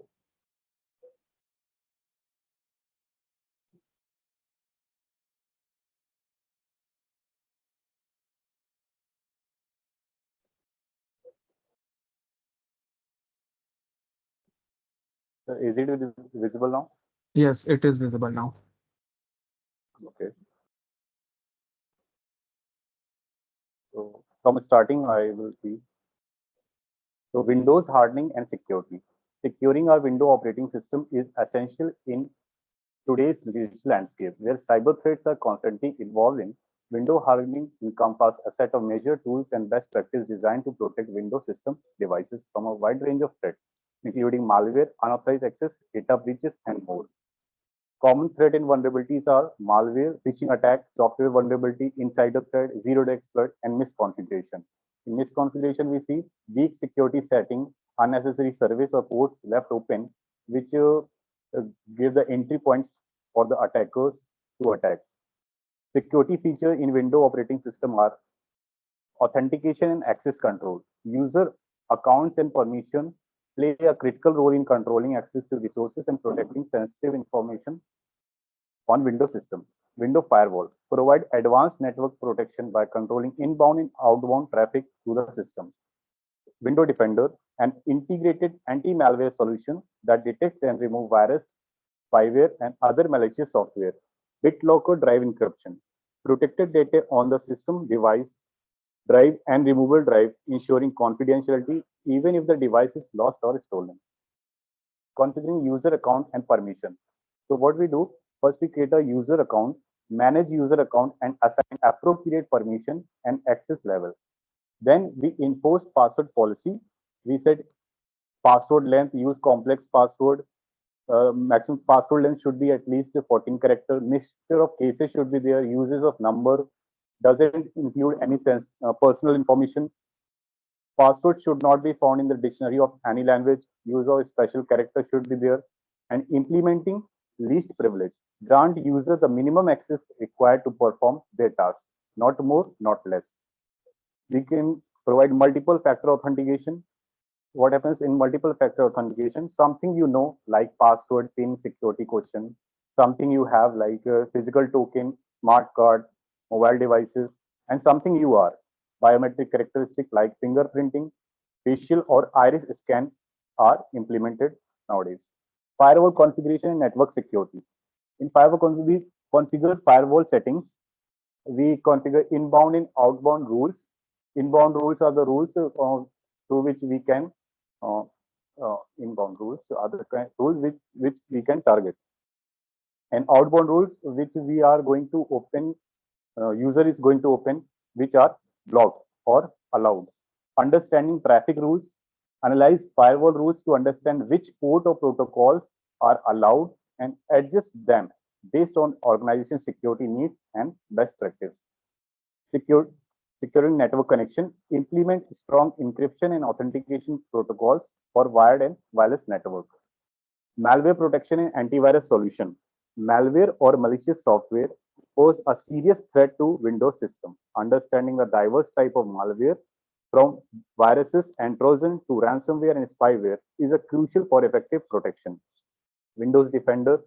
So is it visible now? Yes, it is visible now. Okay. So from starting, I will see. So Windows hardening and security. Securing our Windows operating system is essential in today's digital landscape, where cyber threats are constantly evolving. Windows hardening encompasses a set of major tools and best practice designed to protect Windows system devices from a wide range of threats, including malware, unauthorized access, data breaches, and more. Common threat and vulnerabilities are malware, phishing attack, software vulnerability, insider threat, zero-day exploit, and misconfiguration. In misconfiguration, we see weak security setting, unnecessary service or ports left open, which uh, give the entry points for the attackers to attack. Security feature in Windows operating system are authentication and access control. User accounts and permission play a critical role in controlling access to resources and protecting sensitive information on Windows systems. Windows Firewall provide advanced network protection by controlling inbound and outbound traffic to the system. Window Defender, an integrated anti-malware solution that detects and removes virus, spyware, and other malicious software. BitLocker drive encryption, protected data on the system device drive and removable drive, ensuring confidentiality even if the device is lost or stolen. Configuring user account and permission. So what we do, first we create a user account, manage user account and assign appropriate permission and access levels. Then we enforce password policy. We set password length, use complex password. Maximum password length should be at least 14 character. Mixture of cases should be there. Uses of number doesn't include any sense personal information. Password should not be found in the dictionary of any language. Use of special character should be there. And implementing least privilege. Grant user the minimum access required to perform their tasks. Not more, not less. We can provide multiple factor authentication. What happens in multiple factor authentication? Something you know, like password, PIN, security question. Something you have, like physical token, smart card, mobile devices, and something you are. Biometric characteristic like fingerprinting, facial or iris scan are implemented nowadays. Firewall configuration and network security. In firewall configure firewall settings, we configure inbound and outbound rules. Inbound rules are the rules through which we can uh, inbound rules are the rules which we can target, and outbound rules which we are going to open user is going to open, which are blocked or allowed. Understanding traffic rules, analyze firewall rules to understand which port or protocols are allowed and adjust them based on organization security needs and best practice. Secure, securing network connection, implement strong encryption and authentication protocols for wired and wireless network. Malware protection and antivirus solution. Malware or malicious software pose a serious threat to Windows system. Understanding the diverse type of malware from viruses and Trojan to ransomware and spyware is a crucial for effective protection. Windows Defender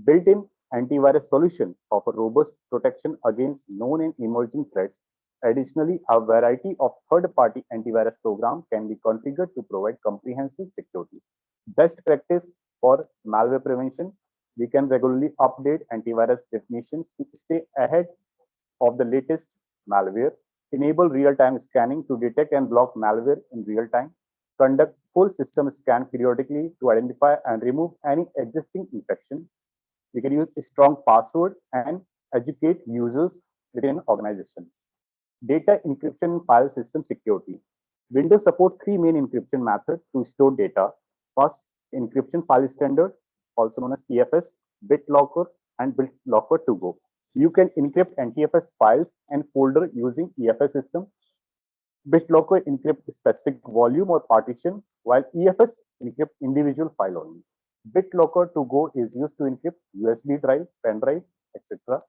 built-in antivirus solution offer robust protection against known and emerging threats. Additionally, a variety of third-party antivirus programs can be configured to provide comprehensive security. Best practice for malware prevention, we can regularly update antivirus definitions to stay ahead of the latest malware, enable real-time scanning to detect and block malware in real time, conduct full system scan periodically to identify and remove any existing infection. We can use a strong password and educate users within an organization. Data encryption and file system security. Windows support three main encryption methods to store data. First, encryption file standard, also known as EFS, BitLocker, and BitLocker to go. You can encrypt NTFS files and folder using EFS system. BitLocker encrypts specific volume or partition, while EFS encrypt individual file only. BitLocker to go is used to encrypt USB drive, pen drive, etc.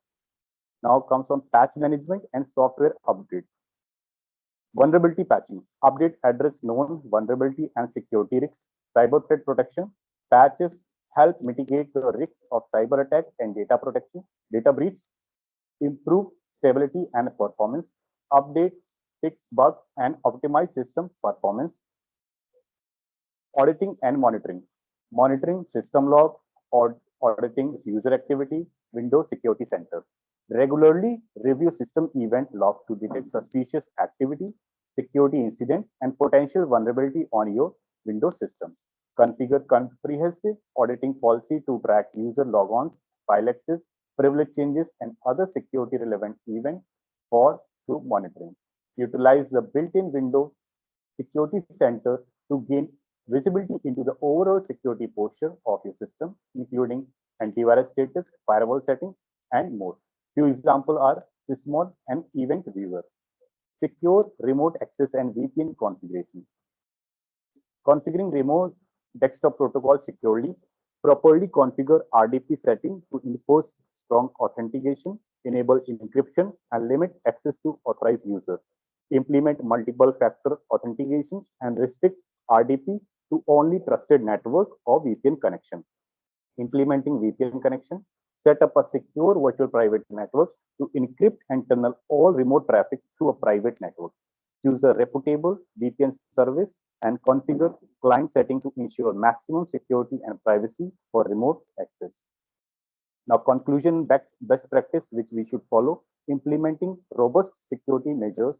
Now comes on patch management and software update. Vulnerability patching, update address known vulnerability and security risks. Cyber threat protection, patches help mitigate the risks of cyber attack and data protection, data breach, improve stability and performance, update, fix bugs, and optimize system performance. Auditing and monitoring. Monitoring system log, or auditing user activity, Windows Security Center. Regularly review system event log to detect suspicious activity, security incident, and potential vulnerability on your Windows system. Configure comprehensive auditing policy to track user logons, file access, privilege changes, and other security relevant events for through monitoring. Utilize the built-in Windows Security Center to gain visibility into the overall security posture of your system, including antivirus status, firewall settings, and more. Few examples are Sysmon and Event Viewer. Secure remote access and VPN configuration. Configuring remote desktop protocol securely. Properly configure RDP setting to enforce strong authentication, enable encryption, and limit access to authorized users. Implement multiple factor authentication and restrict RDP to only trusted network or VPN connection. Implementing VPN connection, set up a secure virtual private network to encrypt and tunnel all remote traffic through a private network. Choose a reputable VPN service and configure client setting to ensure maximum security and privacy for remote access. Now, conclusion best practice which we should follow, implementing robust security measures,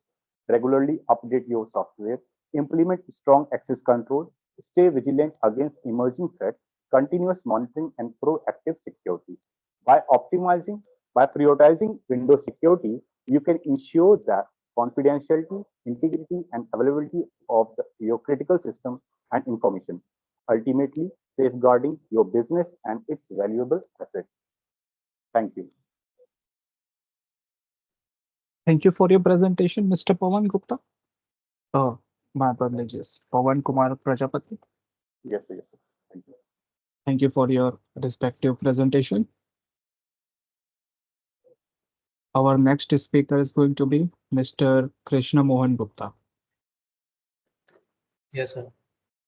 regularly update your software, implement strong access control, stay vigilant against emerging threats, continuous monitoring, and proactive security. By optimizing, by prioritizing Windows security, you can ensure that confidentiality, integrity, and availability of your critical system and information, ultimately safeguarding your business and its valuable assets. Thank you. Thank you for your presentation, Mr. Pawan Gupta. My apologies, Pawan Kumar Prajapati. Yes, yes. Thank you. Thank you for your respective presentation. Our next speaker is going to be Mr. Krishna Mohan Gupta. Yes, sir.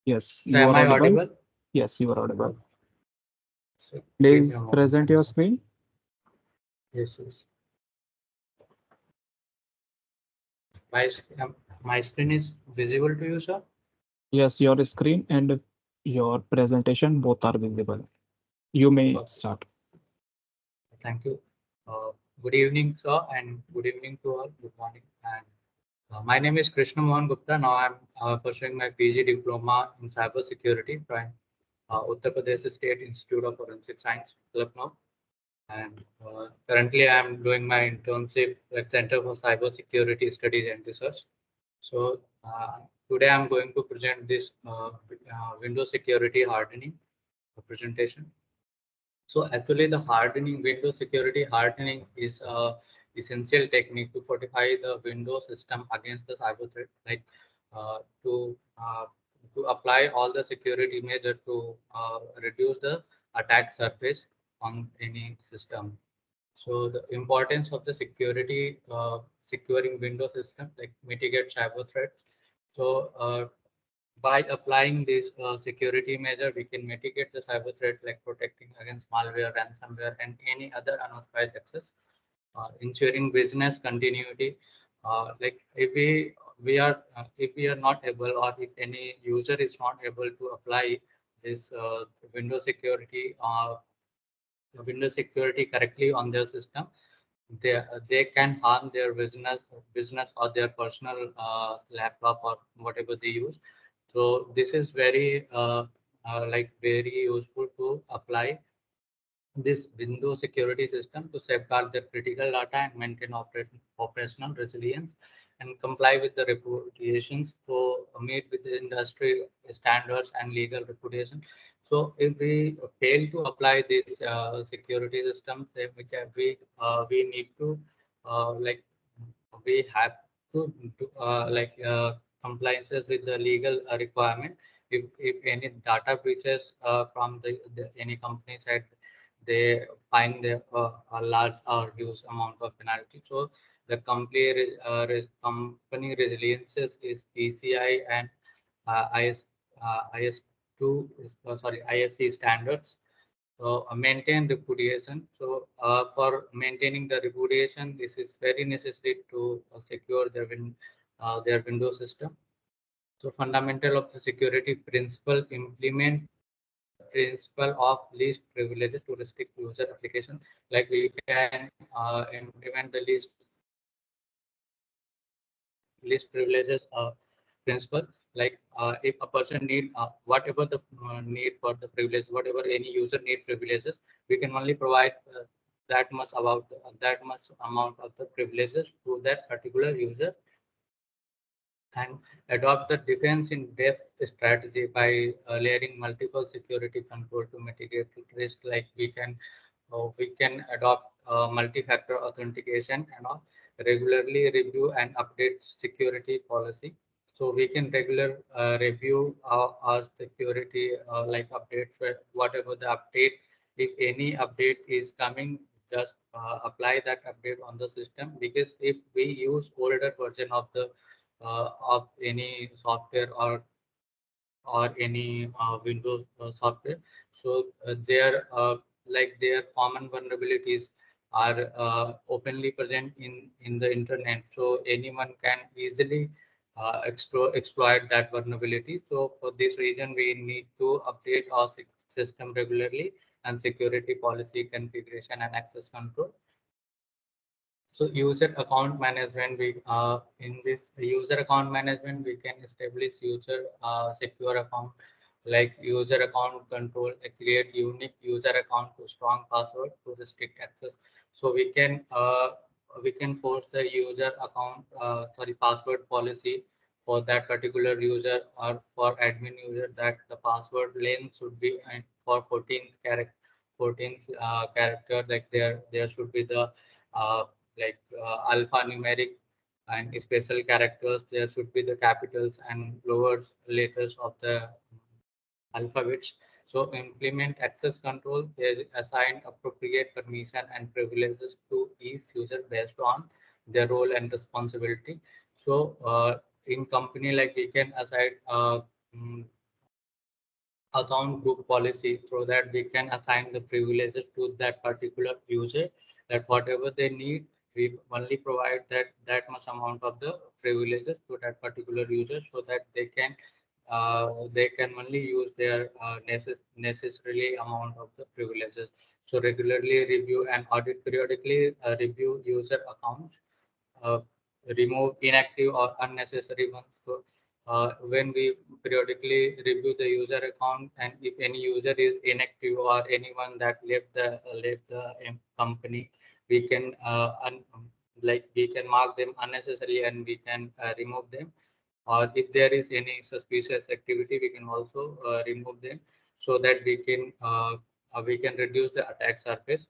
Yes, So you am are I audible. audible? Yes, you are audible. So give me a Please moment. present your screen. Yes, yes. My screen is visible to you, sir? Yes, your screen and your presentation both are visible. You may start. Thank you. Uh, Good evening, sir, and good evening to all. Good morning. And my name is Krishna Mohan Gupta. Now I'm pursuing my PG diploma in cybersecurity from Uttar Pradesh State Institute of Forensic Science, Lucknow. And currently I'm doing my internship at Center for Cybersecurity Studies and Research. So today I'm going to present this Windows security hardening presentation. So actually the Windows security hardening is a essential technique to fortify the Windows system against the cyber threat, like uh, to uh, to apply all the security measure to reduce the attack surface on any system. So the importance of the security, securing Windows system, like mitigate cyber threats. So by applying this security measure, we can mitigate the cyber threat, like protecting against malware, ransomware, and any other unauthorized access, ensuring business continuity. Like if we are not able, or if any user is not able to apply this Windows security correctly on their system, they can harm their business or their personal laptop or whatever they use. So this is very useful to apply this Windows security system to safeguard their critical data and maintain operational resilience and comply with the reputations to meet with the industry standards and legal reputation. So if we fail to apply this security system, then we need to like we have to do compliances with the legal requirement. If any data breaches from the any company side, they find a large or huge amount of penalty. So the company resiliences is PCI and IS2 ISC standards. So maintain reputation. So for maintaining the reputation, this is very necessary to secure their Windows system. So fundamental of the security principle, implement the principle of least privileges to restrict user application. Like we can implement the least privileges principle. Like if a person need whatever the need for the privilege, whatever any user need privileges, we can only provide that much amount of the privileges to that particular user. and adopt the defense in depth strategy by layering multiple security control to mitigate risk. Like we can adopt multi-factor authentication and all, regularly review and update security policy. So we can regular review our security like updates, whatever the update, if any update is coming, just apply that update on the system. Because if we use older version of any software or any Windows software. So their common vulnerabilities are openly present in the internet. So anyone can easily exploit that vulnerability. So for this reason, we need to update our system regularly and security policy configuration and access control. So user account management, we in this user account management, we can establish user secure account like user account control, create unique user account to strong password to restrict access. So we can force the user account password policy for that particular user or for admin user that the password length should be for 14th character, like there should be the uh, alphanumeric and special characters. There should be the capitals and lower letters of the alphabets. So implement access control. They assign appropriate permission and privileges to each user based on their role and responsibility. So in company, like we can assign mm, account group policy, so that we can assign the privileges to that particular user, that whatever they need, we only provide that much amount of the privileges to that particular user, so that they can only use their necessarily amount of the privileges. So regularly review and audit periodically review user accounts, uh, remove inactive or unnecessary ones. So when we periodically review the user account, and if any user is inactive or anyone that left the company, we can we can mark them unnecessary and we can remove them. Or if there is any suspicious activity, we can also remove them, so that we can reduce the attack surface.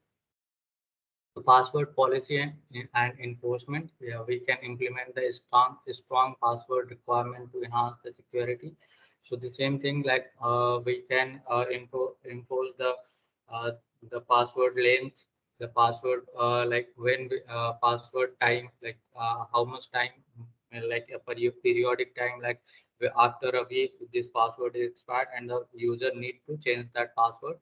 Password policy and enforcement. Yeah, we can implement the strong password requirement to enhance the security. So the same thing, like we can enforce uh, the password length, the password like when password time, like how much time, like a periodic time, like after a week this password is expired and the user need to change that password,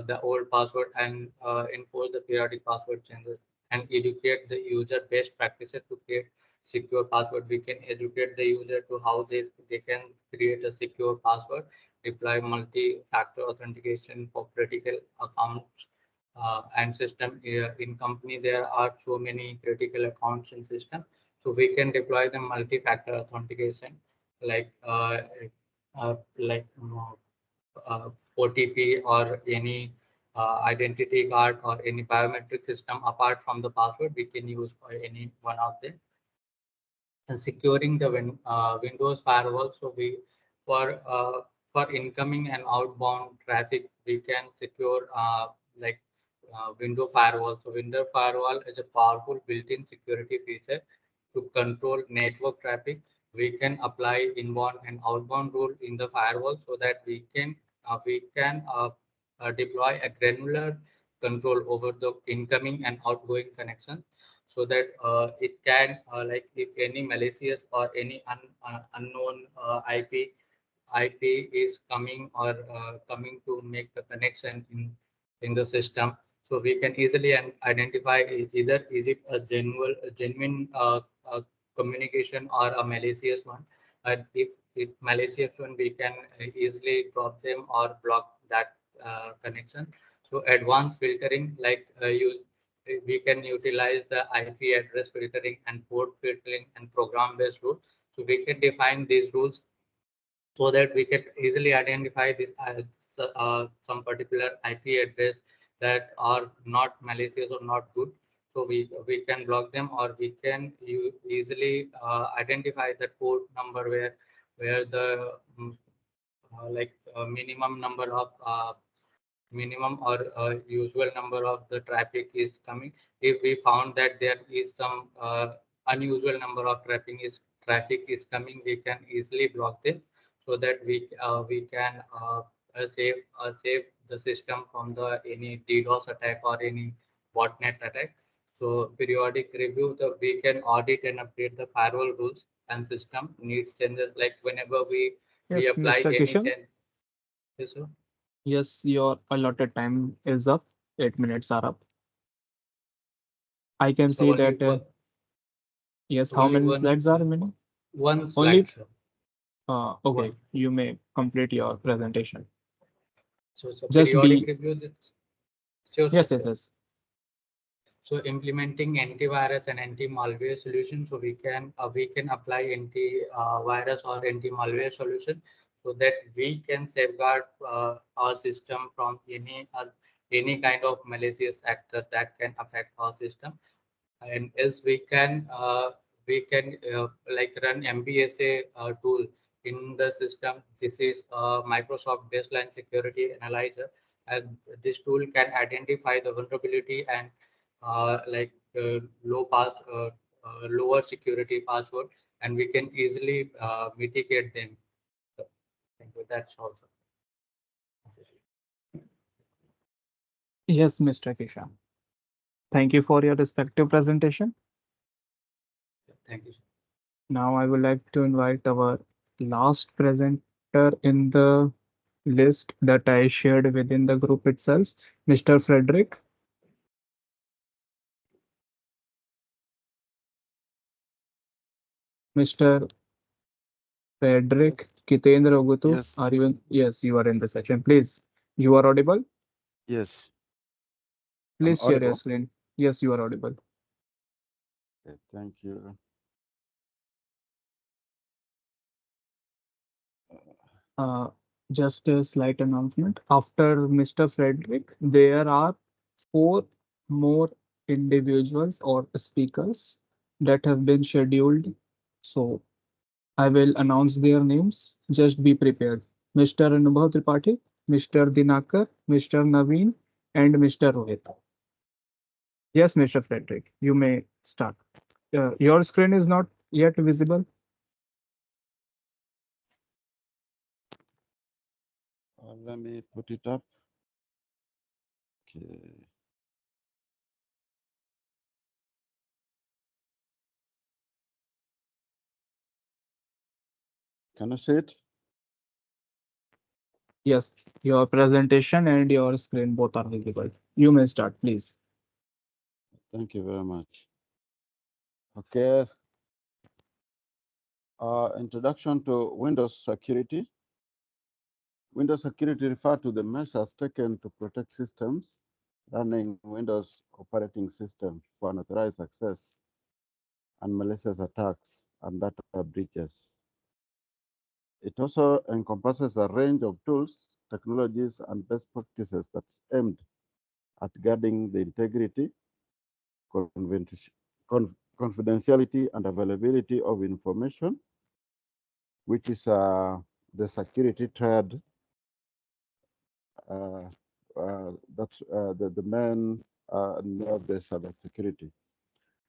the old password, and enforce the periodic password changes, and educate the user best practices to create secure password. We can educate the user to how they can create a secure password, deploy multi-factor authentication for critical accounts and system. In company, there are so many critical accounts and system, so we can deploy the multi-factor authentication like like OTP or any identity card or any biometric system apart from the password. We can use for any one of them. And securing the Windows firewall. So for incoming and outbound traffic, we can secure window firewall. So window firewall is a powerful built-in security feature to control network traffic. We can apply inbound and outbound rule in the firewall, so that we can deploy a granular control over the incoming and outgoing connection, so that it can like if any malicious or any unknown IP is coming or coming to make the connection in the system. So we can easily identify either is it a genuine communication or a malicious one. If it malicious one, we can easily drop them or block that connection. So advanced filtering, like we can utilize the IP address filtering and port filtering and program-based rules. So we can define these rules so that we can easily identify this some particular IP address that are not malicious or not good. So we can block them, or we can easily identify the port number where the like minimum number of minimum or usual number of the traffic is coming. If we found that there is some unusual number of traffic is coming, we can easily block them, so that we can save the system from the any DDoS attack or any botnet attack. So periodic review, we can audit and update the firewall rules and system needs changes, like whenever we Yes, apply Mr. any Kishan. change. Yes, sir. Yes, your allotted time is up. 8 minutes are up. I can So see that. Yes, how only many one slides are remaining? one Only. slide, sir. Okay, One. you may complete your presentation. So Just periodic be. review. Sure, sir, Yes, yes, sure. yes. So implementing antivirus and anti-malware solution. So we can apply anti-virus or anti-malware solution, so that we can safeguard our system from any kind of malicious actor that can affect our system. And else we can like run MBSA tool in the system. This is Microsoft Baseline Security Analyzer, and this tool can identify the vulnerability and like lower security password, and we can easily mitigate them. So, thank you. That's also. Yes, Mr. Kishan. Thank you for your respective presentation. Thank you, sir. Now I would like to invite our last presenter in the list that I shared within the group itself, Mr. Frederick. Mr. Frederick Kitendra Ogutu, Yes, are you in? Yes, you are in the session. Please, you are audible. yes, I'm Please share your audible. screen. Yes, you are audible. Okay, thank you. Uh, just a slight announcement. After Mr. Frederick, there are four more individuals or speakers that have been scheduled. So I will announce their names. Just be prepared. Mr. Anubhav Tripathi, Mr. Dinakar, Mr. Naveen, and Mr. Rohit. Yes, Mr. Frederick, you may start. Your screen is not yet visible. Let me put it up. Okay. Can you see it? Yes, your presentation and your screen both are visible. You may start, please. Thank you very much. Okay. Introduction to Windows security. Windows security refers to the measures taken to protect systems running Windows operating system for unauthorized access and malicious attacks and data breaches. It also encompasses a range of tools, technologies, and best practices that's aimed at guarding the integrity, confidentiality, and availability of information, which is the security thread uh, that's the main of the cybersecurity.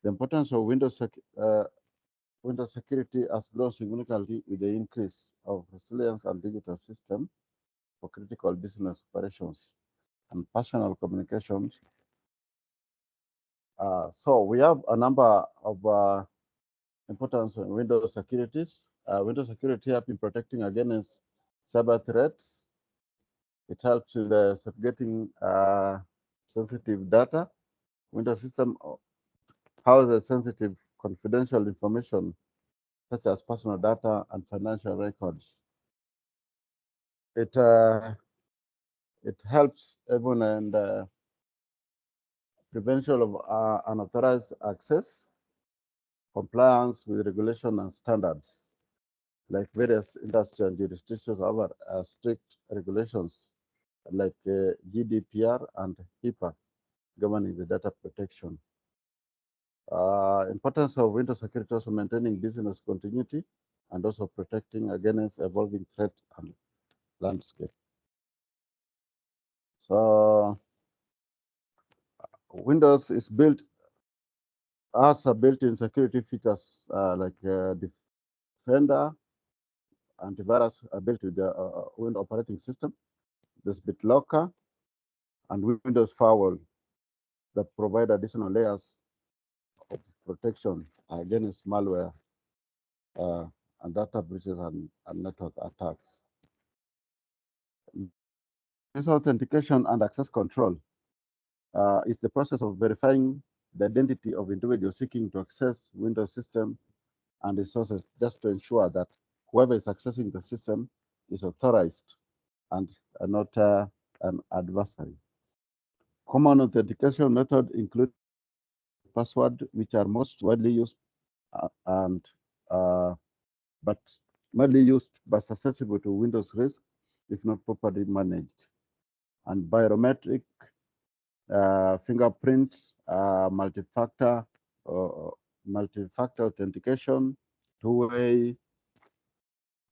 The importance of Windows security has grown significantly with the increase of resilience and digital systems for critical business operations and personal communications. So we have a number of importance of Windows securities. Windows security helps in protecting against cyber threats. It helps in the getting sensitive data. Windows system houses sensitive confidential information such as personal data and financial records. It it helps even in the prevention of unauthorized access, compliance with regulation and standards. Like various industrial jurisdictions have strict regulations like GDPR and HIPAA governing the data protection. Importance of Windows security also maintaining business continuity and also protecting against evolving threat and landscape. So Windows is built as a built-in security features like Defender, antivirus built with the Windows operating system, this BitLocker, and Windows Firewall that provide additional layers of protection against malware uh, and data breaches and network attacks. User authentication and access control is the process of verifying the identity of individuals seeking to access Windows system and resources just to ensure that whoever is accessing the system is authorized and not an adversary. Common authentication methods include passwords, which are most widely used and but mainly used but susceptible to Windows risk if not properly managed, and biometric fingerprints, multi-factor authentication, two-way.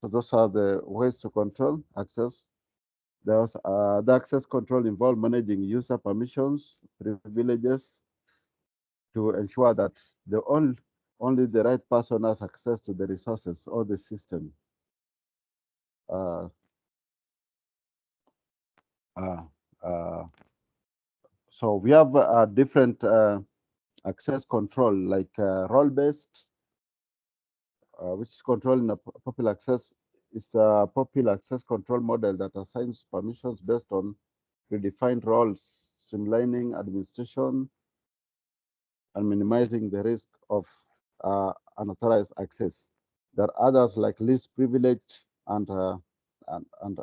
So those are the ways to control access. The access control involve managing user permissions, privileges to ensure that only the right person has access to the resources or the system. Uh, uh, uh, so we have different access control like role-based, which is controlling a popular access. Is a popular access control model that assigns permissions based on predefined roles, streamlining administration and minimizing the risk of unauthorized access. There are others like least privilege and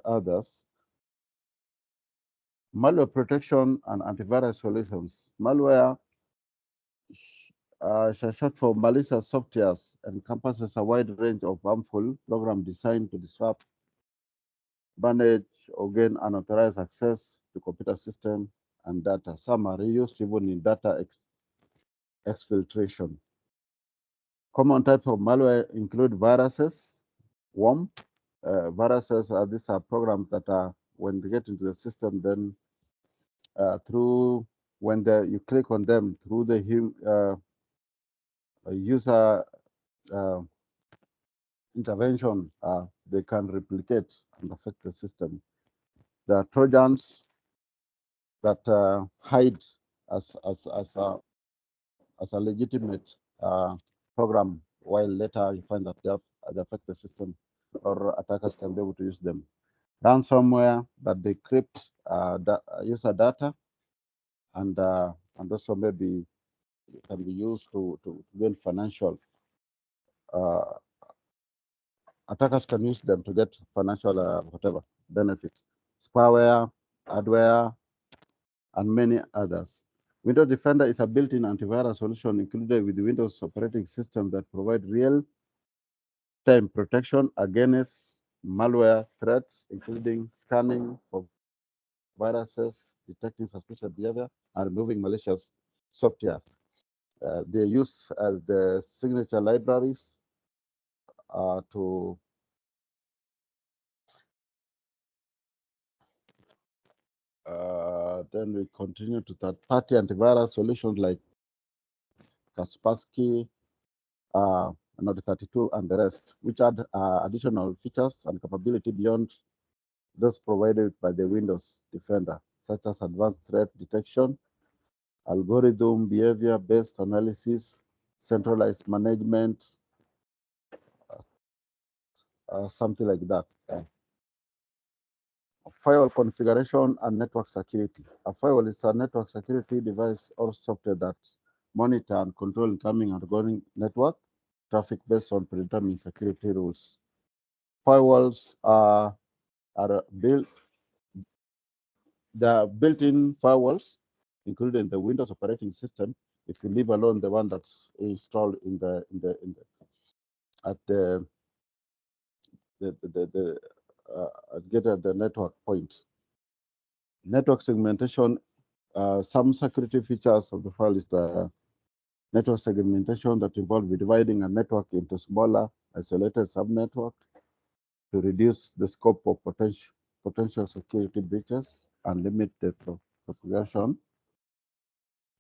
others. Malware protection and antivirus solutions. Malware, short for malicious softwares, encompasses a wide range of harmful programs designed to disrupt, manage, or gain unauthorized access to computer system and data. Some are reused even in data exfiltration. Common types of malware include viruses, worm. Viruses these are programs that are when they get into the system, then through when you click on them through the user intervention, they can replicate and affect the system. There are Trojans that hide as a legitimate program, while later you find that they affect the system, or attackers can be able to use them. Ransomware that decrypt user data and also maybe can be used to gain financial. Attackers can use them to get financial whatever benefits. Spyware, hardware, and many others. Windows Defender is a built-in antivirus solution included with the Windows operating system that provide real-time protection against malware threats, including scanning for viruses, detecting suspicious behavior, and removing malicious software. They use the signature libraries to then we continue to third-party antivirus solutions like Kaspersky, Node 32, and the rest, which add additional features and capability beyond those provided by the Windows Defender, such as advanced threat detection, algorithm behavior-based analysis, centralized management, something like that. Firewall configuration and network security. A firewall is a network security device or software that monitor and control incoming and outgoing network traffic based on predetermined security rules. Firewalls are built. The built-in firewalls, including the Windows operating system, if you leave alone the one that's installed at get at the network point. Network segmentation. Some security features of the file is the network segmentation that involve dividing a network into smaller isolated subnetworks to reduce the scope of potential security breaches and limit the propagation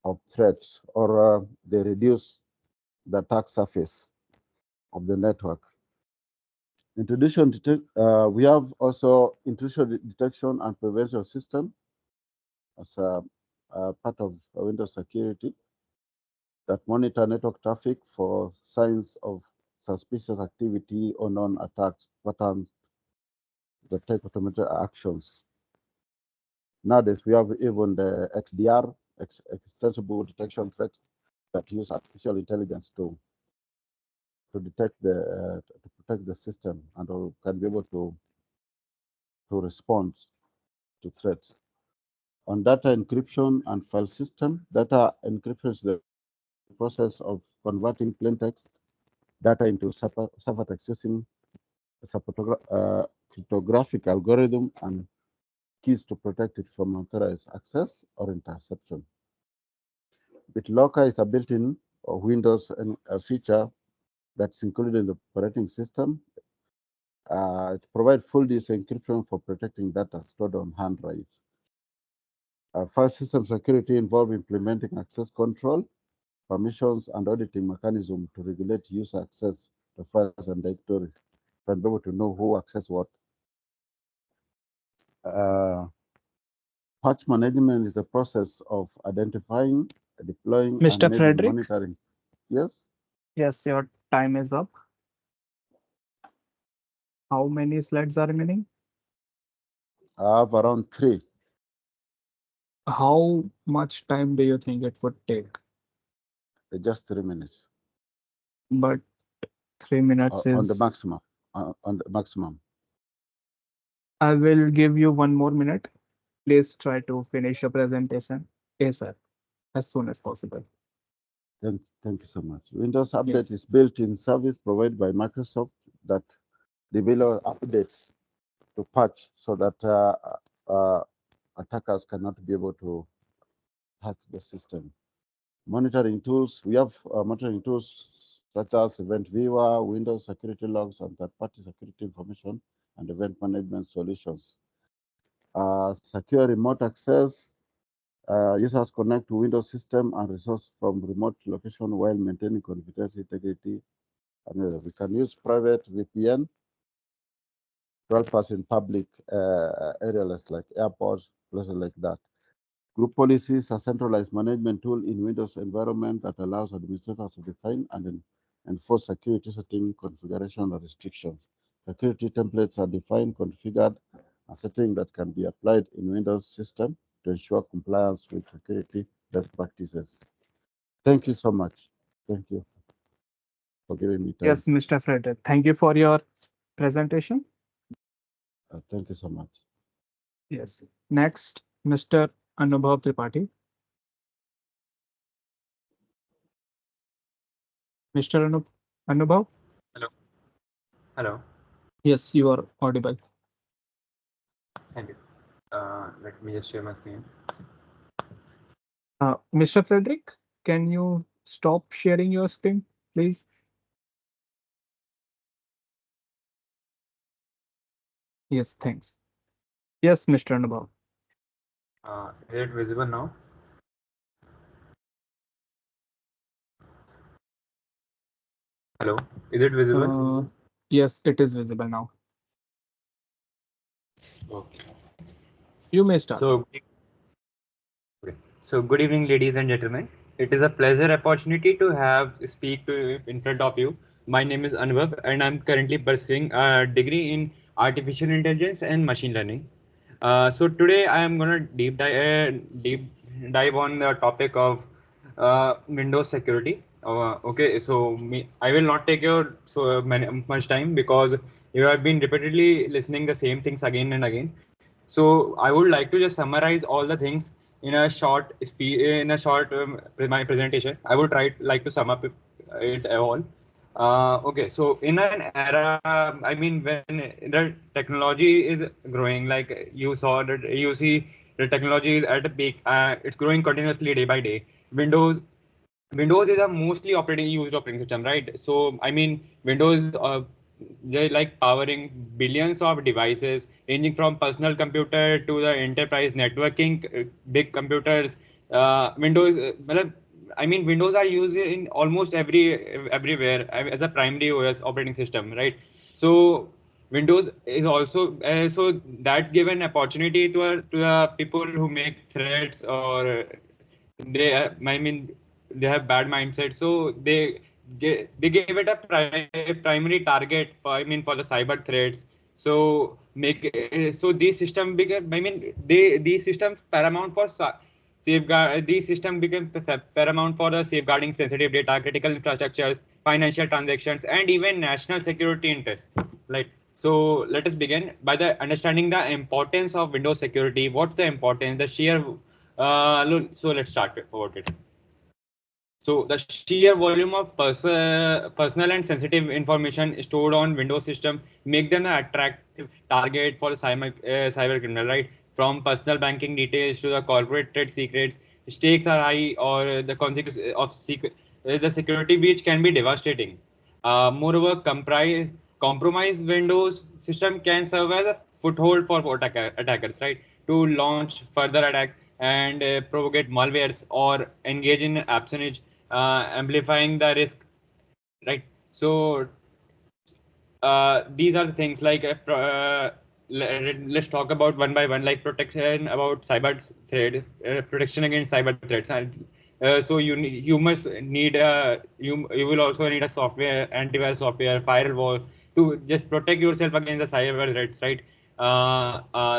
of threats, or they reduce the attack surface of the network. We have also intrusion detection and prevention system as a part of Windows security that monitor network traffic for signs of suspicious activity or known attacks patterns that take automated actions. Nowadays, we have even the XDR, extensible detection threat, that use artificial intelligence to detect to protect the system and can be able to respond to threats. On data encryption and file system, data encryption is the process of converting plain text data into ciphertext using cryptographic algorithm and keys to protect it from unauthorized access or interception. BitLocker is a built-in Windows feature that's included in the operating system. It provides full disk encryption for protecting data stored on hard drive. File system security involves implementing access control, permissions, and auditing mechanism to regulate user access to files and directories, and be able to know who access what. Patch management is the process of identifying, deploying, and Mr. maybe Frederick, monitoring. Yes, yes, your time is up. How many slides are remaining? I have around 3. How much time do you think it would take? Just 3 minutes. But 3 minutes On the is. maximum. On the maximum. I will give you 1 more minute. Please try to finish your presentation ASAP, as soon as possible. Thank you so much. Windows Update Yes. is built-in service provided by Microsoft that develop updates to patch so that attackers cannot be able to hack the system. Monitoring tools, we have monitoring tools such as Event Viewer, Windows Security Logs, and third-party security information, and event management solutions. Secure remote access, users connect to Windows system and resource from remote location while maintaining confidentiality, integrity. And we can use private VPN to help us in public areas like airports, places like that. Group policies, a centralized management tool in Windows environment that allows administrators to define and enforce security setting, configuration, or restrictions. Security templates are defined, configured, and setting that can be applied in Windows system to ensure compliance with security best practices. Thank you so much. Thank you for giving me time. Yes, Mr. Frederick, thank you for your presentation. Thank you so much. Yes. Next, Mr. Anubhav Tripathi. Mr. Anubhav? Hello. Hello. Yes, you are audible. Thank you. Let me just share my screen. Mr. Frederick, can you stop sharing your screen, please? Yes, thanks. Yes, Mr. Anubhav. Is it visible now? Hello. Is it visible? Yes, it is visible now. Okay. You may start. So good evening, ladies and gentlemen. It is a pleasure opportunity to have speak in front of you. My name is Anubhav, and I'm currently pursuing a degree in artificial intelligence and machine learning. So today I am gonna deep dive on the topic of Windows security. Okay, so I will not take your much time because you have been repeatedly listening the same things again and again. So I would like to just summarize all the things in a short my presentation. I would like to sum up it all. Okay, so in an era, I mean, when the technology is growing, like you saw that you see the technology is at a peak, it's growing continuously day by day. Windows Windows is a mostly used operating system, right? So I mean, Windows, they're like powering billions of devices, ranging from personal computer to the enterprise networking, big computers. Windows, I mean, Windows are used in almost everywhere as a primary OS operating system, right? So Windows is also so that give an opportunity to the people who make threats, or I mean, they have bad mindset, so they gave it a primary target for, I mean, for the cyber threats. So so these system became, I mean, these systems paramount for safeguard. These system became paramount for the safeguarding sensitive data, critical infrastructures, financial transactions, and even national security interests. Right. So let us begin by the understanding the importance of Windows security. What's the importance? The sheer so let's start about it. So the sheer volume of personal and sensitive information stored on Windows system make them an attractive target for cyber criminal, right? From personal banking details to the corporate trade secrets, stakes are high, or the consequence of the security breach can be devastating. Moreover, compromised Windows system can serve as a foothold for attackers, right? To launch further attacks and propagate malwares or engage in espionage, amplifying the risk, right? So these are the things like let's talk about one by one, like protection about cyber threat, protection against cyber threats. And so you must need you will also need a software, antivirus software, firewall to just protect yourself against the cyber threats, right?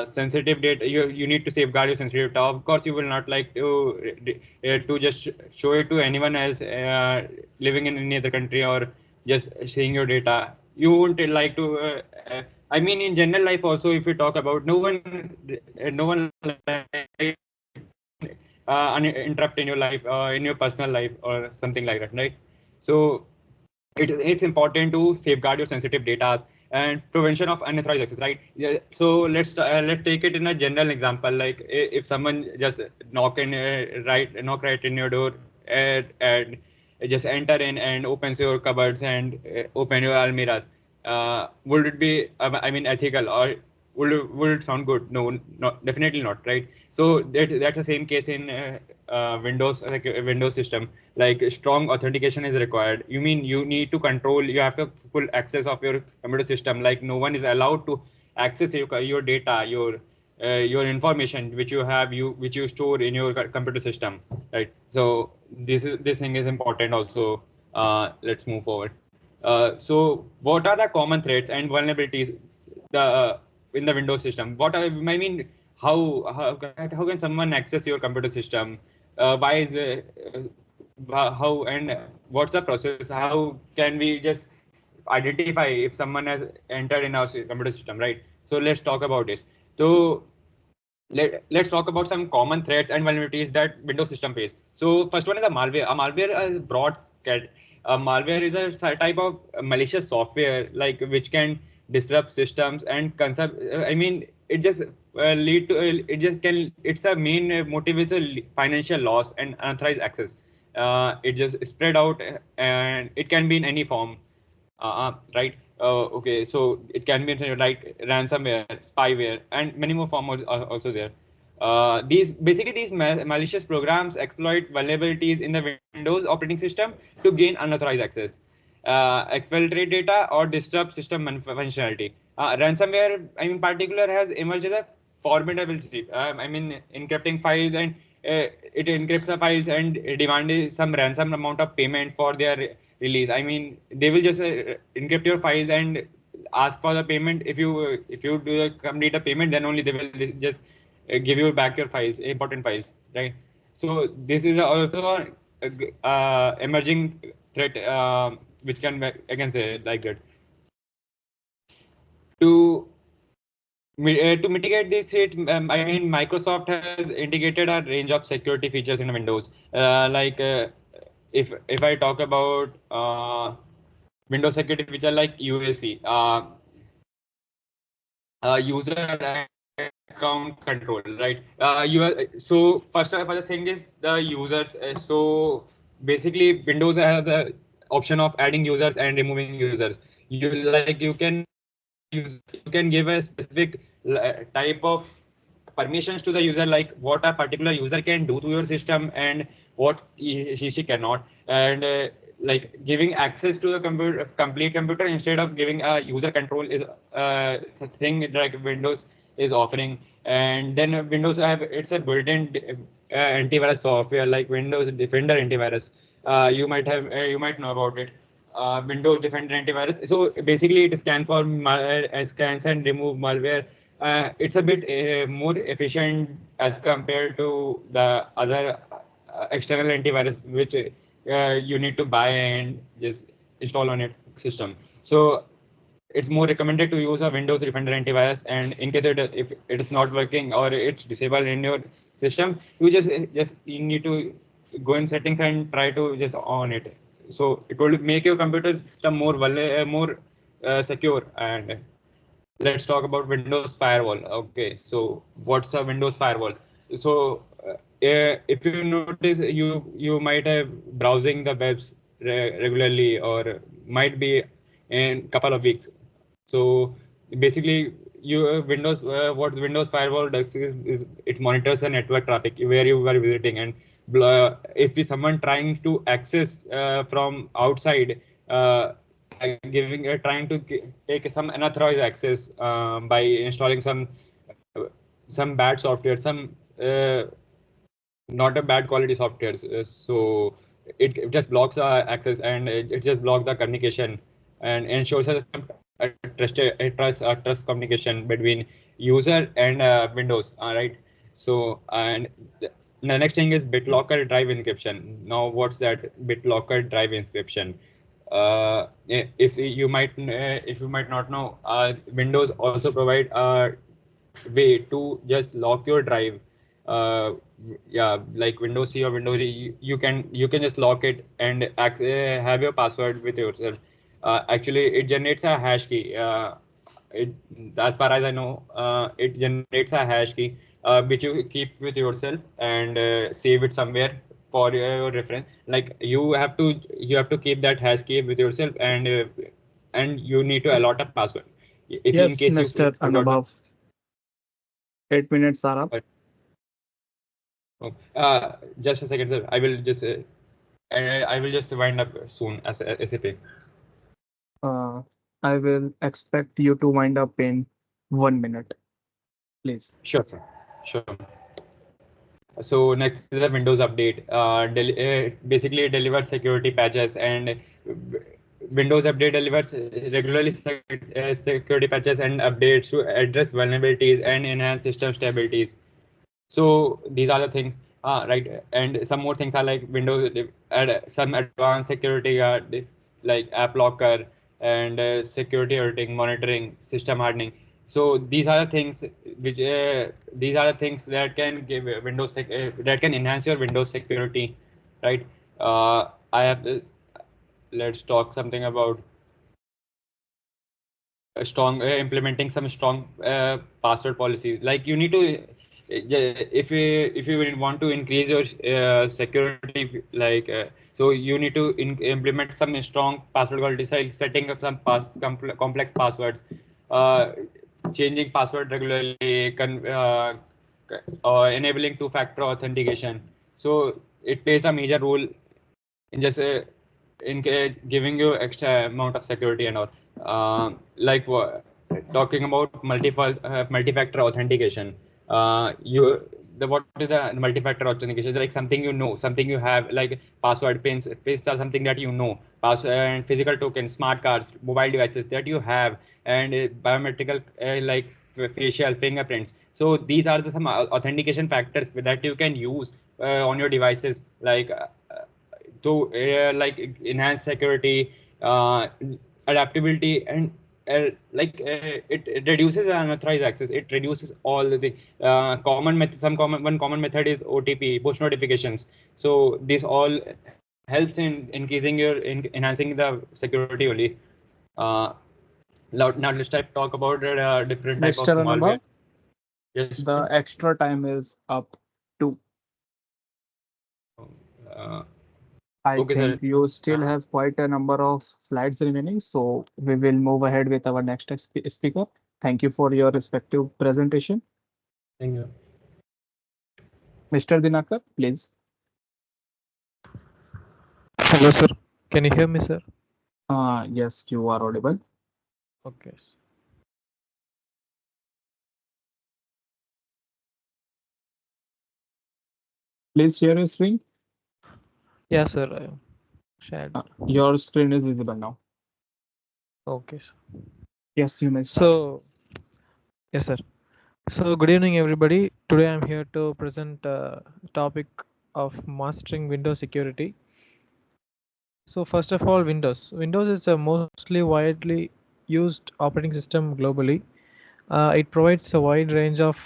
Sensitive data, you need to safeguard your sensitive data. Of course, you will not like to just show it to anyone else living in any other country, or just seeing your data. You won't like to. I mean, in general life also, if you talk about, no one like interrupt in your life, in your personal life, or something like that, right? So it's important to safeguard your sensitive data and prevention of unauthorized access, right? Yeah, so let's take it in a general example, like if someone just knock right in your door, and just enter in and opens your cupboards and open your almirahs, would it be I mean ethical, or would it sound good? No, not definitely not, right? So that's the same case in Windows, like Windows system. Like strong authentication is required. You mean you need to control, you have to full access of your computer system. Like no one is allowed to access your data, your information which which you store in your computer system, right? So this thing is important also. Let's move forward. So what are the common threats and vulnerabilities in the Windows system? What are, I mean, how can someone access your computer system? Why is how, and what's the process? How can we just identify if someone has entered in our computer system, right? So let's talk about it. So let's talk about some common threats and vulnerabilities that Windows system face. So first one is the malware. A malware is broad cat. A malware is a type of malicious software, like which can disrupt systems and concept. I mean, it just lead to it just can. It's a main motive is a financial loss and unauthorized access. It just spread out, and it can be in any form. Right. Okay, so it can be like ransomware, spyware, and many more forms are also there. These malicious programs exploit vulnerabilities in the Windows operating system to gain unauthorized access, exfiltrate data, or disrupt system functionality. Ransomware, I mean, particular has emerged as a formidable threat. I mean, encrypting files, and it encrypts the files and demand some ransom amount of payment for their release. I mean, they will just encrypt your files and ask for the payment. If you do complete the payment, then only they will just give you back your files, important files, right? So this is also emerging threat, which can, I can say like that. To to mitigate this threat, I mean, Microsoft has integrated a range of security features in Windows. If I talk about Windows security feature like UAC, user account control, right? So first of all, the thing is the users. So basically Windows has the option of adding users and removing users. You can give a specific type of permissions to the user, like what a particular user can do to your system and what she cannot, and like giving access to the computer, complete computer, instead of giving a user control is the thing like Windows is offering. And then Windows have it's a built-in antivirus software like Windows Defender antivirus. You might know about it. Windows Defender antivirus. So basically, it scans for scans and remove malware. It's a bit more efficient as compared to the other external antivirus, which you need to buy and just install on your system. So it's more recommended to use a Windows Defender antivirus. And in case if it is not working or it's disabled in your system, you need to go in settings and try to just on it. So it will make your computer system more secure. And let's talk about Windows Firewall. Okay, so what's a Windows Firewall? So if you notice, you might have browsing the webs regularly, or might be in couple of weeks. So basically, Windows what Windows Firewall does is it monitors the network traffic where you were visiting, and if someone trying to access from outside, trying to take some unauthorized access by installing uh, some bad software, some not a bad quality software. So it just blocks access, and it just blocks the communication and ensures a trust communication between user and Windows. All right. So and the next thing is BitLocker drive encryption. Now, what's that BitLocker drive encryption? If you might not know, Windows also provide a way to just lock your drive. uh, yeah, like Windows C or Windows E, you can just lock it and have your password with yourself. Actually, it generates a hash key. As far as I know, it generates a hash key which you keep with yourself and save it somewhere for your reference. Like you have to keep that hash key with yourself, and you need to allot a password if in Yes, case you Mr. forgot. Anubhav. 8 minutes are up. Oh, just a second, sir. I will just wind up soon as SAP. Uh, I will expect you to wind up in 1 minute, please. Sure, sir. Sure. So next is the Windows update. Basically, it delivers security patches, and Windows Update delivers regularly security patches and updates to address vulnerabilities and enhance system stabilities. So these are the things, right? And some more things are like Windows add some advanced security like app locker and security auditing, monitoring, system hardening. So these are the things that can give that can enhance your Windows security, right? I have Let's talk something about a strong implementing some strong password policies. Like you need to if you want to increase your security, like so you need to implement some strong password quality, like setting up some complex passwords, uh, changing password regularly, enabling two-factor authentication. So it plays a major role in just giving you extra amount of security and all. Like talking about multi-factor authentication. You the What is the multi-factor authentication? It's like something you know, something you have, like password pins. Pins are something that you know. And physical tokens, smart cards, mobile devices that you have, and biometrical like facial fingerprints. So these are some authentication factors that you can use on your devices, like to like enhance security, adaptability, and it reduces unauthorized access. It reduces all the common method. One common method is OTP, push notifications. So this all helps in increasing enhancing the security only. Uh, now let's talk about different type of Mr. malware. Anubhav, Yes, the extra time is up too. uh, I Okay, sir. think you still have quite a number of slides remaining, so we will move ahead with our next speaker. Thank you for your respective presentation. Thank you. Mr. Dinakar, please. Hello, sir. Can you hear me, sir? Yes, you are audible. Okay. Please share your screen. Yeah, sir. I shared. Your screen is visible now. Okay, sir. Yes, you may start. So, yes, sir. So, good evening, everybody. Today, I'm here to present a topic of mastering Windows security. So, first of all, Windows. Windows is a mostly widely used operating system globally. It provides a wide range of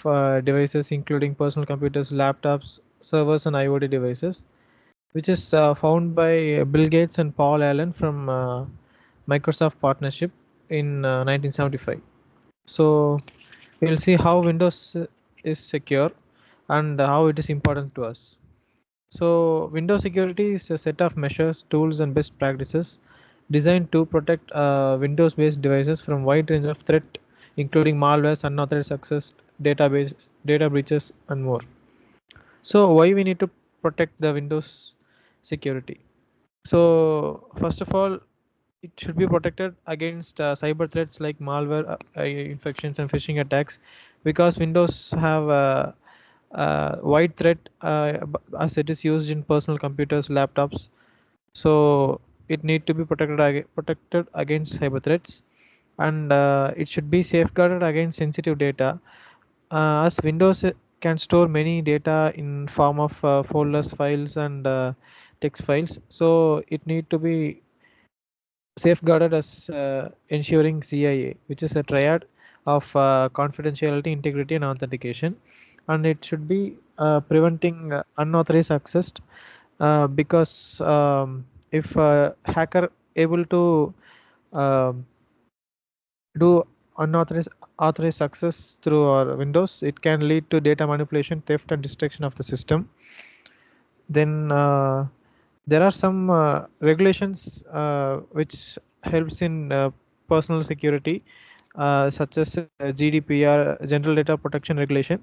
devices, including personal computers, laptops, servers, and IoT devices, which is found by Bill Gates and Paul Allen from Microsoft partnership in 1975. So we'll see how Windows is secure and how it is important to us. So Windows security is a set of measures, tools, and best practices designed to protect Windows-based devices from wide range of threat, including malwares, unauthorized access, data breaches, and more. So why we need to protect the Windows security? So first of all, it should be protected against cyber threats like malware infections and phishing attacks, because Windows have a wide threat as it is used in personal computers, laptops. So it need to be protected against cyber threats, and it should be safeguarded against sensitive data, as Windows can store many data in form of folders, files, and text files. So it need to be safeguarded as ensuring CIA, which is a triad of confidentiality, integrity, and authentication. And it should be preventing unauthorized access, because if a hacker able to um, do unauthorized authorized access through our Windows, it can lead to data manipulation, theft, and destruction of the system. Then there are some regulations which helps in personal security, such as GDPR, General Data Protection Regulation.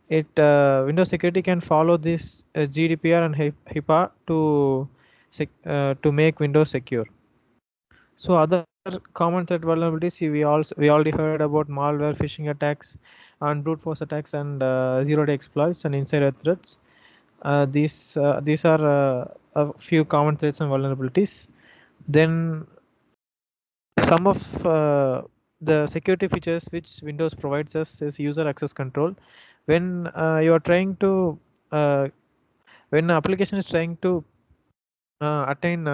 Windows security can follow this GDPR and HIPAA to make Windows secure. So other common threat vulnerabilities, we already heard about malware, phishing attacks, and brute force attacks, and zero-day exploits and insider threats. These are a few common threats and vulnerabilities. Then some of the security features which Windows provides us is user access control. When you are trying to when an application is trying to attain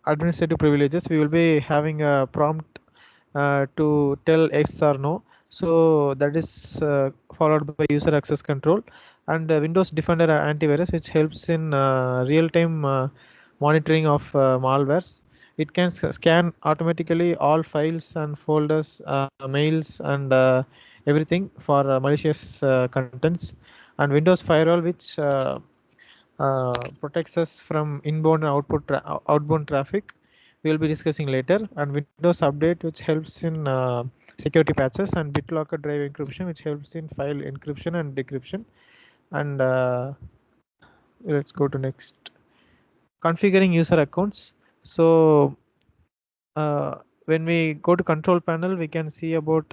administrative privileges, we will be having a prompt to tell yes or no. So that is followed by user access control, and Windows Defender antivirus, which helps in real-time monitoring of malwares. It can scan automatically all files and folders, mails, and everything for malicious contents. And Windows Firewall, which protects us from inbound and outbound traffic, we will be discussing later. And Windows Update, which helps in security patches, and BitLocker drive encryption, which helps in file encryption and decryption. And let's go to next, configuring user accounts. So when we go to control panel, we can see about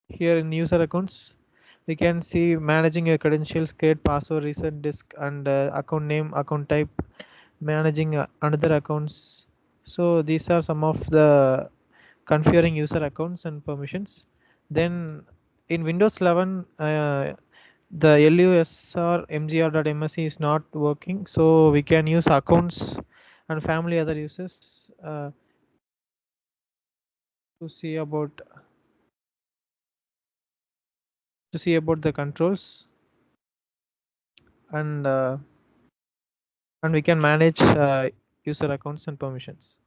here in user accounts, we can see managing your credentials, create password, reset disk, and account name, account type, managing another accounts. So these are some of the configuring user accounts and permissions. Then in Windows 11, the LUSR mgr.msc is not working, so we can use accounts and family other uses to see about the controls, and we can manage user accounts and permissions.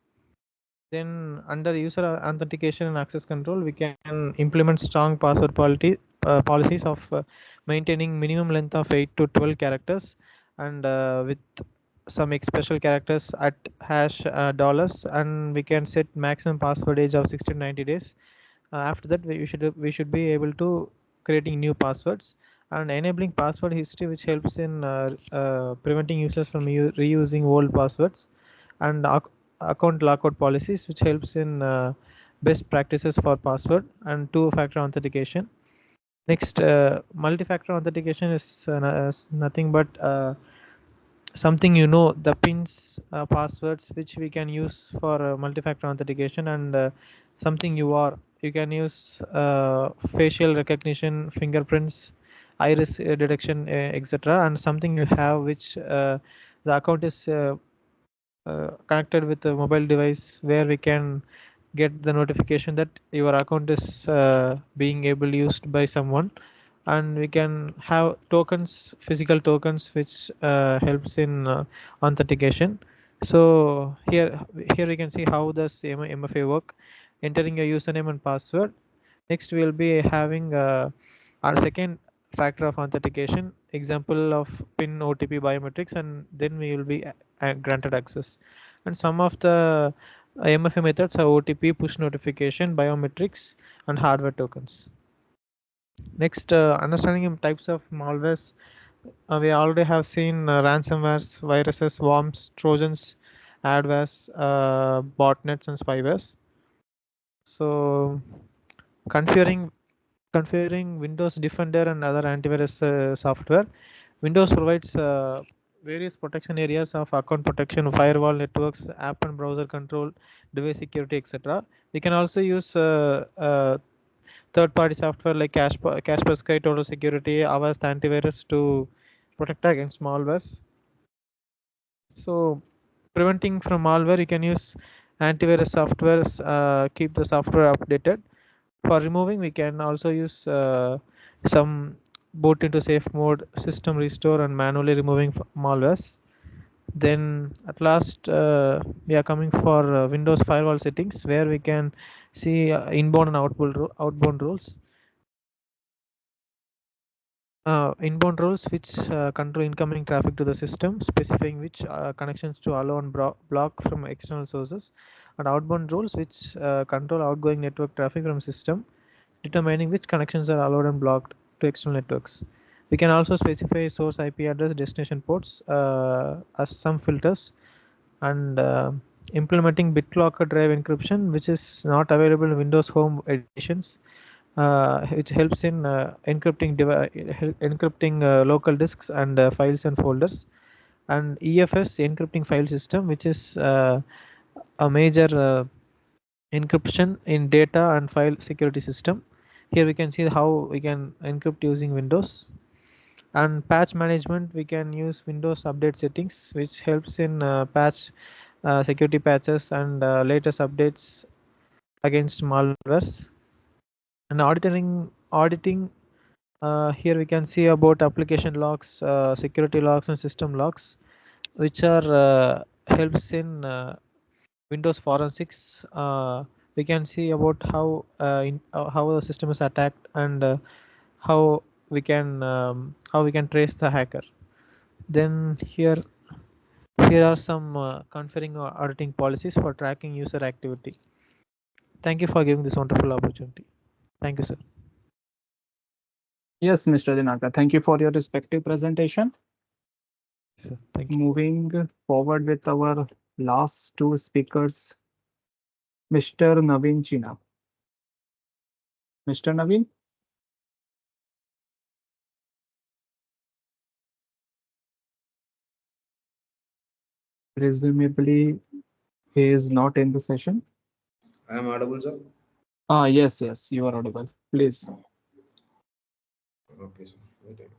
Then under user authentication and access control, we can implement strong password policies of maintaining minimum length of 8 to 12 characters, and with some special characters at hash dollars, and we can set maximum password age of 60 to 90 days. After that, we should be able to creating new passwords and enabling password history, which helps in preventing users from reusing old passwords, and account lockout policies, which helps in best practices for password and two-factor authentication. Next, multi-factor authentication is nothing but something, the pins, passwords which we can use for multi-factor authentication, and something you can use facial recognition, fingerprints, iris detection, etc., and something you have which the account is connected with a mobile device, where we can get the notification that your account is being able used by someone, and we can have tokens, physical tokens, which helps in authentication. So here we can see how does MFA work. Entering a username and password. Next, we will be having our second factor of authentication, example of PIN, OTP, biometrics, and then we will be granted access. And some of the MFA methods are OTP, push notification, biometrics, and hardware tokens. Next, understanding types of malwares. We already have seen ransomwares, viruses, worms, trojans, adwares, botnets, and spywares. So configuring Windows Defender and other antivirus software. Windows provides various protection areas of account protection, firewall, networks, app and browser control, device security, etc. We can also use third-party software like Kaspersky, Total Security, Avast Antivirus to protect against malwares. So, preventing from malware, you can use antivirus softwares, keep the software updated. For removing, we can also use some boot into safe mode, system restore, and manually removing malwares. Then at last, we are coming for Windows firewall settings, where we can see inbound and outbound rules. Inbound rules which control incoming traffic to the system, specifying which connections to allow and block from external sources, and outbound rules which control outgoing network traffic from system, determining which connections are allowed and blocked to external networks. We can also specify source IP address, destination ports as some filters, and implementing BitLocker drive encryption, which is not available in Windows Home editions, which helps in encrypting local disks and files and folders, and EFS encrypting file system, which is a major encryption in data and file security system. Here we can see how we can encrypt using Windows. And patch management, we can use Windows update settings, which helps in patch security patches and latest updates against malwares. And auditing, here we can see about application logs, security logs, and system logs, which are helps in Windows forensics. We can see about how the system is attacked, and how we can trace the hacker. Then here are some conferring or auditing policies for tracking user activity. Thank you for giving this wonderful opportunity. Thank you, sir. Yes, Mr. Dinaka, thank you for your respective presentation. Sir, thank you. Moving forward with our last two speakers, Mr. Naveen China. Mr. Naveen? Presumably, he is not in the session. I am audible, sir. Yes, yes, you are audible. Please. Okay, sir. Wait a minute.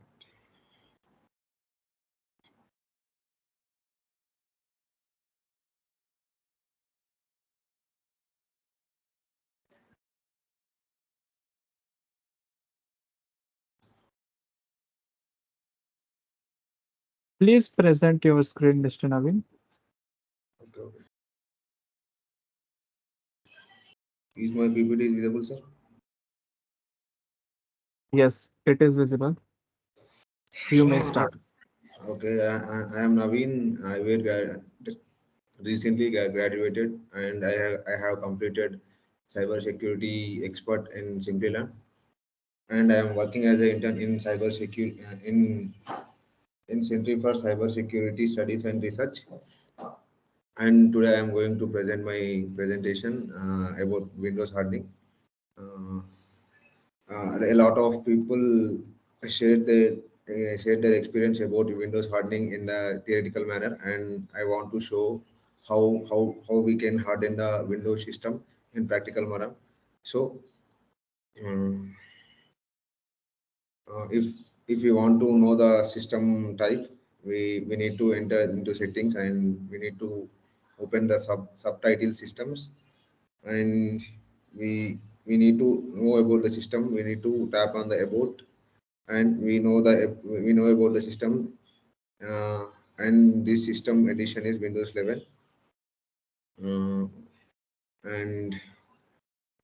Please present your screen, Mr. Naveen. Okay, okay. Is my PPT visible, sir? Yes, it is visible. You may start. Okay, I am Naveen. Just recently graduated, and I have completed cybersecurity expert in Simpliland, and I am working as an intern in cybersecurity in Center for Cybersecurity Studies and Research. And today I am going to present my presentation about Windows hardening. Uh, a lot of people shared their shared their experience about Windows hardening in the theoretical manner, and I want to show how we can harden the Windows system in practical manner. So, um, if we want to know the system type, we need to enter into settings, and we need to open the subtitle systems, and we need to know about the system. We need to tap on the about, and we know about the system, uh, and this system edition is Windows 11. uh, and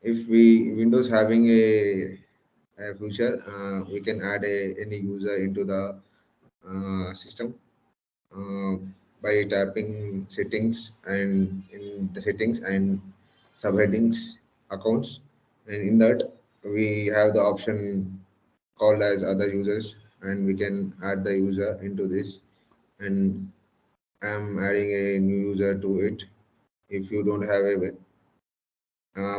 if we Windows having a feature, we can add any user into the system uh, by tapping settings, and in the settings and subheadings accounts, and in that we have the option called as other users, and we can add the user into this, and I'm adding a new user to it. If you don't have a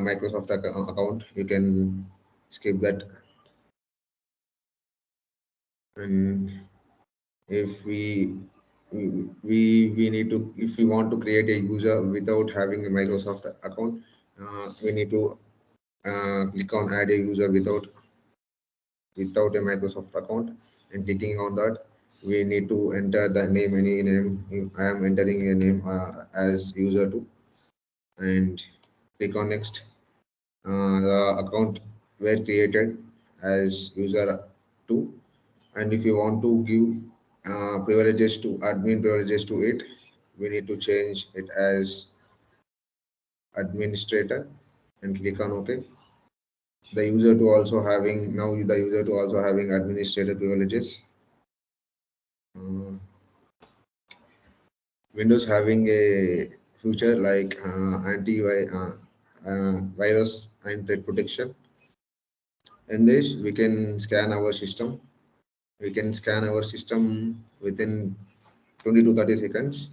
Microsoft account, you can skip that. And if we need to, if we want to create a user without having a Microsoft account, we need to click on add a user without a Microsoft account, and clicking on that, we need to enter the name, any name. I am entering a name as user 2, and click on next. The account were created as user 2, and if you want to give privileges to admin privileges to it, we need to change it as administrator, and click on OK. The user to also having now the user to also having administrator privileges. uh, Windows having a feature like virus and threat protection. In this, we can scan our system. We can scan our system within 20 to 30 seconds.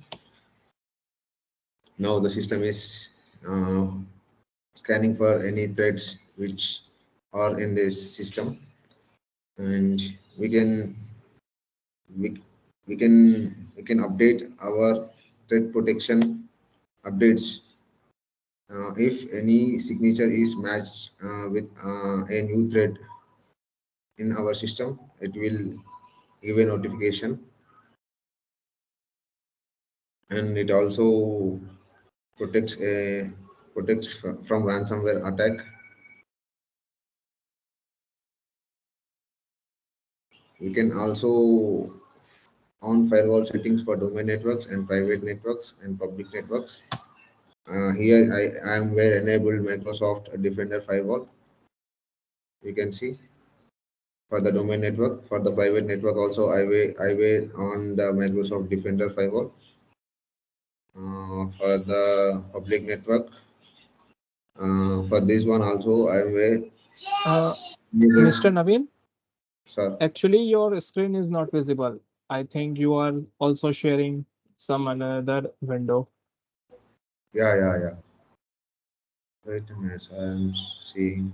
Now the system is uh, scanning for any threats which are in this system, and we can we, we can update our threat protection updates. If any signature is matched with a new thread in our system, it will give a notification, and it also protects from ransomware attack. We can also on firewall settings for domain networks and private networks and public networks. Here I am where enabled Microsoft Defender firewall. You can see for the domain network. For the private network also, I were on the Microsoft Defender firewall. For the public network, for this one also, I were Uh, enabled. Mr. Naveen, Sir, actually your screen is not visible. I think you are also sharing some another window. yeah. Wait a minute, I am seeing.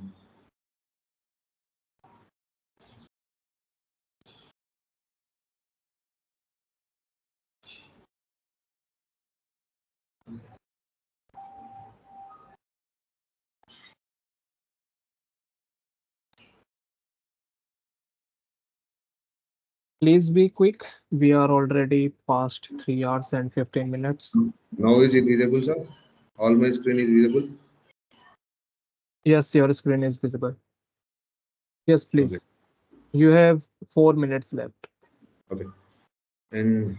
Please be quick. We are already past 3 hours and 15 minutes. Now is it visible, sir? All my screen is visible. Yes, your screen is visible. Yes, Okay. please. You have 4 minutes left. Okay. And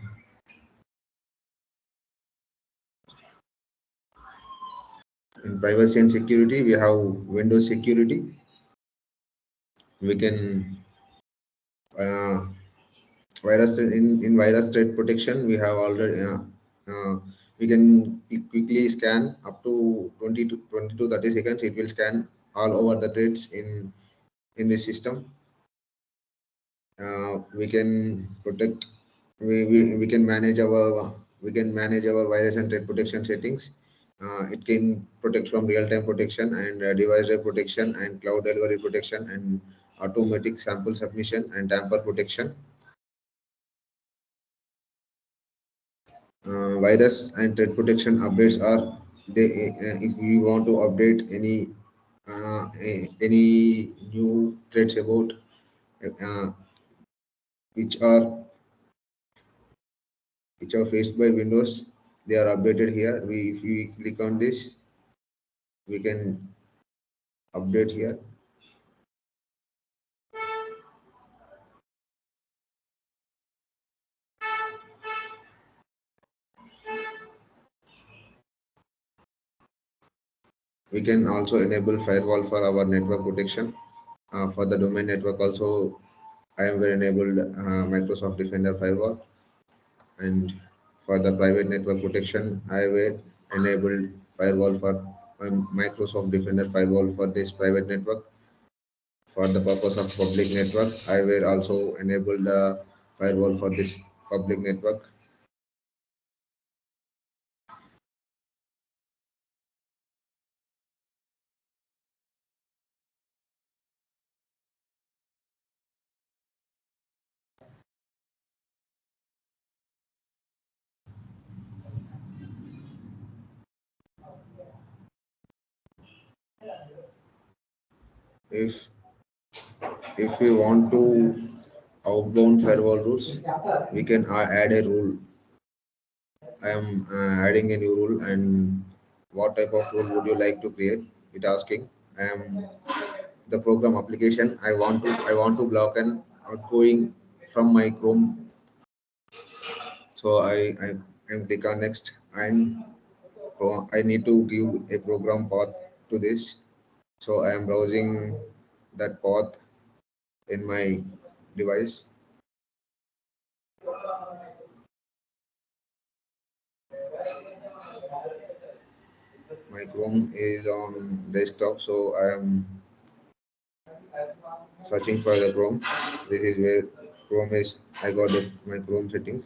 in privacy and security, we have Windows security. We can Virus in virus threat protection, we have already we can quickly scan up to 20 to 30 seconds. It will scan all over the threads in the system. We can protect. We can manage our virus and threat protection settings. It can protect from real-time protection and device drive protection and cloud delivery protection and automatic sample submission and tamper protection. Virus and threat protection updates are they if we want to update any new threats about uh, which are faced by Windows, they are updated here. If we click on this, we can update here. We can also enable firewall for our network protection. For the domain network also, I have enabled Microsoft Defender Firewall. And for the private network protection, I have enabled firewall for Microsoft Defender Firewall for this private network. For the purpose of public network, I will also enable the firewall for this public network. If we want to outbound firewall rules, we can add a rule. I am adding a new rule, and what type of rule would you like to create? It asking. I am the program application. I want to block an outgoing from my Chrome. So I click on next, and I need to give a program path to this. So I am browsing that path in my device. My Chrome is on desktop, so I am searching for the Chrome. This is where Chrome is. I got my Chrome settings,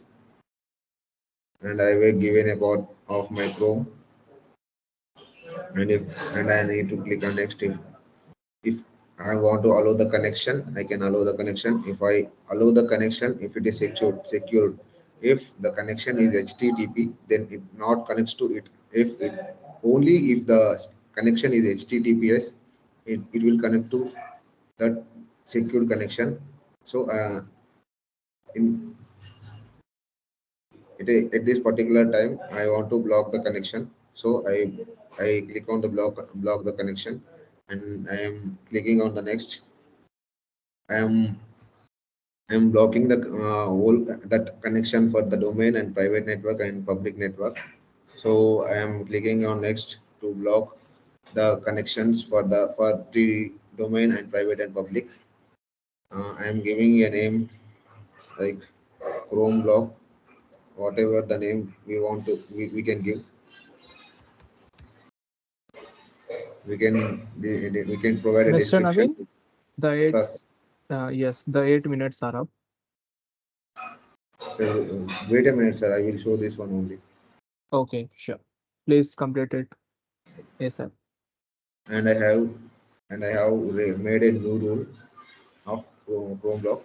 and I will given a path of my Chrome, and I need to click on next. If I want to allow the connection, I can allow the connection. If I allow the connection, if it is secured. If the connection is HTTP, then it not connects to it. If it only if the connection is HTTPS, it will connect to that secure connection. So in at this particular time, I want to block the connection. So I click on the block the connection, and I am clicking on the next. I am blocking the whole that connection for the domain and private network and public network. So I am clicking on next to block the connections for the domain and private and public. I am giving a name like Chrome block, whatever the name we want to we can give. We can provide a Mr. description. Naveen, the Sir, yes, the 8 minutes are up. sir, wait a minute, sir. I will show this one only. Okay, sure. Please complete it ASAP. And I have made a new rule of Chrome block.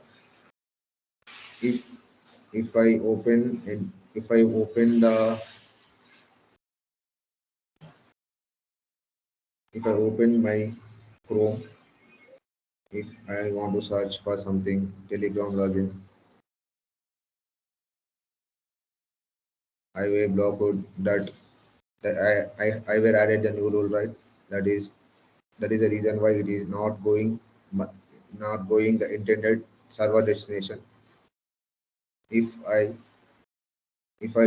If I open and if I open the if I open my Chrome, if I want to search for something, Telegram login, I will block out that I will added the new rule, right? That is the reason why it is not going the intended server destination. If I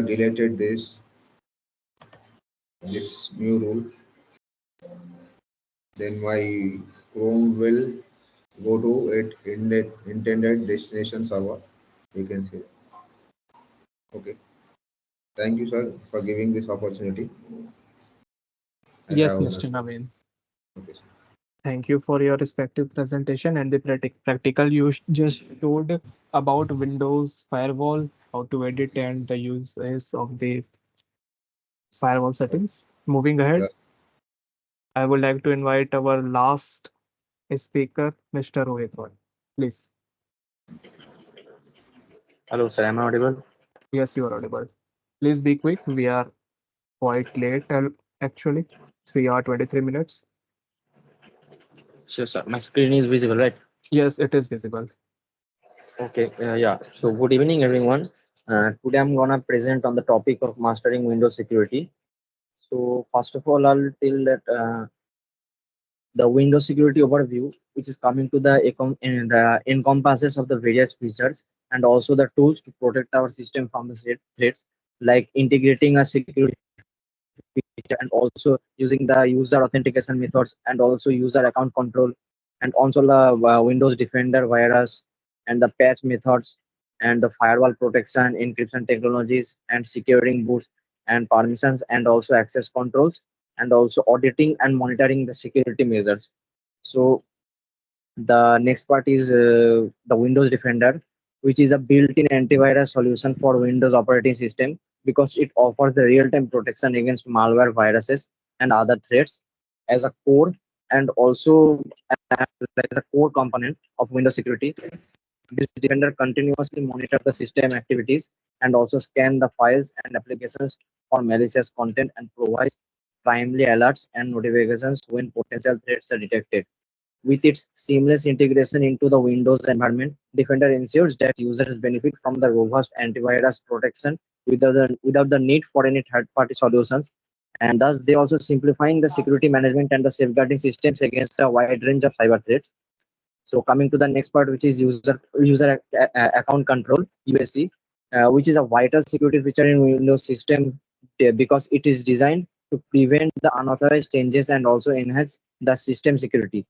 deleted this new rule, then my Chrome will go to it intended destination server. We can say. Okay. Thank you, sir, for giving this opportunity. I Yes, have Mr. nothing. Naveen. Okay, sir. Thank you for your respective presentation and the practical you just showed about Windows firewall, how to edit and the uses of the firewall settings. Moving ahead, Yes. I would like to invite our last speaker, Mr. Rohit Roy. Please. Hello, sir. Am I audible? Yes, you are audible. Please be quick. We are quite late, actually. 3 hours 23 minutes. Sure, sir. My screen is visible, right? Yes, it is visible. Okay. Yeah. So, good evening, everyone. Today, I'm gonna present on the topic of mastering Windows security. So, first of all, I'll tell that the Windows security overview, which is coming to the encompasses of the various features and also the tools to protect our system from the threats, like integrating a security feature and also using the user authentication methods and also user account control and also the Windows Defender virus and the patch methods and the firewall protection, encryption technologies and securing boots and permissions and also access controls and also auditing and monitoring the security measures. So the next part is the Windows Defender, which is a built-in antivirus solution for Windows operating system because it offers the real-time protection against malware, viruses, and other threats as a core and also as a core component of Windows security. This Defender continuously monitors the system activities and also scan the files and applications for malicious content and provides timely alerts and notifications when potential threats are detected. With its seamless integration into the Windows environment, Defender ensures that users benefit from the robust antivirus protection without the need for any third-party solutions. And thus, they also simplifying the security management and the safeguarding systems against a wide range of cyber threats. So coming to the next part, which is user account control (UAC), which is a vital security feature in Windows system because it is designed to prevent the unauthorized changes and also enhance the system security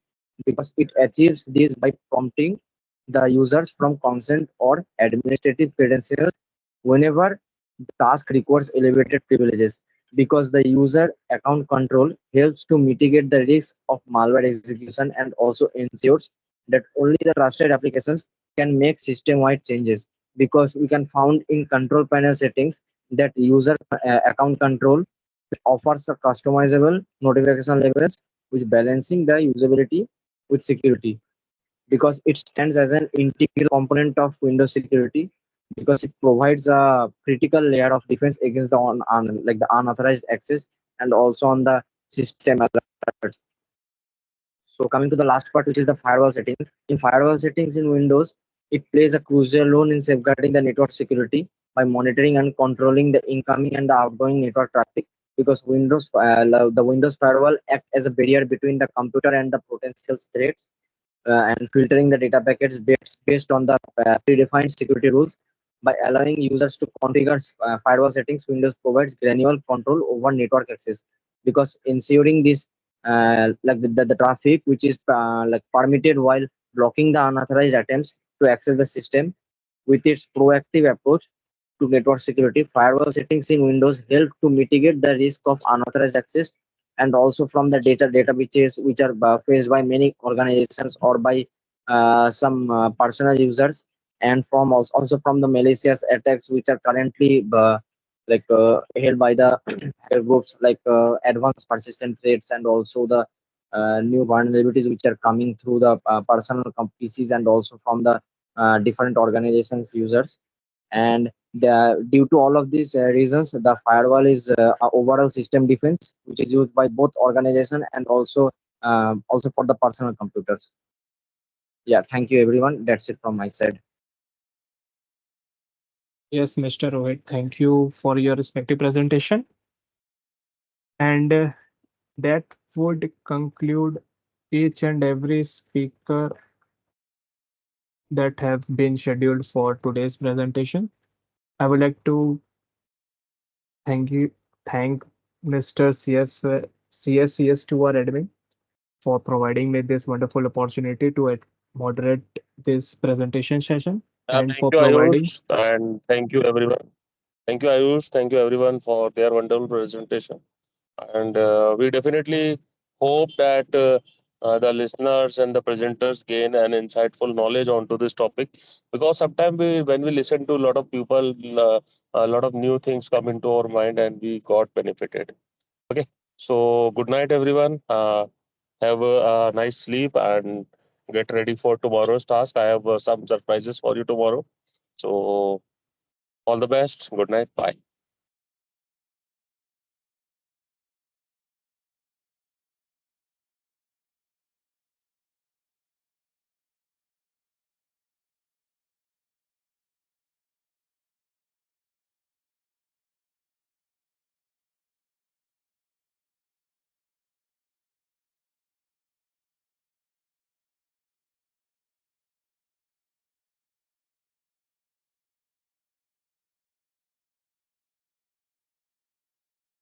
because it achieves this by prompting the users from consent or administrative credentials whenever the task requires elevated privileges because the user account control helps to mitigate the risk of malware execution and also ensures that only the trusted applications can make system-wide changes because we can found in control panel settings that user account control offers a customizable notification levels with balancing the usability with security because it stands as an integral component of Windows security because it provides a critical layer of defense against the like the unauthorized access and also on the system alerts. So coming to the last part, which is the firewall settings. In firewall settings in Windows, it plays a crucial role in safeguarding the network security by monitoring and controlling the incoming and the outgoing network traffic. Because the Windows firewall act as a barrier between the computer and the potential threats and filtering the data packets based on the predefined security rules. By allowing users to configure firewall settings, Windows provides granular control over network access because ensuring this like the traffic which is like permitted while blocking the unauthorized attempts to access the system. With its proactive approach to network security, firewall settings in Windows help to mitigate the risk of unauthorized access and also from the data breaches which are faced by many organizations or by some personal users and from also from the malicious attacks which are currently held by the hacker groups like advanced persistent threats and also the new vulnerabilities which are coming through the personal PCs and also from the different organizations users. And due to all of these reasons, the firewall is a overall system defense which is used by both organization and also for the personal computers. Yeah, thank you everyone. That's it from my side. Yes, Mr. Rohit, thank you for your respective presentation. And that would conclude each and every speaker that have been scheduled for today's presentation. I would like to thank you, thank Mr. CFCS2R admin for providing me this wonderful opportunity to moderate this presentation session. and Thank for you, providing. Ayush, and thank you, everyone. Thank you, Ayush. Thank you, everyone, for their wonderful presentation. And we definitely hope that the listeners and the presenters gain an insightful knowledge onto this topic, because sometimes when we listen to a lot of people, a lot of new things come into our mind and we got benefited. Okay, so good night, everyone. Have a nice sleep and get ready for tomorrow's task. I have some surprises for you tomorrow. So all the best. Good night. Bye.